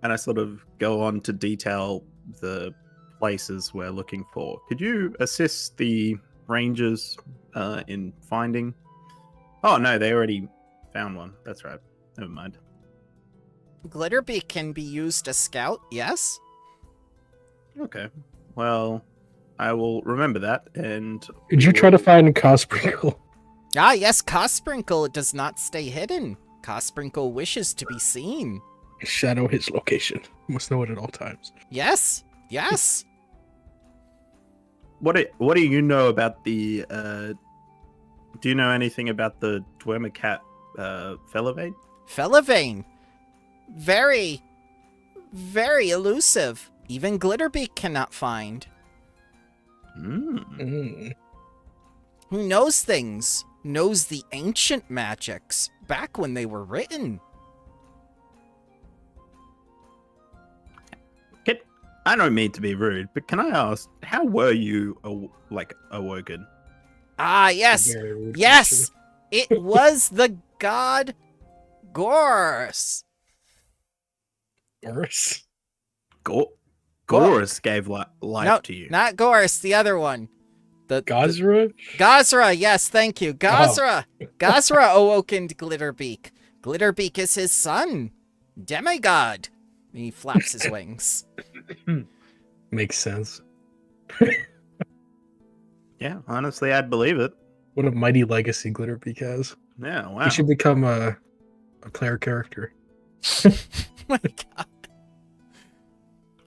I sort of go on to detail the places we're looking for. Could you assist the rangers in finding? Oh no, they already found one. That's right. Never mind.
Glitterbeak can be used as scout, yes?
Okay. Well, I will remember that. And
Did you try to find Khasprickle?
Ah, yes, Khasprickle does not stay hidden. Khasprickle wishes to be seen.
Shadow his location. You must know it at all times.
Yes, yes.
What do you know about the? Do you know anything about the Dwemer Felivane?
Felivane. Very, very elusive. Even Glitterbeak cannot find.
Mm.
Who knows things? Knows the ancient magics back when they were written.
I don't mean to be rude, but can I ask, how were you awoken?
Ah, yes,
Very rude
yes, it was the god Gorse.
question. Worse.
Gorus gave life
No,
to you.
not Gorse, the other one. The
Gazra?
Gazra, yes, thank you. Gazra. Gazra awokened Glitterbeak. Glitterbeak is his son. Demigod. He flaps his wings.
Makes sense.
Yeah, honestly, I'd believe it.
What a mighty legacy Glitterbeak has.
Yeah, wow.
He should become a player character.
My God.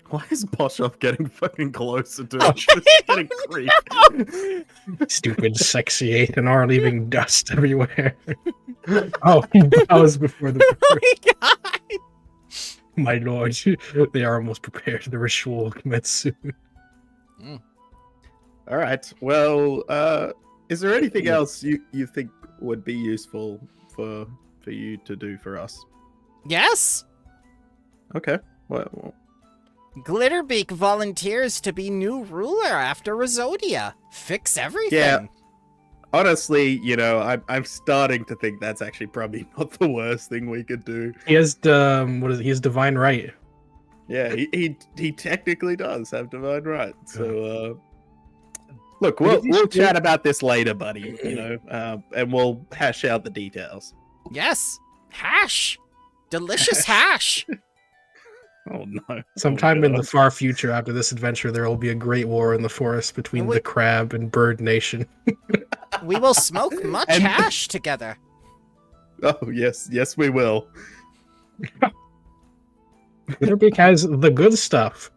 Why is Boshoff getting fucking closer to it? It's getting creepy.
Stupid, sexy Athanar leaving dust everywhere. Oh, he bows before the
Oh my God.
my lord. They are almost prepared. The ritual will commence soon.
All right. Well, is there anything else you think would be useful for you to do for us?
Yes.
Okay. Well,
Glitterbeak volunteers to be new ruler after Rhozodia. Fix everything.
Yeah. honestly, I'm starting to think that's actually probably not the worst thing we could do.
He has he has divine right.
Yeah, he technically does have divine right. So look, we'll chat about this later, buddy. And we'll hash out the details.
Yes. Hash. Delicious hash.
Oh no!
Sometime in the far future, after this adventure, there will be a great war in the forest between the crab and bird nation.
We will smoke much hash together.
Oh yes, we will.
Glitterbeak has the good stuff.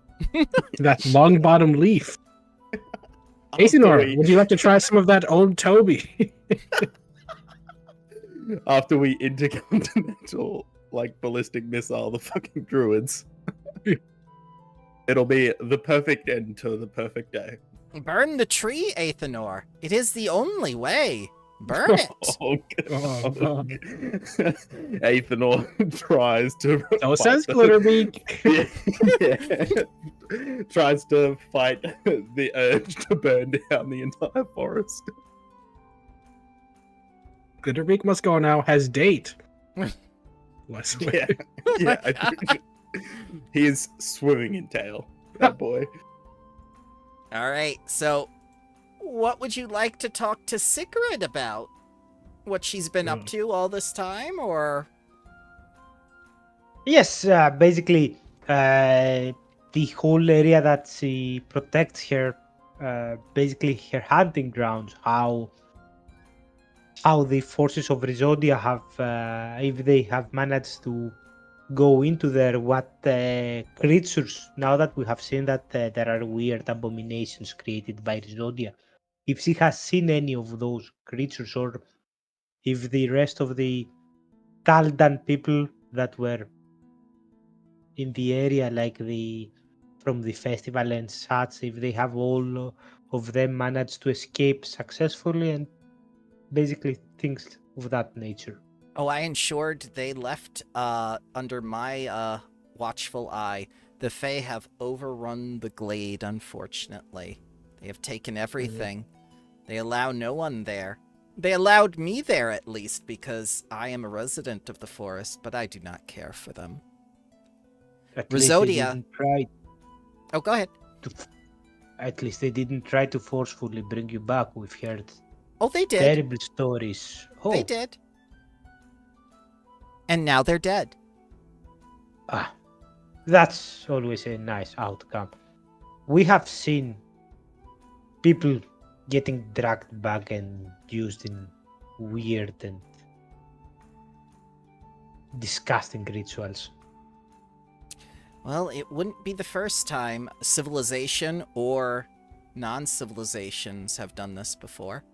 That long bottom leaf. Aethanor, would you like to try some of that old Toby?
After we intercontinental ballistic missile the fucking druids. It'll be the perfect end to the perfect day.
Burn the tree, Aethanor. It is the only way. Burn it.
Aethanor tries to.
So says Glitterbeak.
Tries to fight the urge to burn down the entire forest.
Glitterbeak must go now. Has date.
Yeah. He is swimming in tail. That boy.
All right. So, what would you like to talk to Sigrid about? What she's been up to all this time, or?
Yes, basically, the whole area that she protects her, basically her hunting grounds. How the forces of Rhozodia have, if they have managed to go into there, what creatures, now that we have seen that there are weird abominations created by Rhozodia, if she has seen any of those creatures, or if the rest of the Kaldan people that were in the area, from the festival and such, if they have all of them managed to escape successfully, and basically things of that nature.
Oh, I ensured they left under my watchful eye. The Fae have overrun the glade, unfortunately. They have taken everything. They allow no one there. They allowed me there, at least, because I am a resident of the forest, but I do not care for them. Rhozodia. Oh, go ahead.
At least they didn't try to forcefully bring you back. We've heard
they did.
terrible stories. Oh.
They did. And now they're dead.
That's always a nice outcome. We have seen people getting dragged back and used in weird and disgusting rituals.
Well, it wouldn't be the first time civilization or non-civilizations have done this before.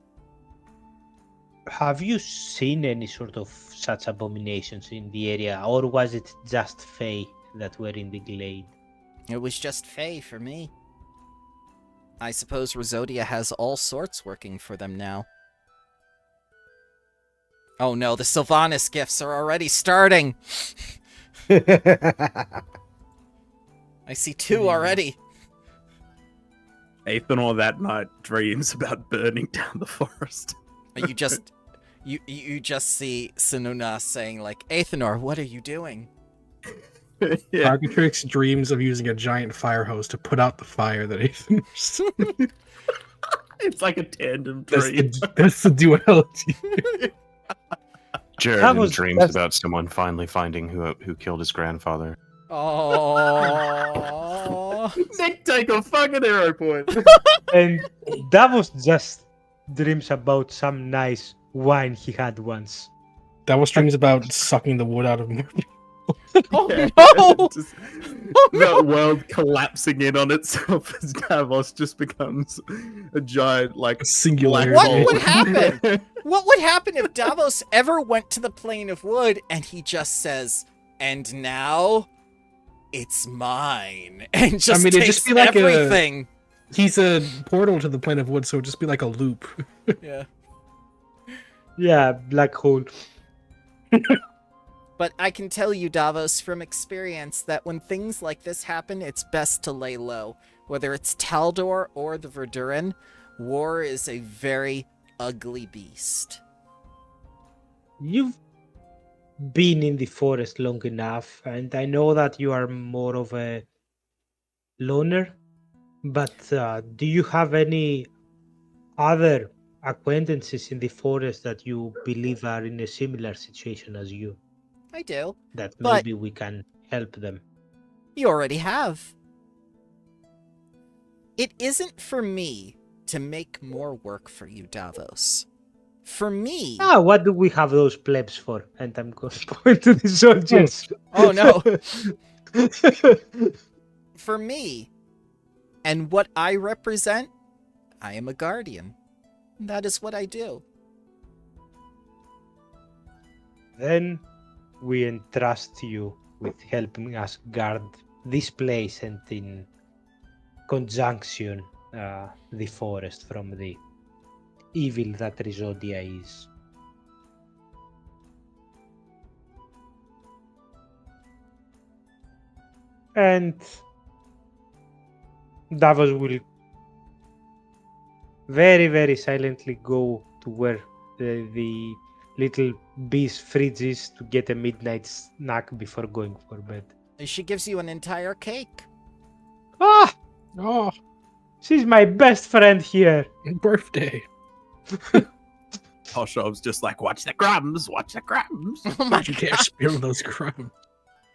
Have you seen any sort of such abominations in the area, or was it just Fae that were in the glade?
It was just Fae for me. I suppose Rhozodia has all sorts working for them now. Oh no, the Sylvanas gifts are already starting! I see 2 already.
Athanor that night dreams about burning down the forest.
You just see Sununa saying like, Athanor, what are you doing?
Yeah.
Architrix dreams of using a giant fire hose to put out the fire that Ethan's.
It's like a tandem dream.
That's the duality.
Jared
was-
dreams
that's-
about someone finally finding who killed his grandfather.
Oh.
Nick, take a fucking hero point.
And Davos just dreams about some nice wine he had once.
Davos dreams about sucking the wood out of more people.
Oh
Yeah.
no!
Just-
Oh, no!
the world collapsing in on itself as Davos just becomes a giant, like,
A singularity.
black
What
hole.
would happen? What would happen if Davos ever went to the plane of wood and he just says, "And now, it's mine," and just
mean, it'd
takes
just be like
everything?
He's a portal to the plane of wood, so it'd just be like a loop.
Yeah.
Yeah, black hole.
But I can tell you, Davos, from experience, that when things like this happen, it's best to lay low. Whether it's Taldor or the Verduran, war is a very ugly beast.
You've been in the forest long enough, and I know that you are more of a loner, but do you have any other acquaintances in the forest that you believe are in a similar situation as you?
I do.
That
But-
maybe we can help them.
You already have. It isn't for me to make more work for you, Davos. For me...
Ah, what do we have those plebs for? And I'm going to point to the soldiers.
Oh, no. For me, and what I represent, I am a guardian. That is what I do.
Then we entrust you with helping us guard this place and in conjunction the forest from the evil that Risodia is. And Davos will very, very silently go to where the little bee's fridge is to get a midnight snack before going for bed.
She gives you an entire cake.
Ah!
Oh,
She's my best friend here.
birthday.
Toshov's just like, watch the crumbs, watch the crumbs.
Oh my
You can't spill those crumbs.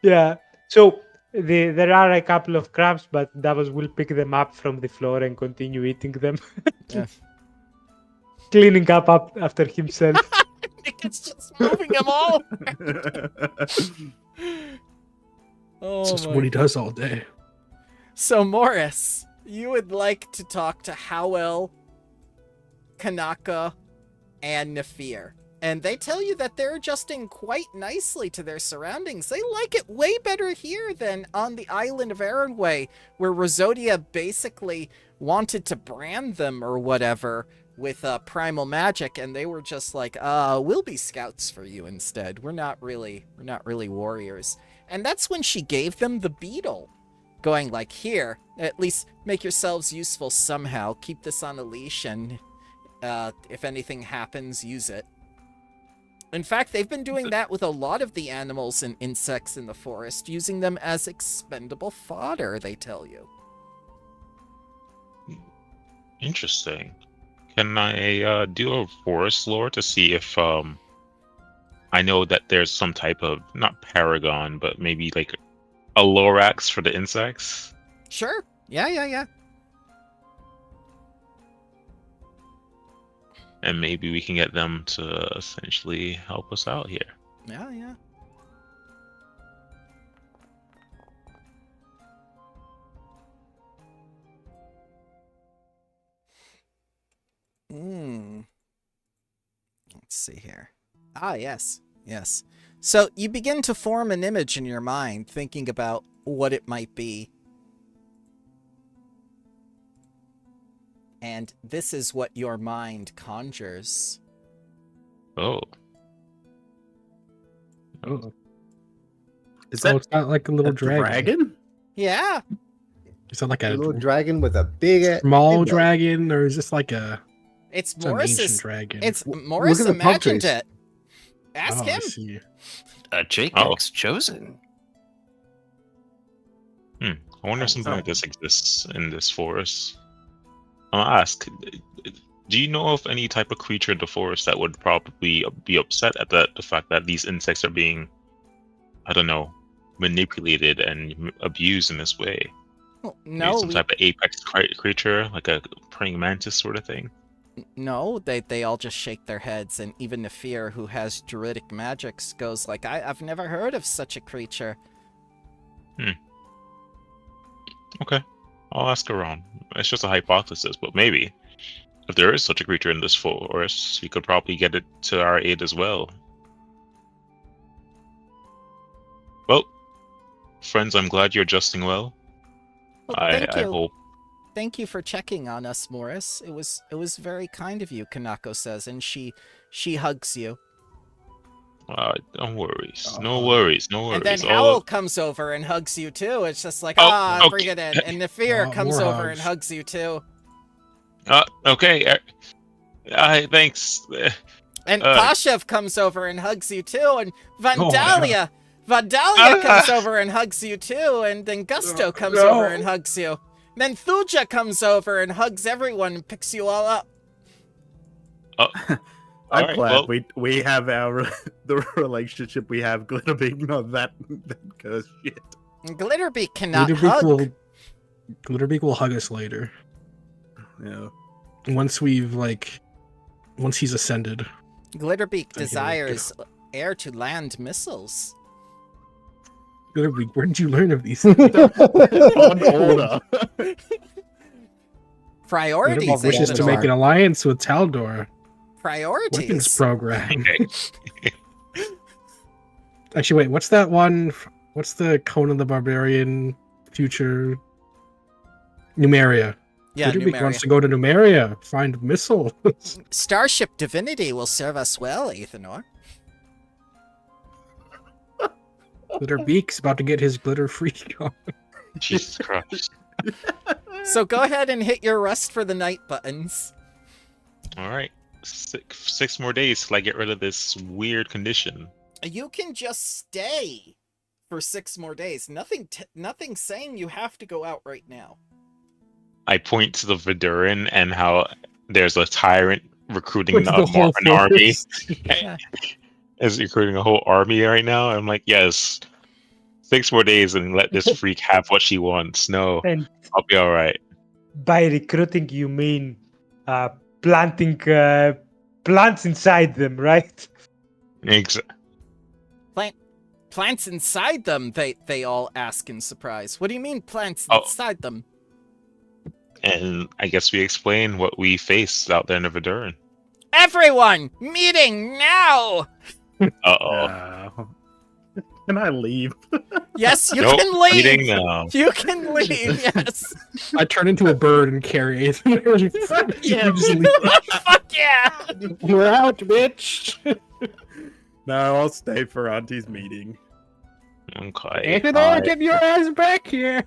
Yeah. So there are a couple of crumbs, but Davos will pick them up from the floor and continue eating them.
Yeah.
Cleaning up after himself.
It's just moving them all. Oh,
It's just
my
what he does all day.
So, Morris, you would like to talk to Howell, Kanaka, and Nafir. And they tell you that they're adjusting quite nicely to their surroundings. They like it way better here than on the island of Arrowway, where Rosodia basically wanted to brand them or whatever with primal magic, and they were just like, we'll be scouts for you instead. We're not really warriors. And that's when she gave them the beetle, going like, here, at least make yourselves useful somehow. Keep this on a leash, and if anything happens, use it. In fact, they've been doing that with a lot of the animals and insects in the forest, using them as expendable fodder, they tell you.
Interesting. Can I do a forest lore to see if I know that there's some type of, not paragon, but maybe like a Lorax for the insects?
Sure. Yeah.
And maybe we can get them to essentially help us out here.
Yeah. Let's see here. Ah, yes. So you begin to form an image in your mind, thinking about what it might be. And this is what your mind conjures.
Oh.
Oh,
Is that
it's not like a little
a
dragon.
dragon?
Yeah,
Is that like
A
a
little dragon with a big
small
big belly.
dragon, or is this like a
It's
an ancient
Morris's.
dragon?
It's
Look
Morris
at the palm
imagined
trees.
it. Ask
Oh, I
him.
see.
Jacob's chosen.
I wonder if something like this exists in this forest. I'll ask, do you know of any type of creature in the forest that would probably be upset at the fact that these insects are being, I don't know, manipulated and abused in this way?
Well,
Maybe
no,
some type of apex creature, like a praying mantis sort of thing.
no, they all just shake their heads, and even Nefir, who has druidic magics, goes like, I've never heard of such a creature.
Okay, I'll ask around. It's just a hypothesis, but maybe if there is such a creature in this forest, we could probably get it to our aid as well. Well, friends, I'm glad you're adjusting well.
Well, thank
I
you.
hope.
Thank you for checking on us, Morris. It was very kind of you, Kanako says, and she hugs you.
Don't worries. No worries. No worries.
And then
All-
Howl comes over and hugs you too. It's just like,
Oh,
bring
okay.
it in. And Nefir
Oh,
comes
more
over
hugs.
and hugs you too.
Okay. Thanks.
And
Uh,
Pashev comes over and hugs you too. And
Oh,
Vandalia, Vandalia comes over and hugs you too. And then Gusto comes over and hugs you. Then Thuja comes over and hugs everyone and picks you all up.
I'm
Alright,
glad
well-
we have the relationship we have, Glitterbeak, not that cursed shit.
And Glitterbeak cannot
Glitterbeak will hug us later
Yeah.
once he's ascended.
Glitterbeak
Okay,
desires air to land missiles.
Glitterbeak, where did you learn of these?
On order.
Priorities.
Glitterbeak wishes to
Aethanor.
make an alliance with Taldor.
Priorities.
Weapons program.
Okay.
Actually, wait, what's that one? What's the Conan the Barbarian future? Numeria.
Yeah,
Glitterbeak
Numeria.
wants to go to Numeria, find missiles.
Starship Divinity will serve us well, Aethanor.
Glitterbeak's about to get his glitter freak on.
Jesus Christ.
So go ahead and hit your rest for the night buttons.
All right. Six more days till I get rid of this weird condition.
You can just stay for 6 more days. Nothing saying you have to go out right now.
I point to the Viduran and how there's a tyrant recruiting
With the whole
an army.
forest.
Is recruiting a whole army right now. I'm like, yes, 6 more days and let this freak have what she wants. No,
And
I'll be all right.
by recruiting, you mean planting plants inside them, right?
Plants inside them, they all ask in surprise. What do you mean plants
Oh.
inside them?
And I guess we explain what we face out there in the Viduran.
Everyone, meeting now!
Uh-oh.
Can I leave?
Yes, you
Nope,
can leave!
meeting now.
You can leave, yes!
I turn into a bird and carry it.
Fuck yeah!
You just leave.
Fuck yeah!
We're out, bitch.
No, I'll stay for Auntie's meeting.
Okay.
Get your ass back here.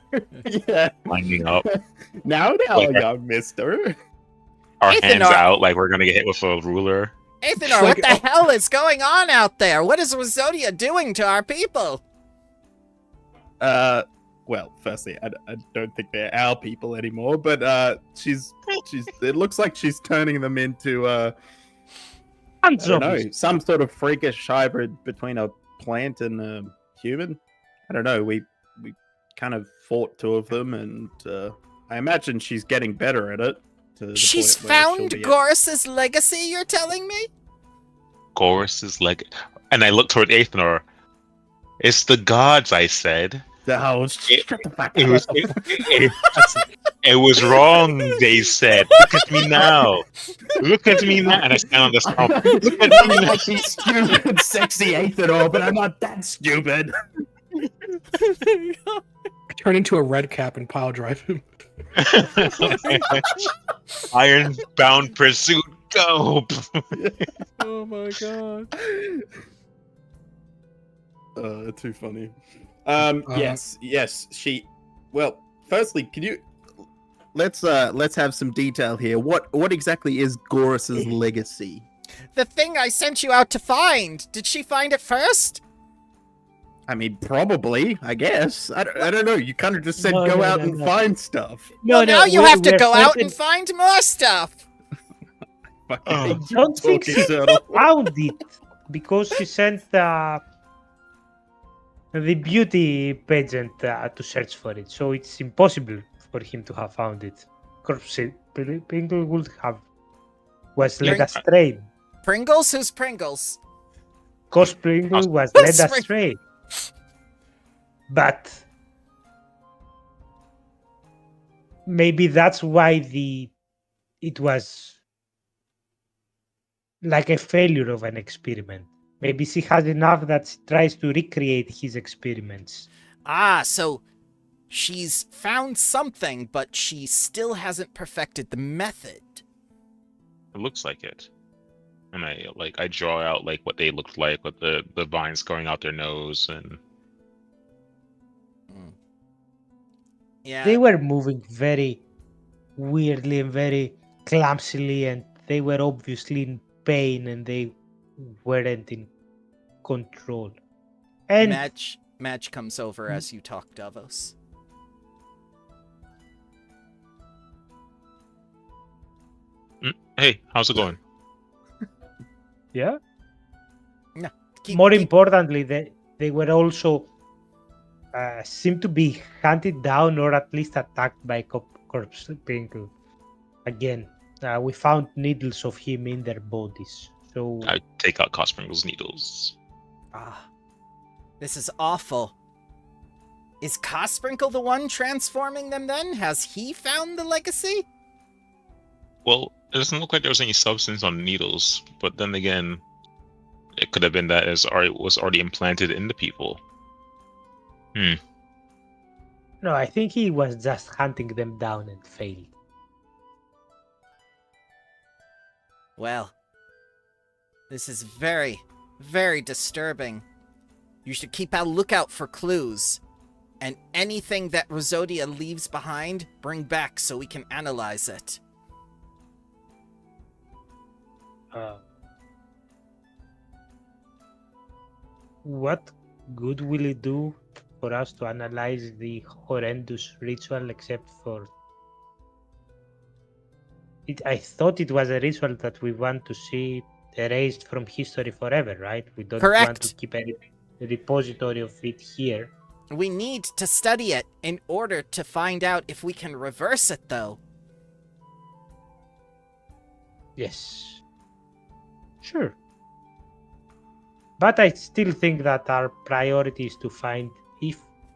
Yeah.
Lining up.
Now,
Like-
young mister.
Our
Aethanor-
hands out like we're gonna get hit with a ruler.
Aethanor, what the hell is going on out there? What is Rosodia doing to our people?
Well, firstly, I don't think they're our people anymore, but she's it looks like she's turning them into I don't know, some sort of freakish hybrid between a plant and a human. I don't know. We kind of fought 2 of them, and I imagine she's getting better at it. To the
She's
point where she'll
found
be
Goros's legacy, you're telling me?
Goros's leg, and I look toward Aethanor. It's the gods, I said.
Oh, shut the fuck
It
up.
was it was wrong, they said. Look at me now. Look at me now. And I stand on the stump. Look at me now.
Like he's stupid, sexy Aethanor, but I'm not that stupid.
Turn into a red cap and pile drive him.
Iron-bound pursuit, go!
Oh my god.
Too funny. Yes. She. Well, firstly, can you let's have some detail here. What exactly is Gorus's legacy?
The thing I sent you out to find. Did she find it first?
I mean, probably. I guess. I don't know. You kind of just said
No,
go
no,
out
no,
and
no.
find stuff.
Well, now you have to go out and find more stuff.
Fucking
Oh.
hate
I
you
don't think
talking,
she
Turtle.
found it because she sent the beauty pageant to search for it. So it's impossible for him to have found it. Pringle would have was led
You're-
astray.
Pringles? Who's Pringles?
Because Pringle was
Who's
led
Pring-
astray. But maybe that's why it was like a failure of an experiment. Maybe she has enough that she tries to recreate his experiments.
Ah, so she's found something, but she still hasn't perfected the method.
It looks like it. And I draw out like what they looked like with the vines going out their nose and
Yeah.
They were moving very weirdly and very clumsily, and they were obviously in pain, and they weren't in control. And
Madge comes over as you talk, Davos.
hey, how's it going?
yeah,
Keep-
more
keep-
importantly, they were also seemed to be hunted down or at least attacked by corpse Pinkle. Again, we found needles of him in their bodies. So
I take out Khasprickle's needles.
Ah, this is awful. Is Khasprickle the one transforming them then? Has he found the legacy?
Well, it doesn't look like there was any substance on the needles, but then again, it could have been that it was already implanted in the people.
no, I think he was just hunting them down and failed.
Well, this is very, very disturbing. You should keep a lookout for clues. And anything that Rosodia leaves behind, bring back so we can analyze it.
What good will it do for us to analyze the horrendous ritual except for it? I thought it was a ritual that we want to see erased from history forever, right? We don't want
Correct.
to keep a repository of it here.
We need to study it in order to find out if we can reverse it, though.
Yes. Sure. But I still think that our priority is to find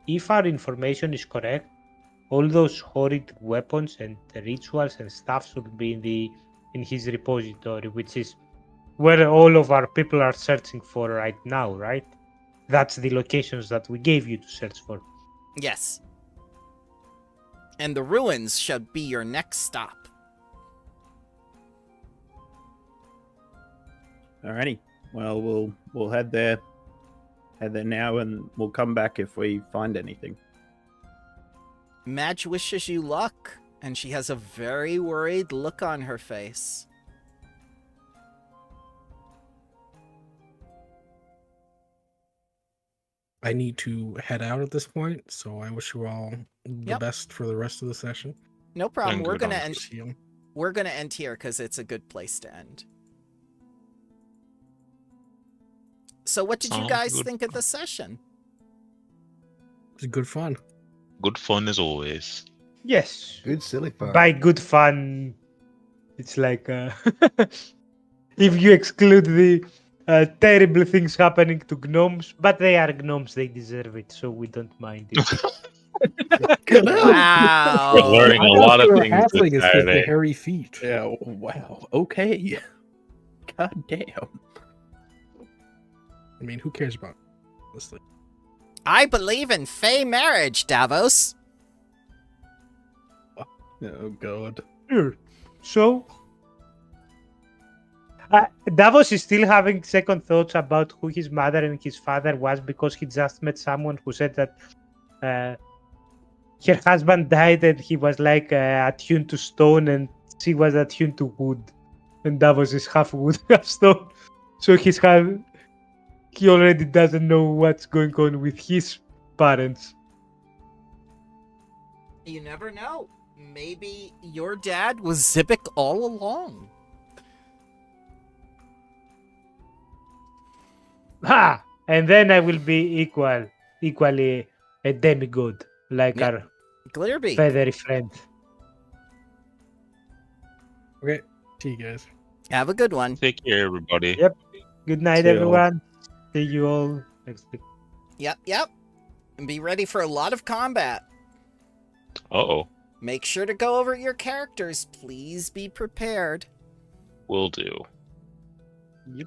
if our information is correct, all those horrid weapons and the rituals and stuff should be in his repository, which is where all of our people are searching for right now, right? That's the locations that we gave you to search for.
Yes. And the ruins should be your next stop.
Alrighty. Well, we'll head there now, and we'll come back if we find anything.
Madge wishes you luck, and she has a very worried look on her face.
I need to head out at this point, so I wish you all the
Yep.
best for the rest of the session.
No problem.
Then
We're
good
gonna
on.
end.
See you.
We're gonna end here because it's a good place to end. So, what did you
Sounds
guys
good.
think of the session?
It's good fun.
Good fun as always.
Yes.
Good silly fun.
By good fun, it's like if you exclude the terrible things happening to gnomes, but they are gnomes, they deserve it, so we don't mind it.
Wow.
We're learning a lot of
Your
things
halfling
this
is with the
Saturday.
hairy feet.
Yeah. Wow. Okay. God damn.
I mean, who cares about this thing?
I believe in fey marriage, Davos.
Oh God.
Sure. So, Davos is still having second thoughts about who his mother and his father was because he just met someone who said that her husband died and he was like attuned to stone and she was attuned to wood. And Davos is half wood, half stone. So he already doesn't know what's going on with his parents.
You never know. Maybe your dad was Zibik all along.
Ha! And then I will be equally a demigod, like
Yep.
our
Glitterbeak.
feathery friend.
Okay, see you guys.
Have a good one.
Take care, everybody.
Yep. Good night,
See you all.
everyone. See you all next week.
Yep. And be ready for a lot of combat.
Uh-oh.
Make sure to go over your characters. Please be prepared.
Will do.
Yep.